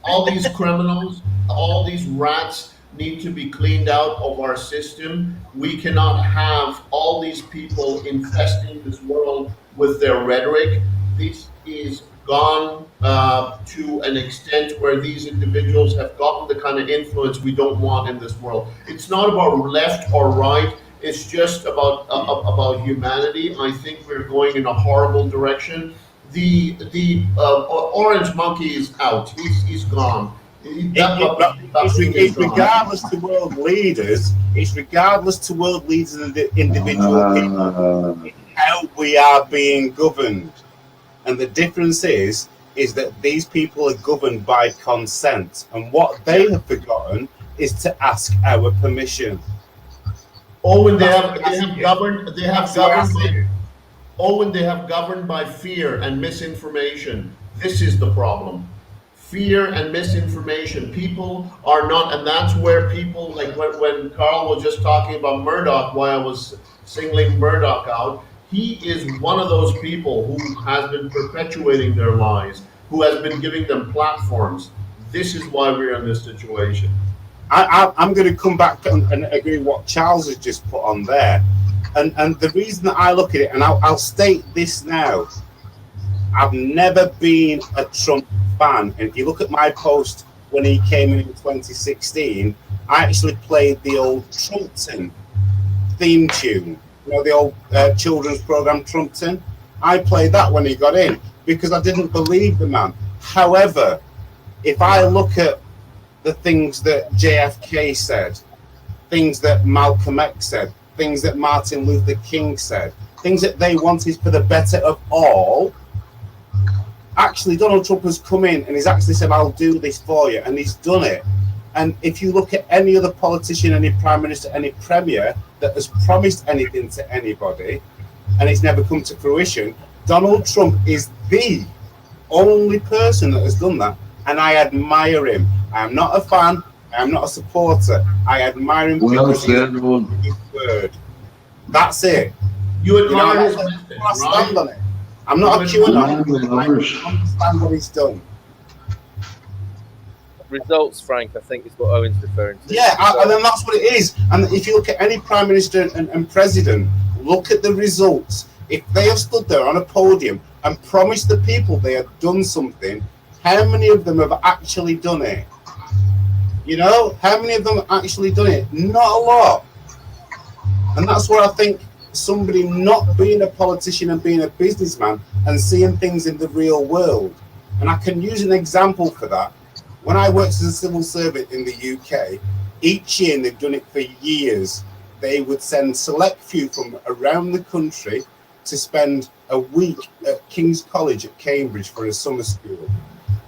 all these criminals, all these rats need to be cleaned out of our system. We cannot have all these people infesting this world with their rhetoric. This is gone to an extent where these individuals have gotten the kind of influence we don't want in this world. It's not about left or right. It's just about humanity. I think we're going in a horrible direction. The orange monkey is out. He's gone. It's regardless to world leaders. It's regardless to world leaders and the individual people. how we are being governed. And the difference is that these people are governed by consent. And what they have forgotten is to ask our permission. Owen, they have governed by fear and misinformation. This is the problem. Fear and misinformation. People are not, and that's where people, like when Carl was just talking about Murdoch, why I was singling Murdoch out, he is one of those people who has been perpetuating their lies, who has been giving them platforms. This is why we're in this situation. I'm going to come back and agree with what Charles has just put on there. And the reason that I look at it, and I'll state this now, I've never been a Trump fan. And if you look at my post when he came in 2016, I actually played the old Trumpton theme tune. You know, the old children's program Trumpton. I played that when he got in because I didn't believe the man. However, if I look at the things that JFK said, things that Malcolm X said, things that Martin Luther King said, things that they wanted for the better of all, actually Donald Trump has come in and he's actually said, I'll do this for you, and he's done it. And if you look at any other politician, any prime minister, any premier that has promised anything to anybody and it's never come to fruition, Donald Trump is the only person that has done that, and I admire him. I am not a fan, I am not a supporter. I admire him because he's his word. That's it. You admire his message, I stand on it. I'm not a QAnon. I understand what he's done. Results, Frank, I think is what Owen's referring to. Yeah, and then that's what it is. And if you look at any prime minister and president, look at the results. If they have stood there on a podium and promised the people they had done something, how many of them have actually done it? You know, how many of them have actually done it? Not a lot. And that's where I think somebody not being a politician and being a businessman and seeing things in the real world. And I can use an example for that. When I worked as a civil servant in the UK, each year, and they've done it for years, they would send select few from around the country to spend a week at King's College at Cambridge for a summer school,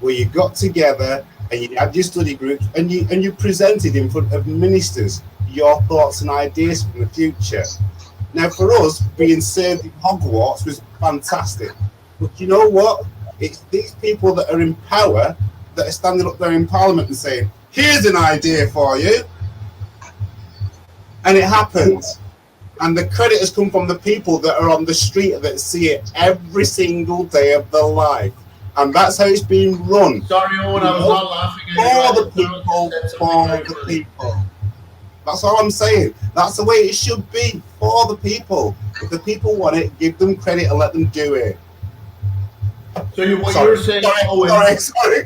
where you got together and you had your study groups and you presented in front of ministers your thoughts and ideas from the future. Now, for us, being served in Hogwarts was fantastic. But you know what? It's these people that are in power that are standing up there in Parliament and saying, here's an idea for you. And it happens. And the credit has come from the people that are on the street that see it every single day of their life. And that's how it's being run. Sorry, Owen, I was not laughing at you. For the people, for the people. That's all I'm saying. That's the way it should be, for the people. If the people want it, give them credit and let them do it. So you're saying, Owen, sorry.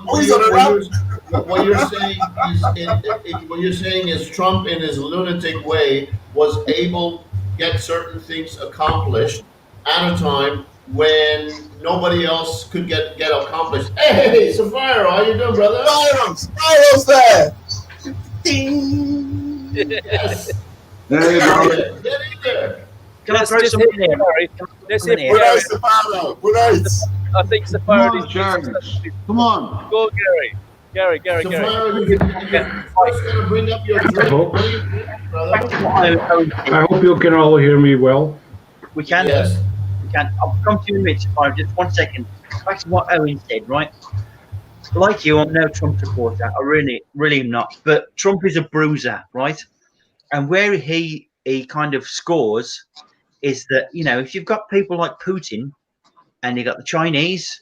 What you're saying is Trump, in his lunatic way, was able to get certain things accomplished at a time when nobody else could get accomplished. Hey, Sapphire, how you doing, brother? Spyro's there. Ding. Yes. Hey, Get in there. Can I throw some in here? Let's see Good night, Sapphire. Good night. I think Come Sapphire on, Charles. Come on. Go, Gary. Sapphire, you're first going to bring up your drink. What are you doing, brother? I hope you can all hear me well. We can. Yes. We can. I'll come to you in a minute, Sapphire. Just 1 second. Back to what Owen said, right? Like you, I'm no Trump supporter. I really am not. But Trump is a bruiser, right? And where he kind of scores is that, you know, if you've got people like Putin and you've got the Chinese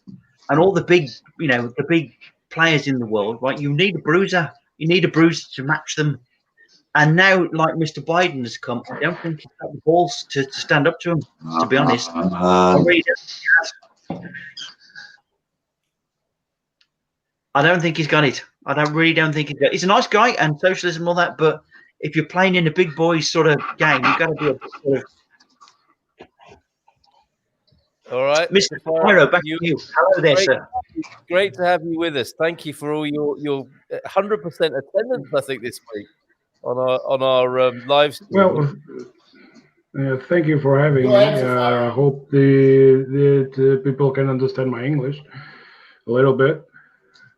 and all the big, you know, the big players in the world, right? You need a bruiser. You need a bruiser to match them. And now, like Mr. Biden has come, I don't think he's got the balls to stand up to him, to be honest. I really don't think he has. I don't think he's got it. I really don't think he's got it. He's a nice guy and socialism and all that, but if you're playing in a big boys sort of game, you've got to be a sort of... All right, Mr. Pyro, back to you. Hello there, sir. Great to have you with us. Thank you for all your 100% attendance, I think, this week on our live stream. Well, Thank you for having Go me. ahead, Safari. I hope the people can understand my English a little bit.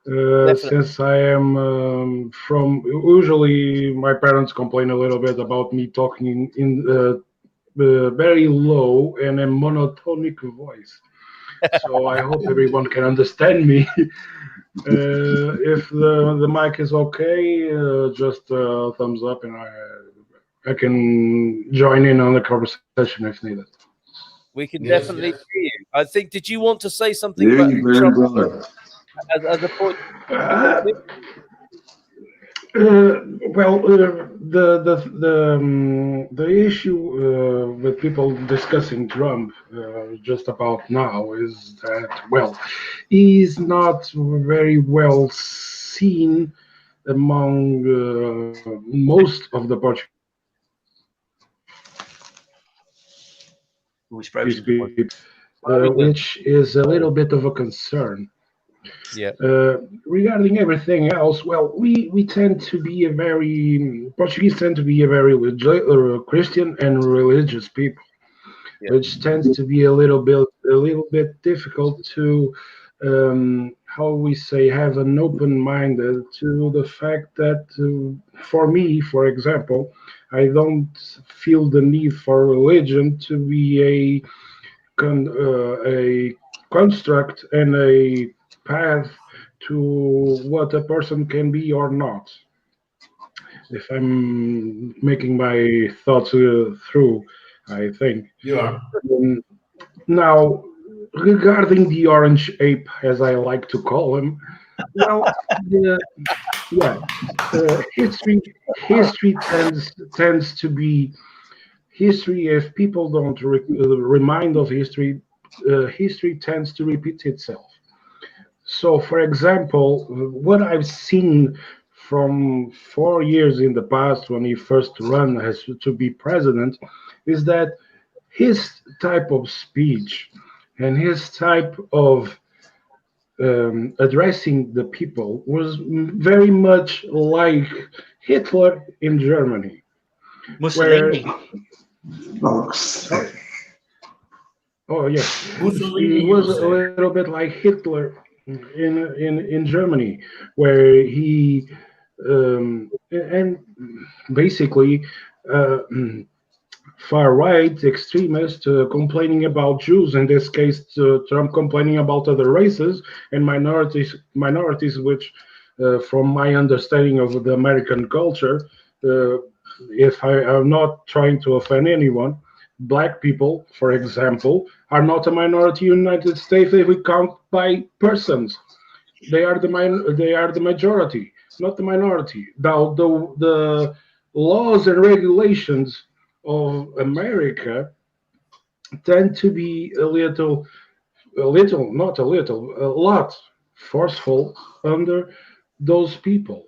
Since I am usually my parents complain a little bit about me talking in very low and a monotonic voice. So I hope everyone can understand me. If the mic is okay, just thumbs up and I can join in on the conversation if needed. We can Yes, definitely yes. hear you. I think. Did you want to say something Very, about very Trump brother. as a point? The issue with people discussing Trump just about now is that he's not very well seen among most of the Portuguese Always frozen. people, Very good. which is a little bit of a concern. Yeah. Regarding everything else, we tend to be Portuguese tend to be a very Christian and religious people, Yeah. which tends to be a little bit difficult to, how we say, have an open mind to the fact that, for me, for example, I don't feel the need for religion to be a construct and a path to what a person can be or not. If I'm making my thoughts through, I think. You are. Now, regarding the orange ape, as I like to call him, history tends to be history. If people don't remind of history, history tends to repeat itself. So, for example, what I've seen from 4 years in the past when he first ran as to be president is that his type of speech and his type of addressing the people was very much like Hitler in Germany. Mussolini. Oh yes, Mussolini, he you was will a say. little bit like Hitler in Germany, where he and basically far right extremists complaining about Jews. In this case, Trump complaining about other races and minorities, which, from my understanding of the American culture, if I am not trying to offend anyone, black people, for example, are not a minority in the United States if we count by persons. They are the majority, not the minority. Now, the laws and regulations of America tend to be a lot forceful under those people.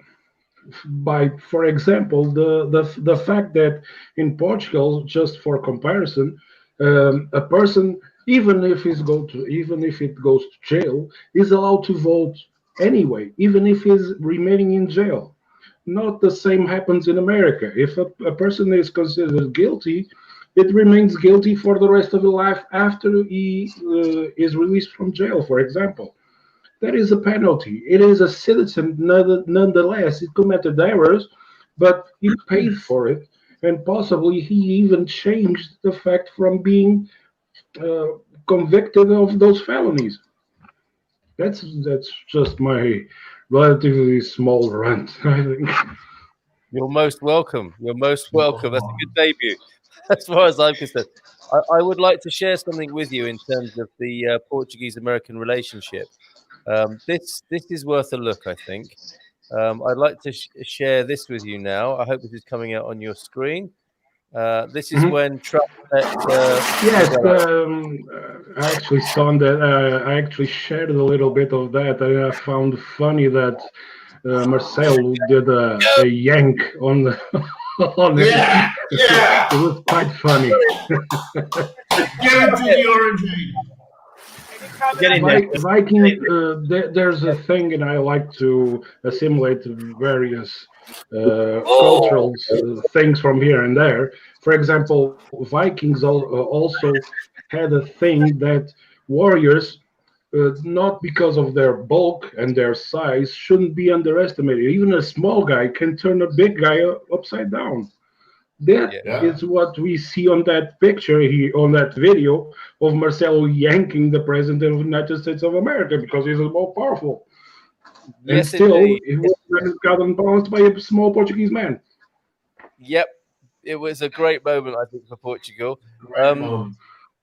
For example, the fact that in Portugal, just for comparison, a person, even if it goes to jail, is allowed to vote anyway, even if he's remaining in jail. Not the same happens in America. If a person is considered guilty, it remains guilty for the rest of his life after he is released from jail, for example. That is a penalty. It is a citizen nonetheless. He committed errors, but he paid for it, and possibly he even changed the fact from being uh, convicted of those felonies. That's just my relatively small rant, I think. You're most welcome. You're most welcome. That's a good debut, as far as I'm concerned. I would like to share something with you in terms of the Portuguese-American relationship. This is worth a look, I think. I'd like to share this with you now. I hope this is coming out on your screen. This is when Trump met. Yes, I actually saw that. I actually shared a little bit of that. I found funny that Marcel did a yank on the on it. Yeah, yeah. It was quite funny. Give it to the orange ape. Get in there. Viking, there's a thing, and I like to assimilate various cultural things from here and there. For example, Vikings also had a thing that warriors, not because of their bulk and their size, shouldn't be underestimated. Even a small guy can turn a big guy upside down. That Yeah. is what we see on that picture here, on that video of Marcelo yanking the president of the United States of America because he's more powerful. And Yes, still, indeed. he was gotten balanced by a small Portuguese man. Yep, it was a great moment, I think, for Portugal.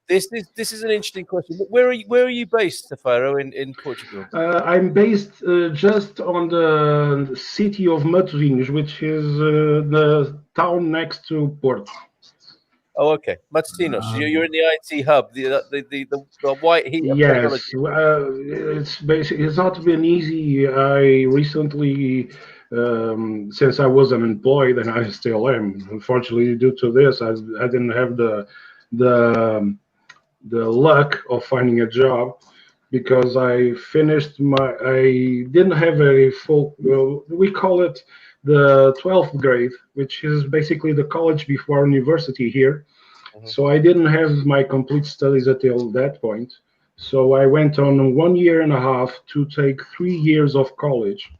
This is an interesting question. Where are you based, Safaro, in Portugal? I'm based just on the city of Matosinhos, which is the town next to Porto. Oh, okay, Matosinhos. You're in the IT hub, the white heat of Yes, technology. it's not been easy. I recently, since I was unemployed, and I still am, unfortunately, due to this, I didn't have the the luck of finding a job because I didn't have a full, we call it the 12th grade, which is basically the college before university here. So I didn't have my complete studies until that point. So I went on 1 year and a half to take 3 years of college.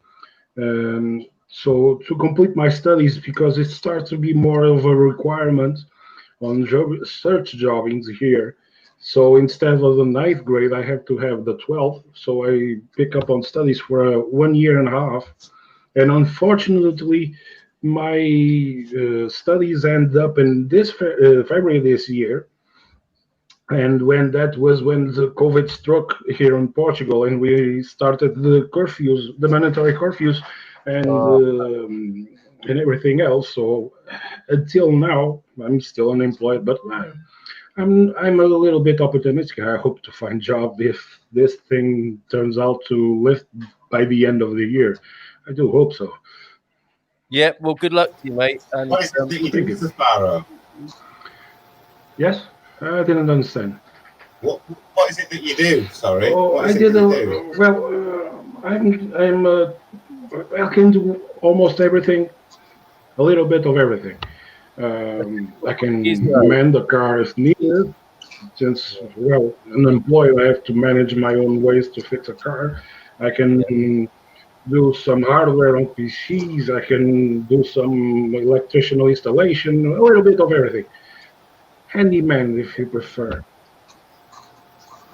So to complete my studies, because it starts to be more of a requirement on search jobbings here. So instead of the 9th grade, I have to have the 12th. So I pick up on studies for 1 year and a half. And unfortunately, my studies end up in this February this year. And when that was when the COVID struck here in Portugal, and we started the curfews, the mandatory curfews, and everything else. So until now, I'm still unemployed, but I'm a little bit optimistic. I hope to find job if this thing turns out to lift by the end of the year. I do hope so. Yeah, well, good luck to you, mate. And What is it that you do, Safaro? Yes, I didn't understand. What is it that you do? Sorry. Oh, What is I it did. that you do? I can do almost everything, a little bit of everything. I can mend the car if needed. Since, well, unemployed, I have to manage my own ways to fix a car. I can do some hardware on PCs. I can do some electrician installation, a little bit of everything. Handyman, if you prefer.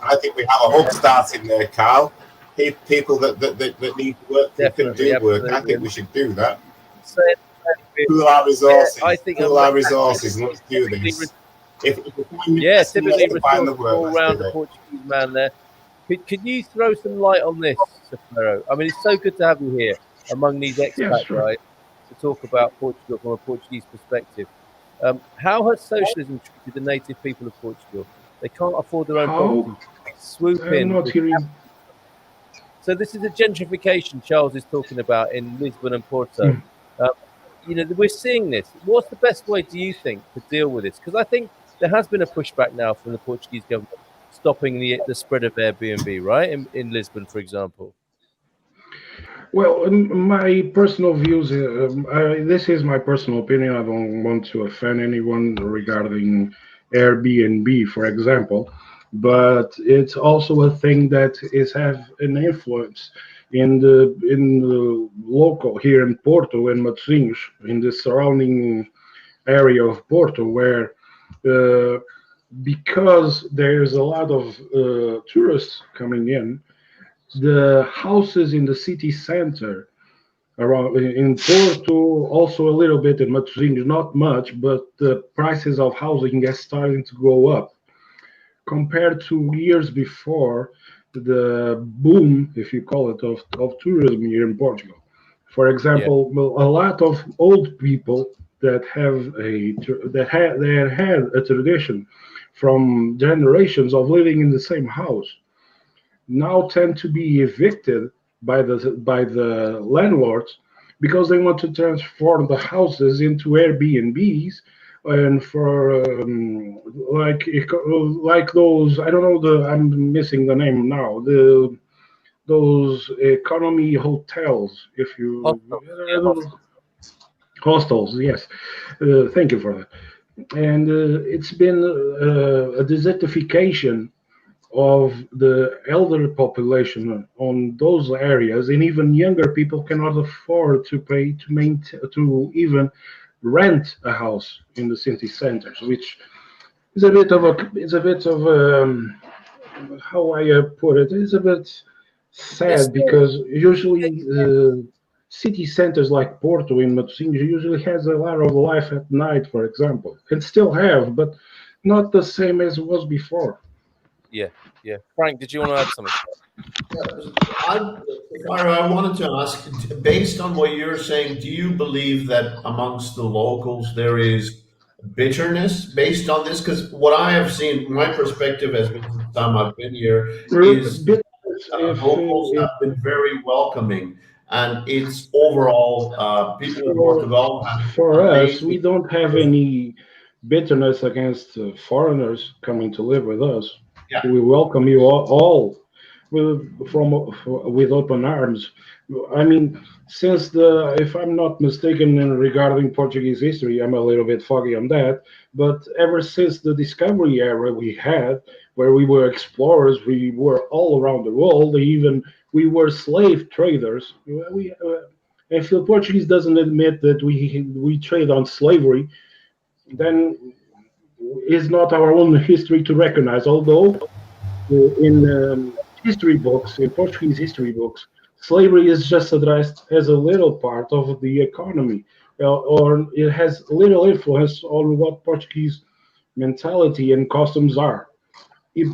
I think we have a hub starting there, Carl. People that need work, that can do work. I think we should do that. Pool our resources. Yeah, I think pool our resources. Let's do this. Typically responsible all-round Portuguese man there. Could you throw some light on this, Safaro? I mean, it's so good to have you here among these expat guys to talk about Portugal from a Portuguese perspective. How has socialism treated the native people of Portugal? They can't afford their own property. They swoop in. So this is the gentrification Charles is talking about in Lisbon and Porto. We're seeing this. What's the best way, do you think, to deal with this? Because I think there has been a pushback now from the Portuguese government stopping the spread of Airbnb, right? In Lisbon, for example. Well, my personal views, this is my personal opinion. I don't want to offend anyone regarding Airbnb, for example, but it's also a thing that have an influence in the local here in Porto and Matosinhos, in the surrounding area of Porto, where because there's a lot of tourists coming in, the houses in the city center around in Porto, also a little bit in Matosinhos, not much, but the prices of housing are starting to go up compared to years before the boom, if you call it, of tourism here in Portugal. For example, a lot of old people that had a tradition from generations of living in the same house now tend to be evicted by the landlords because they want to transform the houses into Airbnbs, and for like those, I don't know, I'm missing the name now, those economy hotels, if you hostels. Yes, thank you for that. And it's been a desertification of the elder population on those areas, and even younger people cannot afford to pay to maintain to even rent a house in the city centers, which is a bit of a how I put it. It's a bit Yes. sad because usually city centers like Porto in Matosinhos usually has a lot of life at night, for example, and still have, but not the same as it was before. Yeah. Yeah. Frank, did you want to add something? Mario, I wanted to ask, based on what you're saying, do you believe that amongst the locals there is bitterness based on this? Because what I have seen, my perspective has been since the time I've been here, is locals If have been very welcoming, and it's overall people in Portugal have for us, we amazing. don't have any bitterness against foreigners coming to live with us. Yeah, We welcome you all with open arms. I mean, since if I'm not mistaken, regarding Portuguese history, I'm a little bit foggy on that. But ever since the discovery era we had, where we were explorers, we were all around the world. Even we were slave traders. If the Portuguese doesn't admit that we trade on slavery, then it's not our own history to recognize. Although in history books, in Portuguese history books, slavery is just addressed as a little part of the economy, or it has little influence on what Portuguese mentality and customs are.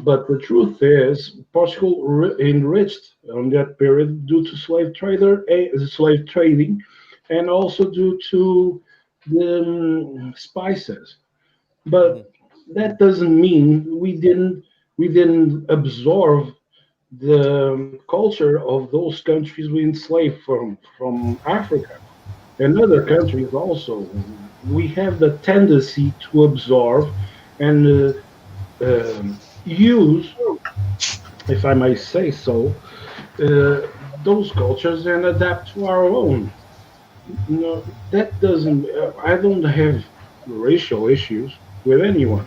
But the truth is, Portugal enriched on that period due to slave trading, and also due to the spices. Mhm. But that doesn't mean we didn't absorb the culture of those countries we enslaved from Africa and other countries also. We have the tendency to absorb and use, if I may say so, those cultures and adapt to our own. No, that doesn't. I don't have racial issues with anyone.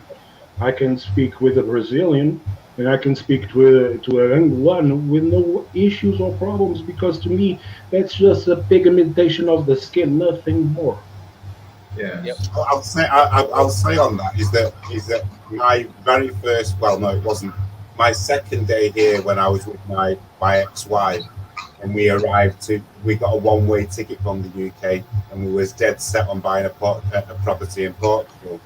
I can speak with a Brazilian and I can speak to an Angolan with no issues or problems because to me that's just a pigmentation of the skin, nothing more. Yep. yes. I'll say on that is that my very first, well, no, it wasn't, my second day here when I was with my ex-wife, and we got a one-way ticket from the UK, and we was dead set on buying a property in Portugal.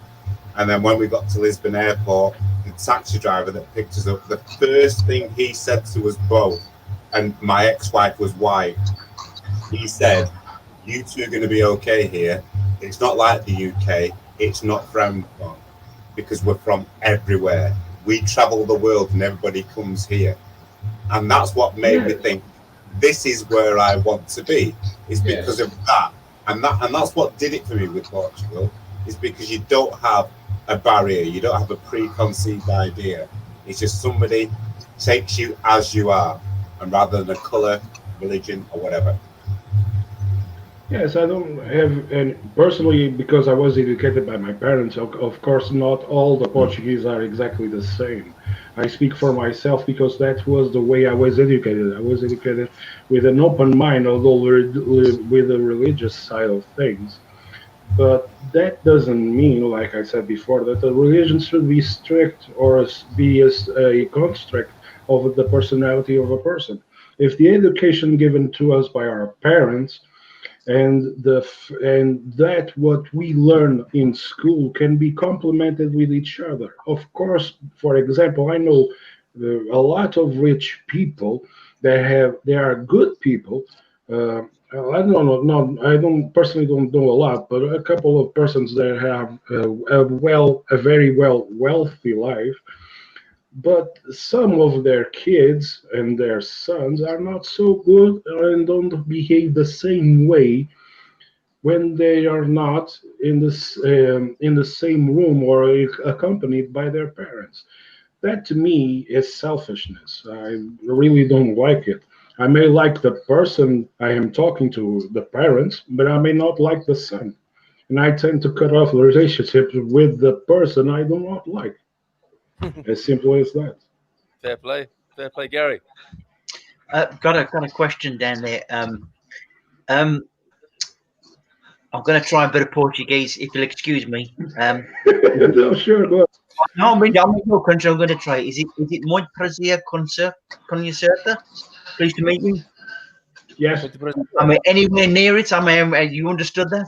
And then when we got to Lisbon Airport, the taxi driver that picked us up, the first thing he said to us both, and my ex-wife was white, he said, "You two are going to be okay here. It's not like the UK. It's not frowned upon because we're from everywhere. We travel the world and everybody comes here." And that's what made me Yes, think this is where I want to be, is because Yes. of that. And that's what did it for me with Portugal, is because you don't have a barrier, you don't have a preconceived idea. It's just somebody takes you as you are, and rather than a color, religion, or whatever. yes, I don't have, and personally, because I was educated by my parents, of course, not all the Portuguese are exactly the same. I speak for myself because that was the way I was educated. I was educated with an open mind, although with the religious side of things. But that doesn't mean, like I said before, that the religion should be strict or be a construct of the personality of a person. If the education given to us by our parents and that what we learn in school can be complemented with each other. Of course, for example, I know a lot of rich people they are good people. Uh, I don't know, I don't personally don't know a lot, but a couple of persons that have a very wealthy life, but some of their kids and their sons are not so good and don't behave the same way when they are not in the same room or accompanied by their parents. That to me is selfishness. I really don't like it. I may like the person I am talking to, the parents, but I may not like the son. and I tend to cut off relationships with the person I do not like. As simple as that. Fair play, Gary. Got a question down there. I'm going to try a bit of Portuguese, if you'll excuse me. No, sure, go ahead. No, I'm in your country. I'm going to try. Is it muito prazer conhecer-te? Pleased to meet you. Yes. I mean, anywhere near it. I mean, you understood that?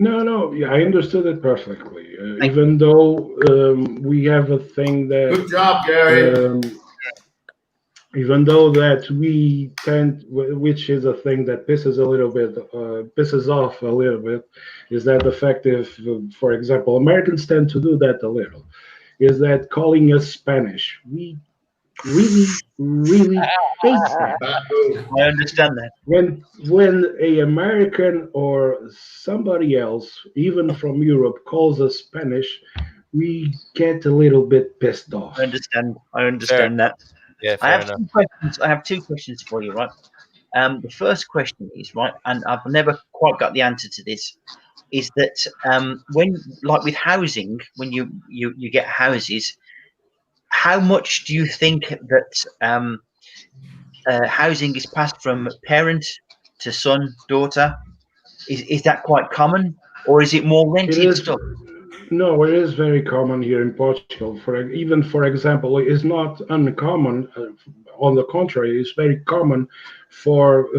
No, yeah, I understood it perfectly. Even though we have a thing that. Good job, Gary. Even though that we tend, which is a thing that pisses off a little bit, is that the fact if, for example, Americans tend to do that a little, is that calling us Spanish. We really hate that. I understand that. When a American or somebody else, even from Europe, calls us Spanish, we get a little bit pissed off. I understand that. Yeah, I have fair enough. 2 questions. I have 2 questions for you, right? The first question is, right, and I've never quite got the answer to this, is that when, like with housing, when you get houses, how much do you think that housing is passed from parent to son, daughter? Is that quite common, or is it more rented stuff? No, it is very common here in Portugal. For example, it is not uncommon. On the contrary, it's very common for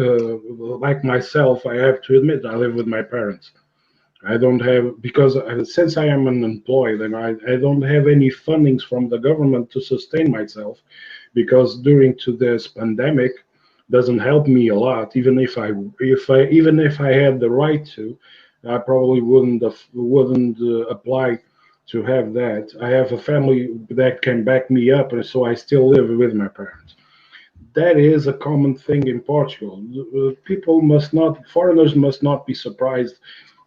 like myself. I have to admit, I live with my parents. I don't have, because since I am unemployed and I don't have any fundings from the government to sustain myself, because during to this pandemic doesn't help me a lot. Even if I had the right to, I probably wouldn't apply to have that. I have a family that can back me up, and so I still live with my parents. That is a common thing in Portugal. Foreigners must not be surprised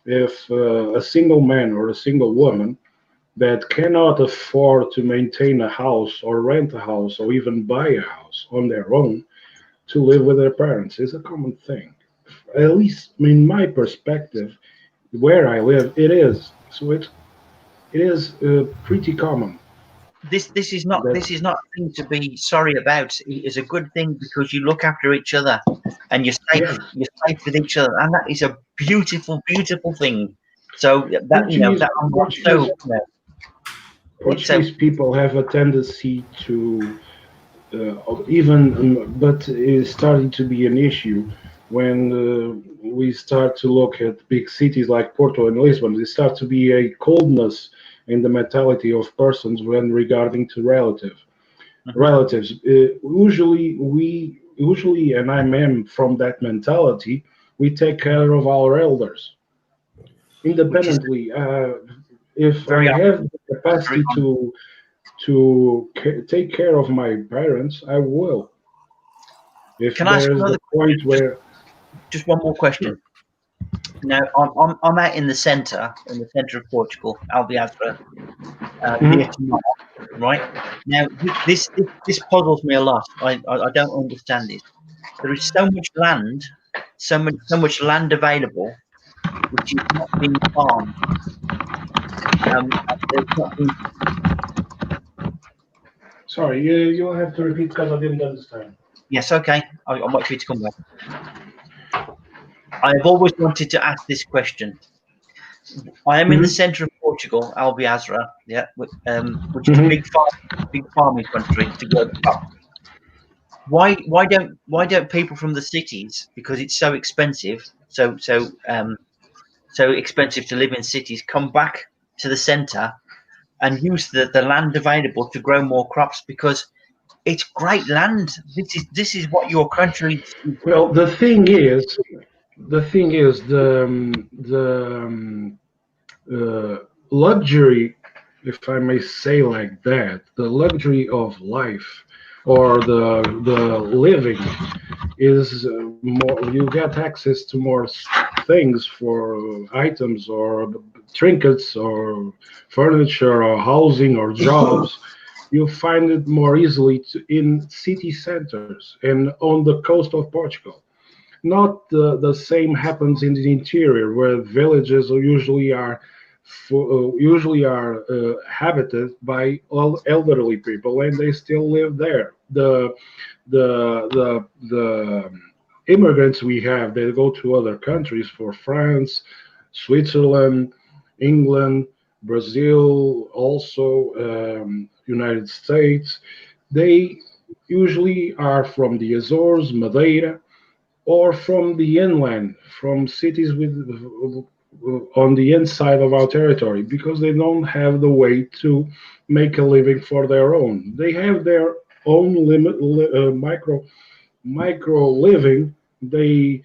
if a single man or a single woman that cannot afford to maintain a house or rent a house or even buy a house on their own to live with their parents is a common thing. At least in my perspective, where I live, it is. So it is pretty common. This is not a thing to be sorry about. It is a good thing because you look after each other and you're safe. Yes. You're safe with each other, and that is a beautiful, beautiful thing. So that Portuguese people have a tendency to but it's starting to be an issue when we start to look at big cities like Porto and Lisbon. There starts to be a coldness in the mentality of persons when regarding to relatives. Usually, and I am from that mentality, we take care of our elders independently. If I have the capacity to take care of my parents, I will. If Can I ask another point where just one more question? Now I'm out in the centre of Portugal, Albiazra, near to Mar, right? Now this puzzles me a lot. I don't understand this. There is so much land, so much land available, which is not being farmed. It's not being... Sorry, you'll have to repeat because I didn't understand. Yes, okay. I'll wait for you to come back. I have always wanted to ask this question. I am in the centre of Portugal, Albiazra, yeah, which is a big farming country to grow crops. Why don't people from the cities, because it's so expensive, so expensive to live in cities, come back to the centre and use the land available to grow more crops, because it's great land. This is what your country. Well, the thing is the luxury, if I may say like that, the luxury of life or the living is more. You get access to more things for items or trinkets or furniture or housing or jobs. You find it more easily in city centers and on the coast of Portugal. Not the same happens in the interior, where villages usually are habited by all elderly people, and they still live there. The immigrants we have, they go to other countries, for France, Switzerland, England, Brazil, also United States. They usually are from the Azores, Madeira, or from the inland, from cities with on the inside of our territory, because they don't have the way to make a living for their own. They have their own micro living. They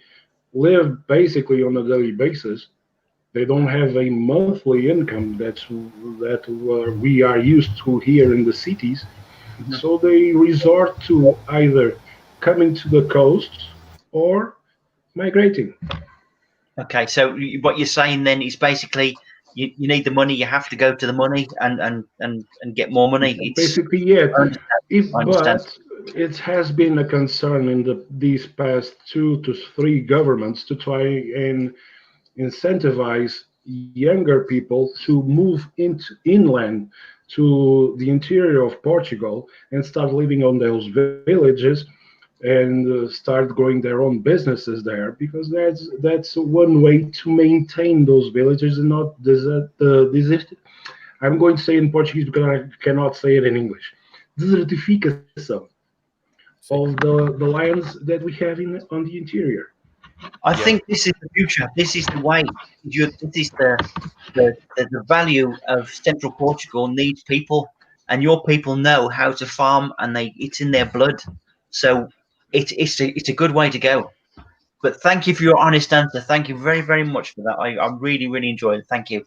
live basically on a daily basis. They don't have a monthly income that we are used to here in the cities. So they resort to either coming to the coast or migrating. Okay, so what you're saying then is basically you need the money, you have to go to the money and get more money. Basically, yeah. I understand. I understand. But it has been a concern in these past 2 to 3 governments to try and incentivize younger people to move into inland to the interior of Portugal and start living on those villages and start growing their own businesses there, because that's one way to maintain those villages and not desert. I'm going to say in Portuguese because I cannot say it in English. Desertificação of the lands that we have on the interior. I think this is the future. This is the way. This is the value of Central Portugal needs people, and your people know how to farm, and it's in their blood. So it's a good way to go. But thank you for your honest answer. Thank you very, very much for that. I really, really enjoyed it. Thank you.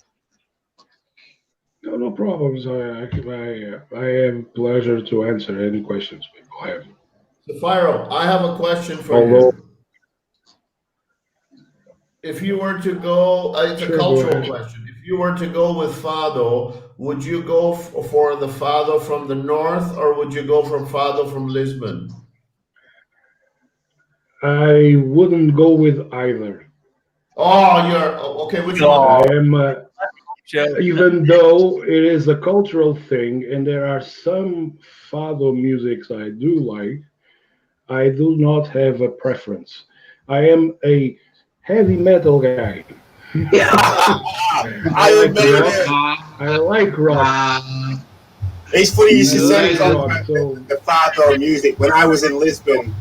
No problems. I have pleasure to answer any questions people have. Sapphiro, I have a question for Although, you. If you were to go, it's a Sure, go cultural ahead. question. If you were to go with Fado, would you go for the Fado from the north, or would you go from Fado from Lisbon? I wouldn't go with either. Oh, you're okay. Which one? I am, Sure. even though it is a cultural thing, and there are some fado musics I do like, I do not have a preference. I am a heavy metal guy. I like admit rock. I like rock. It's funny you should say Rock, so the fado music. When I was in Lisbon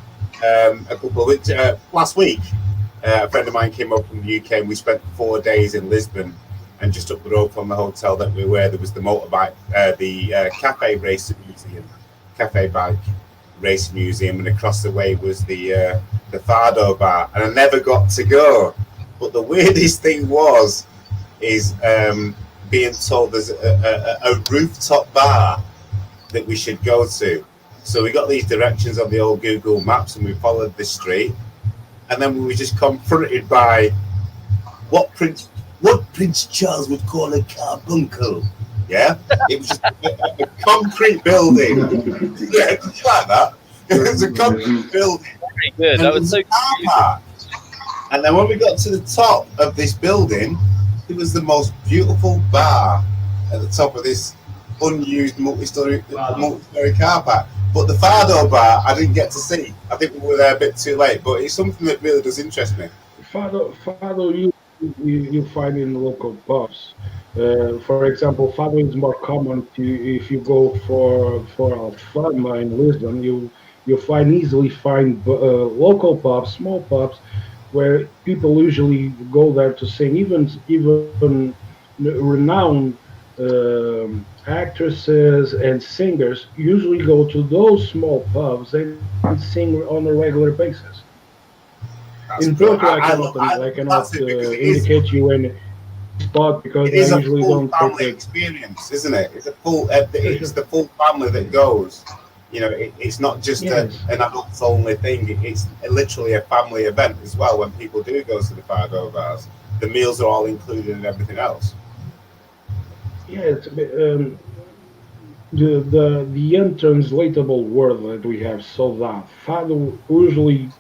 a couple of weeks last week, a friend of mine came up from the UK and we spent 4 days in Lisbon. And just up the road from the hotel that we were, there was the motorbike, the cafe race museum, cafe bike race museum, and across the way was the Fado bar, and I never got to go. But the weirdest thing is being told there's a rooftop bar that we should go to. So we got these directions on the old Google Maps, and we followed the street, and then we were just confronted by what Prince Charles would call a carbuncle. Yeah, it was just a concrete building. Yeah, it's like that. It was a concrete building. Very good. That was so park. And then when we got to the top of this building, it was the most beautiful bar at the top of this unused multi-story car park. But the Fado bar, I didn't get to see. I think we were there a bit too late. But it's something that really does interest me. Fado you find in local pubs. For example, Fado is more common if you go for Alfama in Lisbon. You easily find local pubs, small pubs, where people usually go there to sing. Even renowned actresses and singers usually go to those small pubs and sing on a regular basis. In Portugal, I cannot indicate you any spot because I usually don't take family experience, isn't it? It's a full. It's the full family that goes. You know, it's not just an adults only thing. It's literally a family event as well. When people do go to the Fado bars, the meals are all included and everything else. Yeah, it's the untranslatable word that we have. So that Fado usually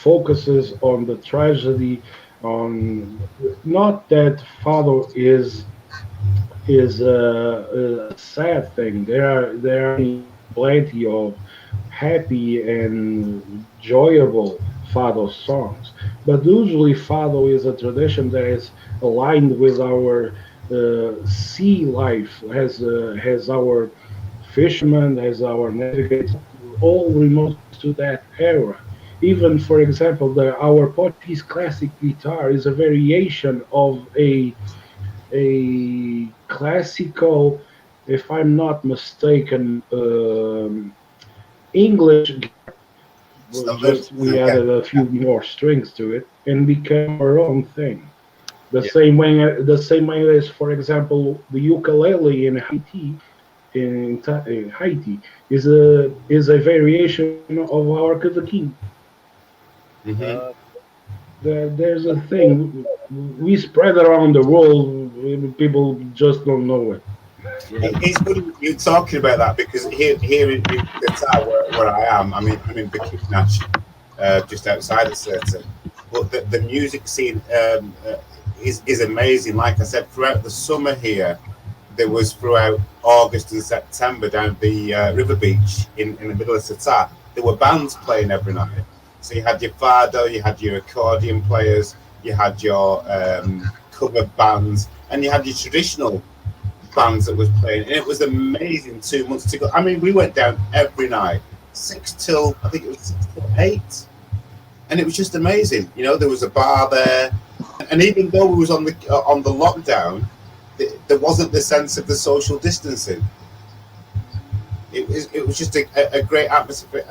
focuses on the tragedy, on not that Fado is a sad thing. There are plenty of happy and enjoyable Fado songs, but usually Fado is a tradition that is aligned with our sea life, has our fishermen, has our navigators, all remote to that era. Even, for example, our Portuguese classic guitar is a variation of a classical, if I'm not mistaken, English. Just we added a few more strings to it and became our own thing. The same way as, for example, the ukulele in Haiti, in Haiti, is a variation of our kazakhin. There's a thing we spread around the world. People just don't know it. It's good you talking about that, because here in Qatar, where I am, I'm in Besiktas, just outside of Sirte. But the music scene is amazing. Like I said, throughout the summer here, there was throughout August and September down at the river beach in the middle of Qatar, there were bands playing every night. So you had your fado, you had your accordion players, you had your cover bands, and you had your traditional bands that was playing, and it was amazing. 2 months to go. I mean, we went down every night, 6 till 8, and it was just amazing. You know, there was a bar there, and even though we was on the lockdown, there wasn't the sense of the social distancing. It was just a great atmosphere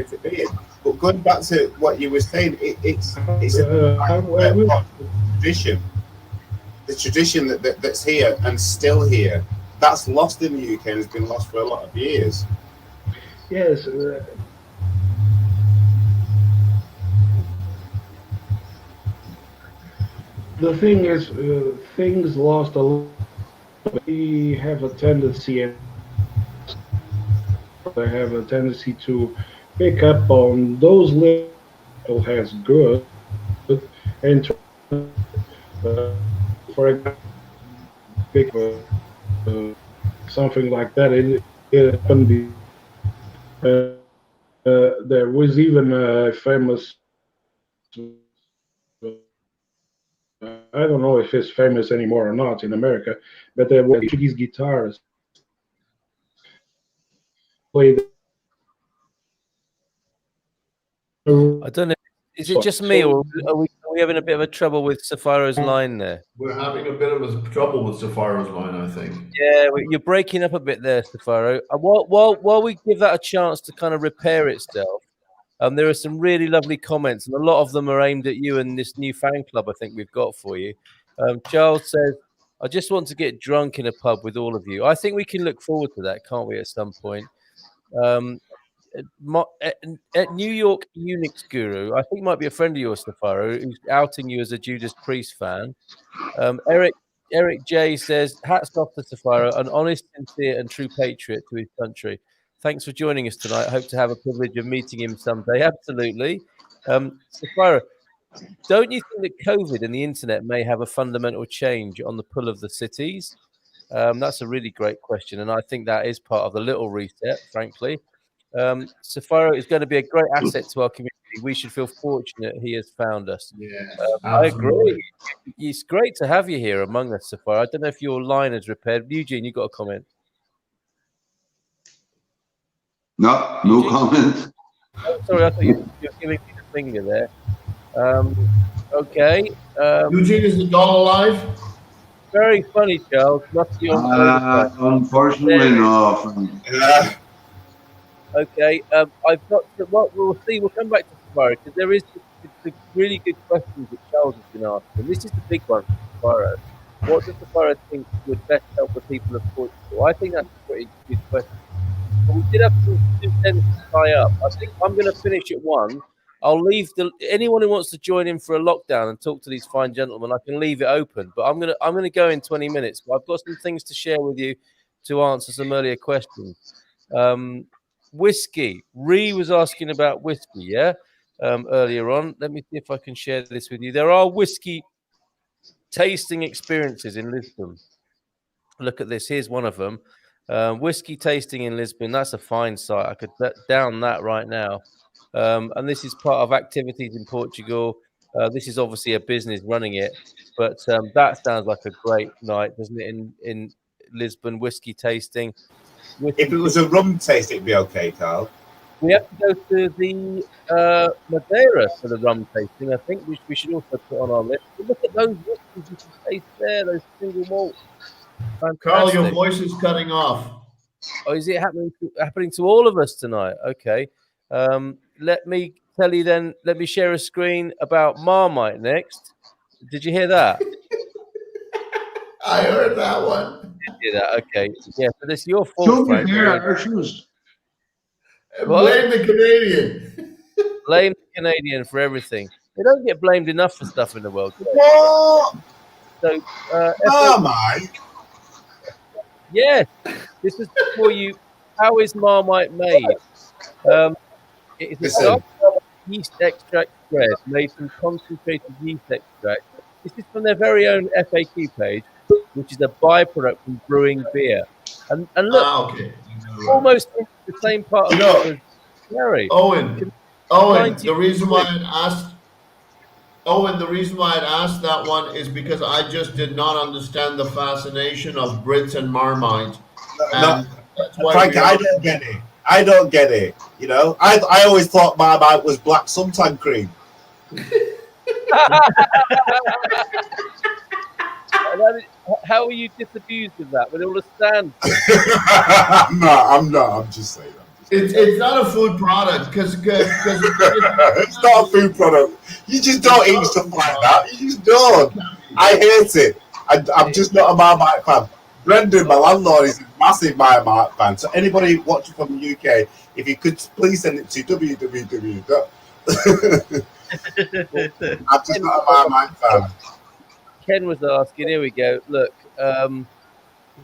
to be in. But going back to what you were saying, it's a tradition. The tradition that's here and still here, that's lost in the UK and has been lost for a lot of years. Yes. The thing is, things lost a little bit. We have a tendency, and I have a tendency to pick up on those little has good and for example, pick something like that. It can be. There was even a famous. I don't know if it's famous anymore or not in America, but there were Portuguese guitarists played. I don't know. Is it just me, or are we having a bit of a trouble with Safaro's line there? We're having a bit of a trouble with Safaro's line, I think. Yeah, you're breaking up a bit there, Safaro. While we give that a chance to kind of repair itself, there are some really lovely comments, and a lot of them are aimed at you and this new fan club I think we've got for you. Charles says, I just want to get drunk in a pub with all of you. I think we can look forward to that, can't we, at some point? At New York Unix Guru, I think might be a friend of yours, Safaro, who's outing you as a Judas Priest fan. Eric J says, hats off to Safaro, an honest, sincere and true patriot to his country. Thanks for joining us tonight. I hope to have a privilege of meeting him someday. Absolutely. Safaro, don't you think that COVID and the internet may have a fundamental change on the pull of the cities? That's a really great question, and I think that is part of the little reset, frankly. Safaro is going to be a great asset to our community. We should feel fortunate he has found us. Yes, I agree. It's great to have you here among us, Safaro. I don't know if your line is repaired. Eugene, you got a comment? No Eugene? comment. Oh, sorry, I thought you were giving me the finger there. Okay. Eugene, is the doll alive? Very funny, Charles. Must be on Unfortunately, no. Okay. I've got to, well, we'll see. We'll come back to Safaro because there is the really good questions that Charles has been asking. This is the big one for Safaro. What does Safaro think would best help the people of Portugal? I think that's a pretty good question. But we did have some things to tie up. I think I'm going to finish at 1. I'll leave anyone who wants to join in for a lockdown and talk to these fine gentlemen. I can leave it open, but I'm gonna go in 20 minutes. But I've got some things to share with you to answer some earlier questions. Whiskey. Ree was asking about whiskey. Yeah. earlier on. Let me see if I can share this with you. There are whiskey tasting experiences in Lisbon. Look at this. Here's one of them. Whiskey tasting in Lisbon. That's a fine site. I could down that right now. And this is part of activities in Portugal. This is obviously a business running it, but that sounds like a great night, doesn't it? In Lisbon, whiskey tasting. If it was a rum taste, it'd be okay, Carl. We have to go to the Madeira for the rum tasting. I think we should also put on our list. But look at those whiskeys you can taste there, those single malt. Fantastic. Carl, your voice is cutting off. Oh, is it happening to all of us tonight? Okay. Let me tell you then. Let me share a screen about Marmite next. Did you hear that? I heard that one. Did you hear that? Okay. Yeah. So this is your fault, Don't be Frank. fair, our shoes. Blame the Canadian. Blame the Canadian for everything. They don't get blamed enough for stuff in the world. What? So, Marmite? yes, this is for you. How is Marmite made? It is a dark yeast extract bread made from concentrated yeast extract. This is from their very own FAQ page, which is a byproduct from brewing beer. And look, Okay. almost the same part of No. Mary. Owen, the reason why I asked that one is because I just did not understand the fascination of Brits and Marmite. And that's why Frank, I don't get it. I don't get it. You know, I always thought Marmite was black suntan cream. How are you disabused of that? With all the stands. I'm not. I'm just saying. It's not a food product because It's not a food product. You just don't eat stuff like that. You just don't. I hate it. I'm just not a Marmite fan. Brendan, my landlord, is a massive Marmite fan. So anybody watching from the UK, if you could please send it to www. I'm just not a Marmite fan. Ken was asking, here we go. Look,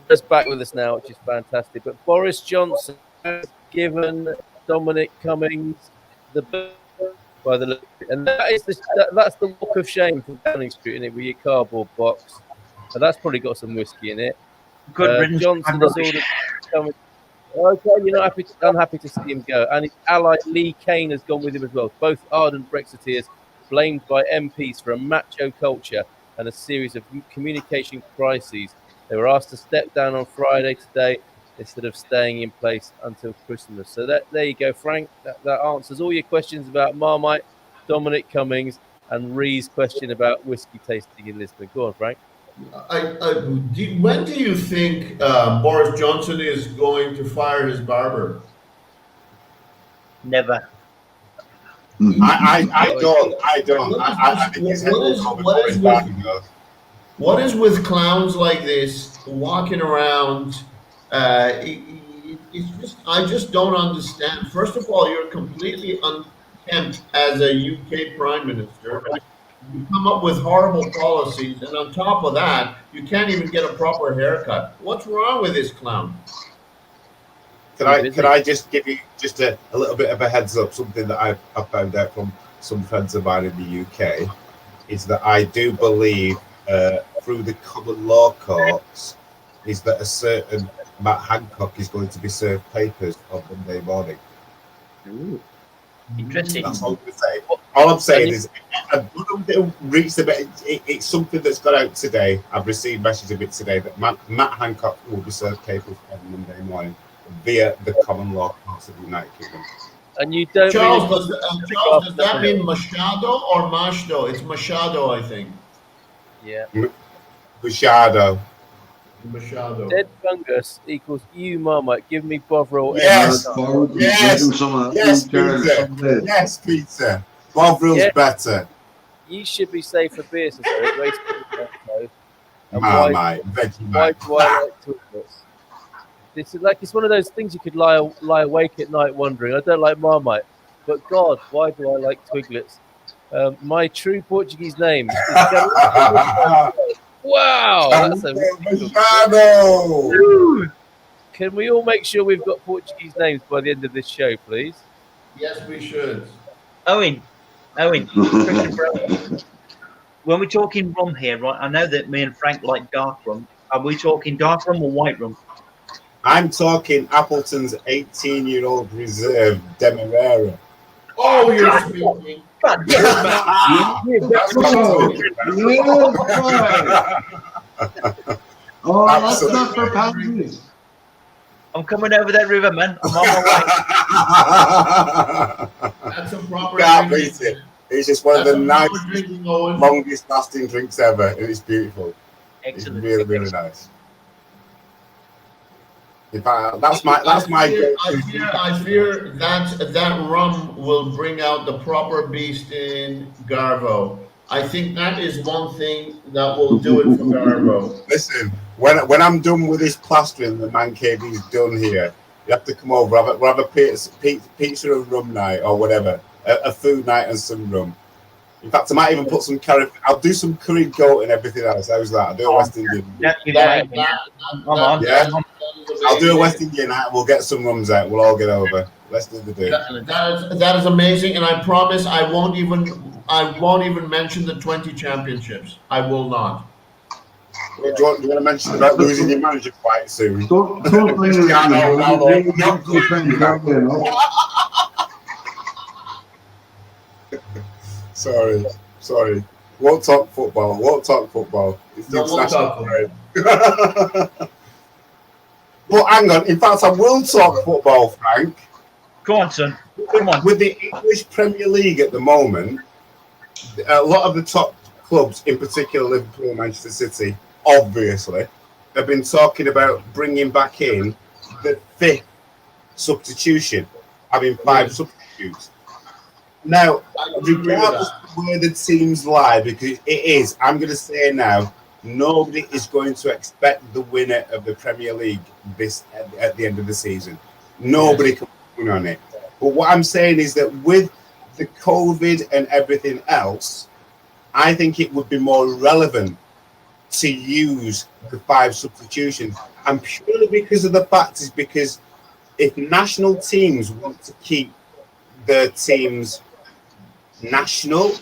just back with us now, which is fantastic. But Boris Johnson has given Dominic Cummings the book by the look, and that's the walk of shame from Downing Street, isn't it, with your cardboard box. And that's probably got some whiskey in it. Good Johnson has ordered Cummings. Okay, you're not unhappy to see him go. And his ally Lee Kane has gone with him as well. Both ardent Brexiteers blamed by MPs for a macho culture and a series of communication crises. They were asked to step down on Friday today instead of staying in place until Christmas. So there you go, Frank. That answers all your questions about Marmite, Dominic Cummings, and Ree's question about whiskey tasting in Lisbon. Go on, Frank. When do you think Boris Johnson is going to fire his barber? Never. I don't. I think it's what is with clowns like this walking around? It's just, I just don't understand. First of all, you're completely unkempt as a UK Prime Minister. You come up with horrible policies, and on top of that, you can't even get a proper haircut. What's wrong with this clown? Can I just give you just a little bit of a heads up? Something that I've found out from some friends of mine in the UK is that I do believe through the common law courts is that a certain Matt Hancock is going to be served papers on Monday morning. Ooh. Interesting. That's all I'm going to say. All I'm saying is, it's something that's got out today. I've received messages of it today that Matt Hancock will be served papers on Monday morning via the common law courts of the United Kingdom. And you don't. Charles, does that mean Machado or Machado? It's Machado, I think. Yeah. Machado. Machado. Dead fungus equals you, Marmite. Give me Bovril. Yes. Yes, Peter. Yes, Peter. Bovril's better. You should be safe for beer, so race. Marmite. Why do I like Twiglets? This is like, it's one of those things you could lie awake at night wondering. I don't like Marmite, but God, why do I like Twiglets? My true Portuguese name is wow, that's a Machado. Can we all make sure we've got Portuguese names by the end of this show, please? Yes, we should. Owen, Owen, when we're talking rum here, right? I know that me and Frank like dark rum. Are we talking dark rum or white rum? I'm talking Appleton's 18-year-old reserve Demerara. Oh, you're speaking. God, yes, That's what I'm talking about. Oh, that's Absolutely. not for pansies. I'm coming over that river, man. I'm on my way. That's a proper Can't drinking. beat it. It's just one of That's the a proper nicest, drinking, Owen. longest lasting drinks ever, and it's beautiful. Excellent. It's really, really nice. In fact, that's my I fear that rum will bring out the proper beast in Garvo. I think that is one thing that will do it for Garvo. Listen, when I'm done with this plastering, the man cave is done here. You have to come over, have a pizza and rum night or whatever, a food night and some rum. In fact, I might even put some curry. I'll do some curried goat and everything else. How's that? I'll do a West Indian. Yeah, I'll do a West Indian night. We'll get some rums out. We'll all get over. Let's do the do. That is amazing, and I promise I won't even mention the 20 championships. I will not. Do you want to mention about losing your manager quite soon? Don't bring Sorry. Won't talk football. It's the international break. But hang on. In fact, I will talk football, Frank. Come on, son. Come on. With the English Premier League at the moment, a lot of the top clubs, in particular Liverpool and Manchester City, obviously, have been talking about bringing back in the 5th substitution, having 5 substitutes. Now, regardless of where the teams lie, because it is, I'm going to say now, nobody is going to expect the winner of the Premier League at the end of the season. Nobody can win on it. But what I'm saying is that with the COVID and everything else, I think it would be more relevant to use the 5 substitutions. And purely because of the fact is because if national teams want to keep their teams national,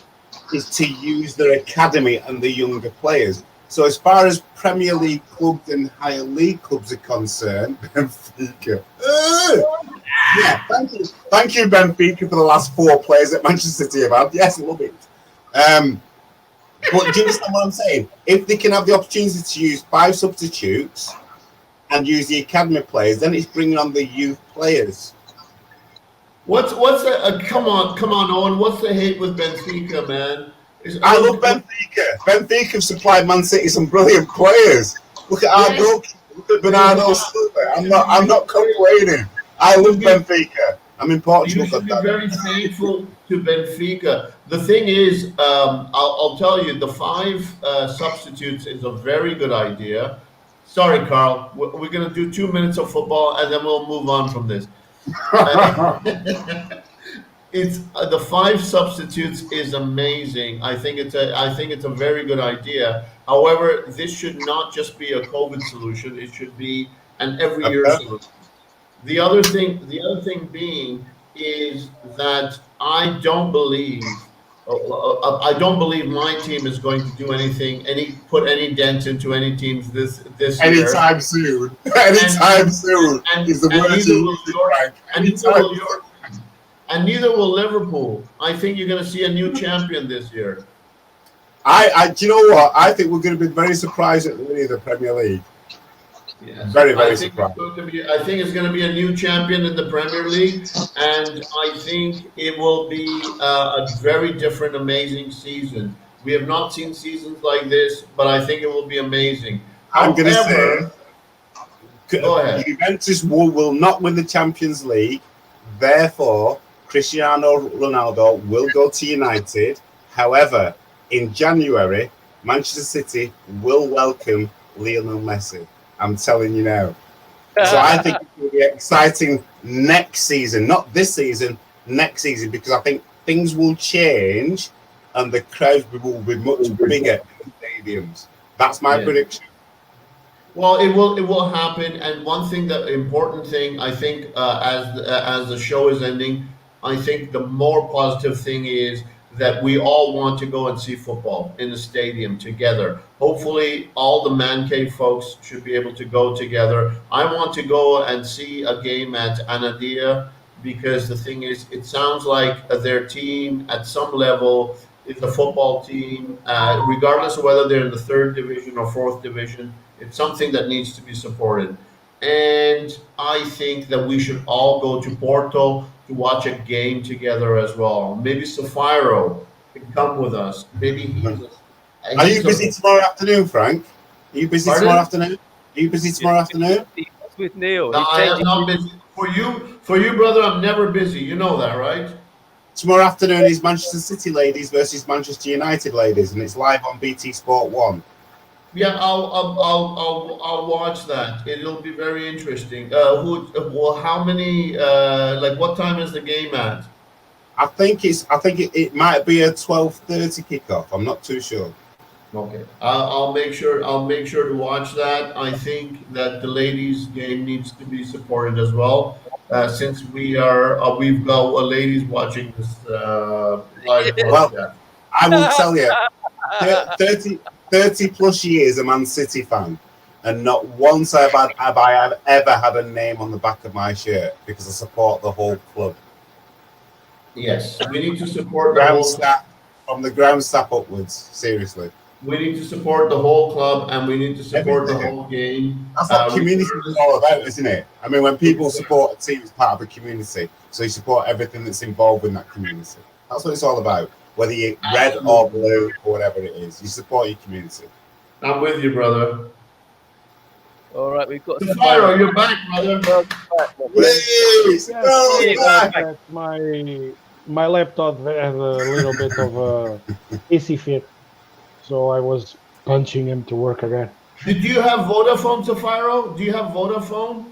is to use their academy and the younger players. So as far as Premier League clubs and higher league clubs are concerned, Benfica. Yeah, thank you, Benfica, for the last 4 players that Manchester City have had. Yes, love it. But do you understand what I'm saying? If they can have the opportunity to use 5 substitutes and use the academy players, then it's bringing on the youth players. What's the come on, Owen? What's the hate with Benfica, man? I love Benfica. Benfica have supplied Man City some brilliant players. Look at our goalkeeper. Look at Bernardo Silva. I'm not complaining. I love Benfica. I'm in Portugal. You should be very faithful to Benfica. The thing is, I'll tell you, the 5 substitutes is a very good idea. Sorry, Carl. We're going to do 2 minutes of football, and then we'll move on from this. It's the 5 substitutes is amazing. I think it's a very good idea. However, this should not just be a COVID solution. It should be an every year solution. The other thing being is that I don't believe my team is going to do anything, put any dent into any teams this year. Anytime soon. Anytime soon. Is the word and neither will Liverpool. I think you're going to see a new champion this year. Do you know what? I think we're going to be very surprised at the winning of the Premier League. Yes. Very surprised. I think it's going to be a new champion in the Premier League, and I think it will be a very different, amazing season. We have not seen seasons like this, but I think it will be amazing. I'm going to say, go ahead. Juventus will not win the Champions League. Therefore, Cristiano Ronaldo will go to United. However, in January, Manchester City will welcome Lionel Messi. I'm telling you now. So I think it will be exciting next season, not this season, next season, because I think things will change and the crowds will be much bigger in the stadiums. That's my prediction. Well, it will happen. And one thing, the important thing, I think, as the show is ending, I think the more positive thing is that we all want to go and see football in the stadium together. Hopefully, all the Man Cave folks should be able to go together. I want to go and see a game at Anadia because the thing is, it sounds like their team at some level is a football team, regardless of whether they're in the third division or fourth division. It's something that needs to be supported. And I think that we should all go to Porto to watch a game together as well. Maybe Safiro can come with us. Maybe Are you busy tomorrow afternoon, Frank? Are you busy Pardon? tomorrow afternoon? Are you busy tomorrow afternoon? It's with Neil. No, He's I am changing not busy. For you, brother, I'm never busy. You know that, right? Tomorrow afternoon is Manchester City ladies versus Manchester United ladies, and it's live on BT Sport 1. Yeah, I'll watch that. It'll be very interesting. Well, how many? Like, what time is the game at? I think it might be a 12:30 kickoff. I'm not too sure. Okay, I'll make sure. I'll make sure to watch that. I think that the ladies' game needs to be supported as well, since we've got ladies watching this live Well, broadcast. I will tell you, 30 plus years a Man City fan, and not once have I ever had a name on the back of my shirt because I support the whole club. Yes, we need to support the whole. From the ground staff upwards, seriously. We need to support the whole club, and we need to support the whole game. That's what community is all about, isn't it? I mean, when people support a team, it's part of a community. So you support everything that's involved in that community. That's what it's all about. Whether you're red or blue or whatever it is, you support your community. I'm with you, brother. All right, we've got Safiro, you're back, brother. That's my laptop had a little bit of a hissy fit, so I was punching him to work again. Did you have Vodafone, Safiro? Do you have Vodafone?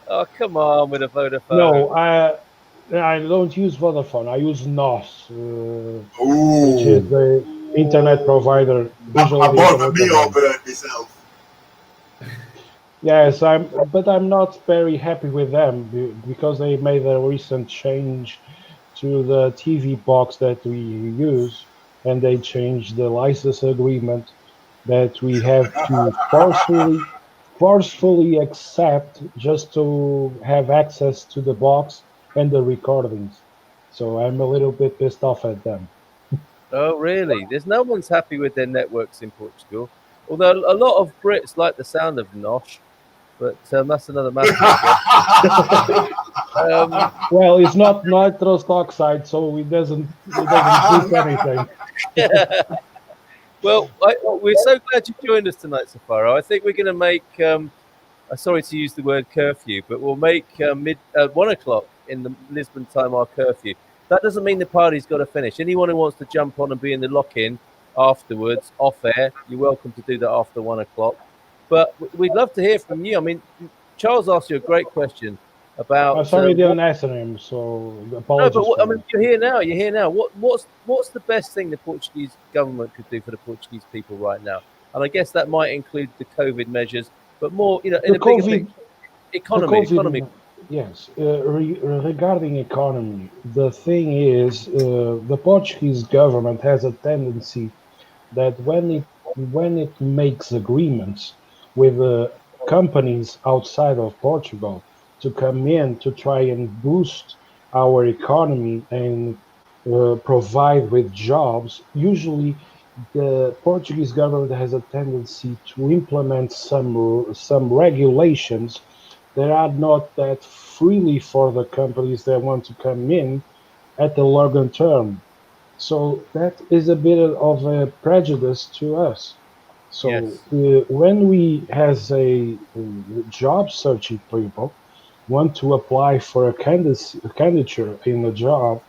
Oh, come on with a Vodafone. No, I don't use Vodafone. I use NOS, which is the internet provider. I bought me over it myself. Yes, but I'm not very happy with them because they made a recent change to the TV box that we use, and they changed the license agreement that we have to forcefully accept just to have access to the box and the recordings. So I'm a little bit pissed off at them. Oh, really? There's no one's happy with their networks in Portugal. Although a lot of Brits like the sound of Nosh, but that's another matter. Well, it's not nitrous oxide, so it doesn't do anything. Well, we're so glad you joined us tonight, Safaro. I think we're going to make, sorry to use the word curfew, but we'll make 1 o'clock in the Lisbon time our curfew. That doesn't mean the party's got to finish. Anyone who wants to jump on and be in the lock-in afterwards, off air, you're welcome to do that after 1 o'clock. But we'd love to hear from you. I mean, Charles asked you a great question about. I'm sorry, I didn't answer him, so apologies. No, but I mean, you're here now. You're here now. What's the best thing the Portuguese government could do for the Portuguese people right now? And I guess that might include the COVID measures, but more, in a bigger picture, economy. Yes, regarding economy, the thing is, the Portuguese government has a tendency that when it makes agreements with companies outside of Portugal to come in to try and boost our economy and provide with jobs, usually the Portuguese government has a tendency to implement some regulations that are not that freely for the companies that want to come in at the longer term. So that is a bit of a prejudice to us. So Yes. When we, as a job searching people, want to apply for a candidature in a job,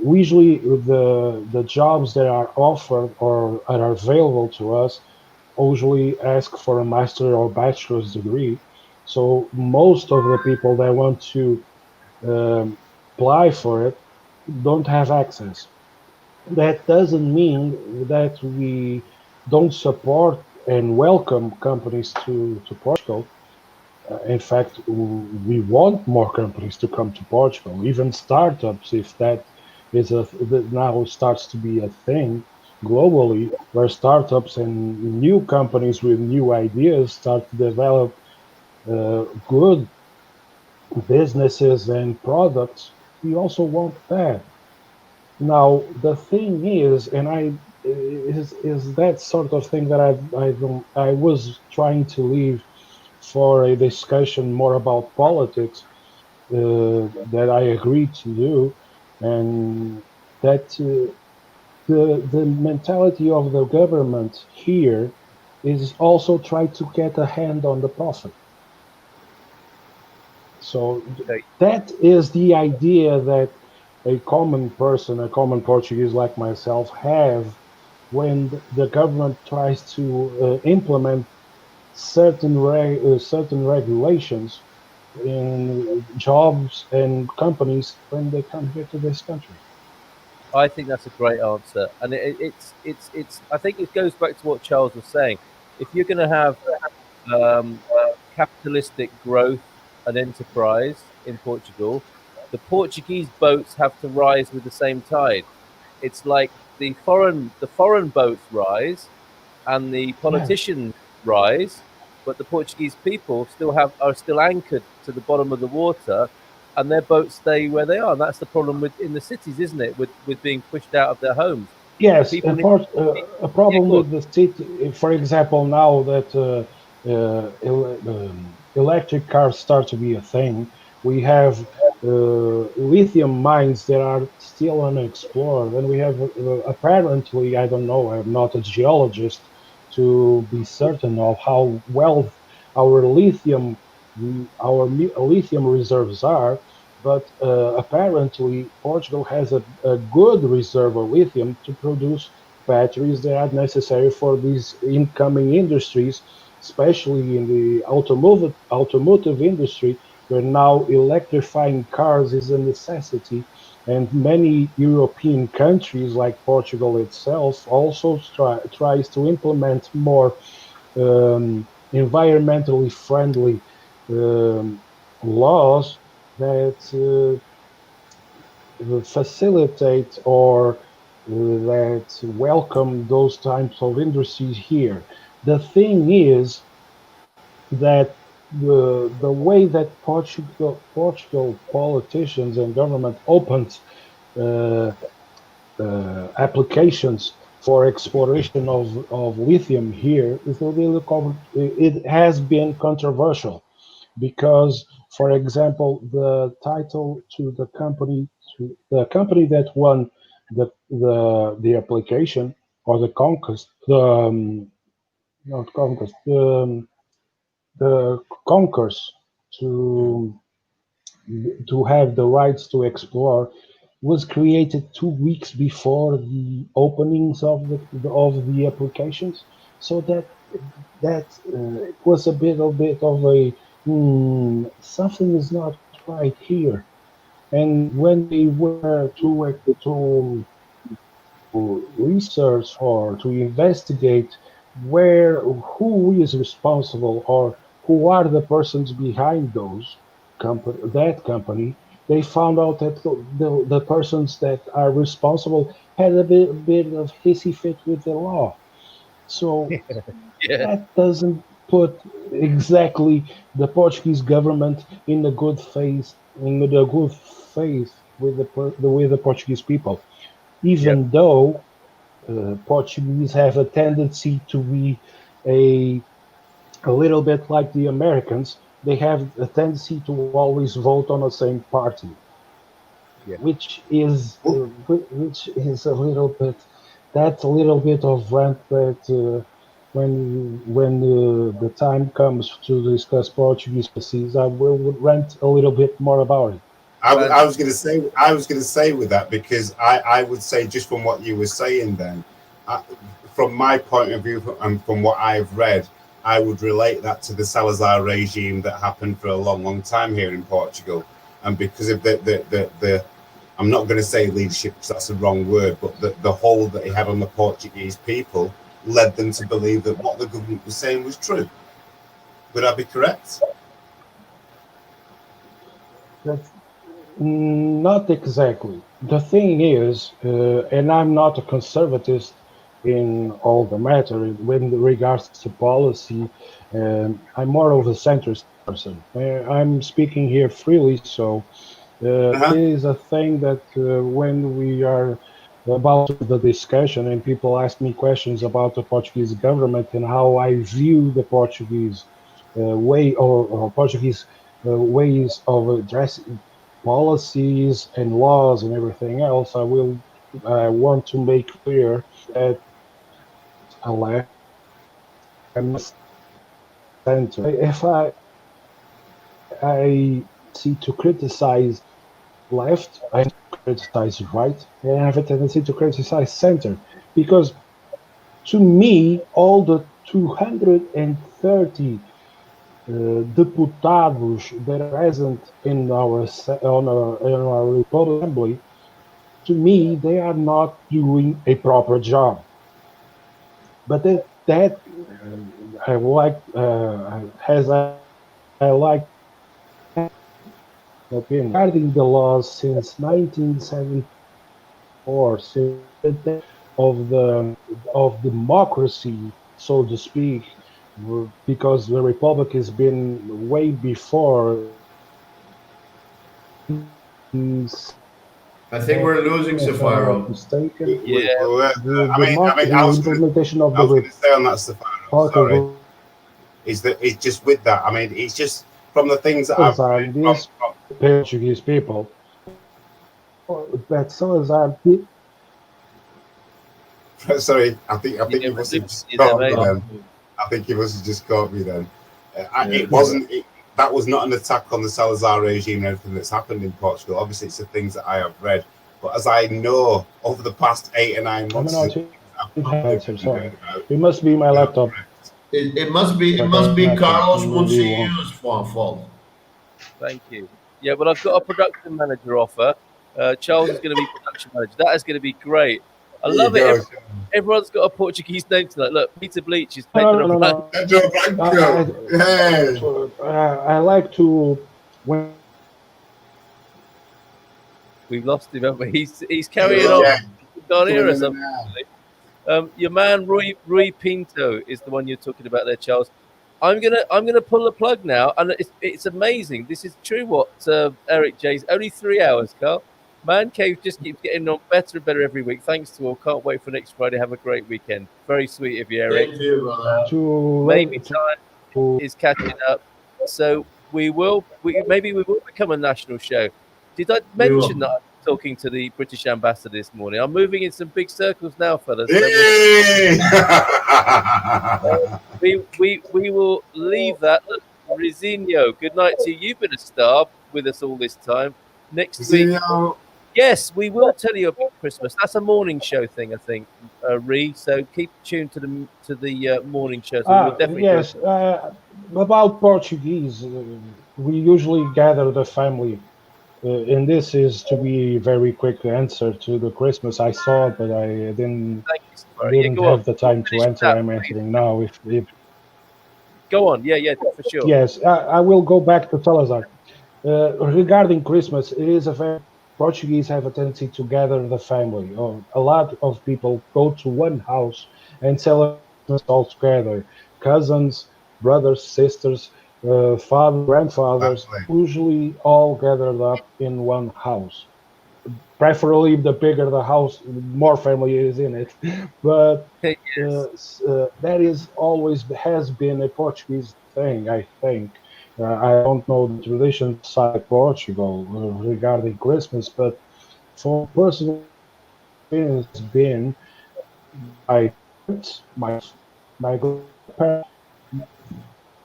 usually the jobs that are offered or are available to us usually ask for a master or bachelor's degree. So most of the people that want to apply for it don't have access. That doesn't mean that we don't support and welcome companies to Portugal. In fact, we want more companies to come to Portugal, even startups, if that that now starts to be a thing globally, where startups and new companies with new ideas start to develop good businesses and products. We also want that. Now the thing is, and I is that sort of thing that I was trying to leave for a discussion more about politics that I agreed to do, and that the mentality of the government here is also try to get a hand on the profit. So Okay. that is the idea that a common person, a common Portuguese like myself, have when the government tries to implement certain regulations in jobs and companies when they come here to this country. I think that's a great answer, and it's. I think it goes back to what Charles was saying. If you're going to have um, capitalistic growth and enterprise in Portugal, the Portuguese boats have to rise with the same tide. It's like the foreign boats rise, and the Yes, politicians rise, but the Portuguese people are still anchored to the bottom of the water, and their boats stay where they are. And that's the problem with in the cities, isn't it? With being pushed out of their homes. yes, People need. a Yeah, problem go on. with the city, for example, now that electric cars start to be a thing, we have lithium mines that are still unexplored, and we have apparently, I don't know, I'm not a geologist to be certain of how well our lithium reserves are, but apparently Portugal has a good reserve of lithium to produce batteries that are necessary for these incoming industries, especially in the automotive industry, where now electrifying cars is a necessity. And many European countries, like Portugal itself, also tries to implement more environmentally friendly um, laws that facilitate or that welcome those types of industries here. The thing is that the way that Portugal politicians and government opened uh, applications for exploration of lithium here is a little it has been controversial because, for example, the title to the company that won the application or the conquest, not conquest, the concourse to have the rights to explore was created 2 weeks before the openings of the applications, so that it was a bit of a something is not right here. And when they were to research or to investigate who is responsible or who are the persons behind that company, they found out that the persons that are responsible had a bit of hissy fit with the law. So Yeah, that doesn't put exactly the Portuguese government in a good faith with with the Portuguese people, yeah, even though Portuguese have a tendency to be a a little bit like the Americans. They have a tendency to always vote on the same party, yeah. which is a little bit that's a little bit of rant that when the time comes to discuss Portuguese policies, I will rant a little bit more about it. I Rant. was going to say, with that, because I would say, just from what you were saying then, I, from my point of view and from what I've read, I would relate that to the Salazar regime that happened for a long, long time here in Portugal. And because of the I'm not going to say leadership because that's the wrong word, but the hold that he had on the Portuguese people led them to believe that what the government was saying was true. Would I be correct? That's Not exactly. The thing is, and I'm not a conservative in all the matter when regards to policy. I'm more of a centrist person. I'm speaking here freely, so Uh-huh. it is a thing that when we are about the discussion and people ask me questions about the Portuguese government and how I view the Portuguese way or Portuguese ways of addressing policies and laws and everything else, I want to make clear that a left, I'm a center. If I see to criticize left, I criticize right, and I have a tendency to criticize center because to me, all the 230 deputados that are present in our Republic Assembly, to me, they are not doing a proper job. But that I like, as I like opinion regarding the laws since 1974, since the day of democracy, so to speak, because the republic has been way before. I think we're losing If I'm not Safaro. mistaken, Yeah, the I implementation of was the going to say on that, Stefano. Sorry, republic is that it's just with that. I mean, it's just from the things that I've Salazar, read these Portuguese people, that Salazar did. sorry, I think yeah, you we're must have losing just you there, caught me mate. then. I think you must have just caught me then. It Yeah. wasn't. That was not an attack on the Salazar regime and everything that's happened in Portugal. Obviously, it's the things that I have read. But as I know, over the past 8 or 9 I'm months, not I've probably I'm been heard sorry. about. It must be my Yeah, laptop It must be connection. Carlos Maybe it won't. Monsiu's fault. Thank you. Yeah, well, I've got a production manager offer. Charles is going to be production manager. That is going to be great. I there you love it. go. Everyone's got a Portuguese name tonight. Look, Peter Bleach is No, Pedro no, Blanco. no, Pedro no. Blanco. Yeah. I like to when We've lost him, haven't we? He's He carrying on. will. Yeah. He's gone Coming here or in and something. out. Your man Rui Pinto is the one you're talking about there, Charles. I'm gonna pull the plug now, and it's amazing. This is true. What Eric J's only 3 hours, Carl. Man Cave just keeps getting on better and better every week. Thanks to all. Can't wait for next Friday. Have a great weekend. Very sweet of you, Eric. Thank you, brother. Maybe time is catching up. So maybe we will become a national show. Did I We mention will. that I'm talking to the British ambassador this morning? I'm moving in some big circles now, fellas. So Hey! we will leave that. Look, Rizinho, good night to you. You've been a star with us all this time. Next week, yes, we will tell you about Christmas. That's a morning show thing, I think, Ree. So keep tuned to the morning show. So we'll definitely yes, about Portuguese, we usually gather the family, and this is to be very quick answer to the Christmas. I saw it, but I thank you, Safari. Yeah, didn't go on. have the time to Finish answer. that, I'm please. answering now. If Go on. Yeah, for sure. yes, I will go back to Salazar. Regarding Christmas, it is a very Portuguese have a tendency to gather the family. A lot of people go to one house and celebrate Christmas all together. Cousins, brothers, sisters, father, grandfathers, Exactly. usually all gathered up in one house. Preferably, the bigger the house, more family is in it. But Yes. that is always has been a Portuguese thing, I think. I don't know the tradition outside Portugal regarding Christmas, but for personal experience, has been my parents, my grandparents,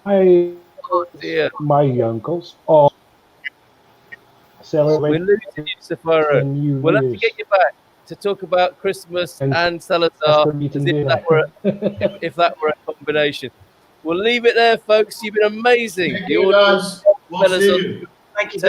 my Oh dear. my uncles, all We're celebrate losing you, Safaro. the New We'll have to get Year's you back to talk about Christmas and and Salazar after as meeting if dinner. that were if that were a combination. We'll leave it there, folks. You've been amazing. Thank The you, audience, guys. We'll fellas see on you. Thank you, Take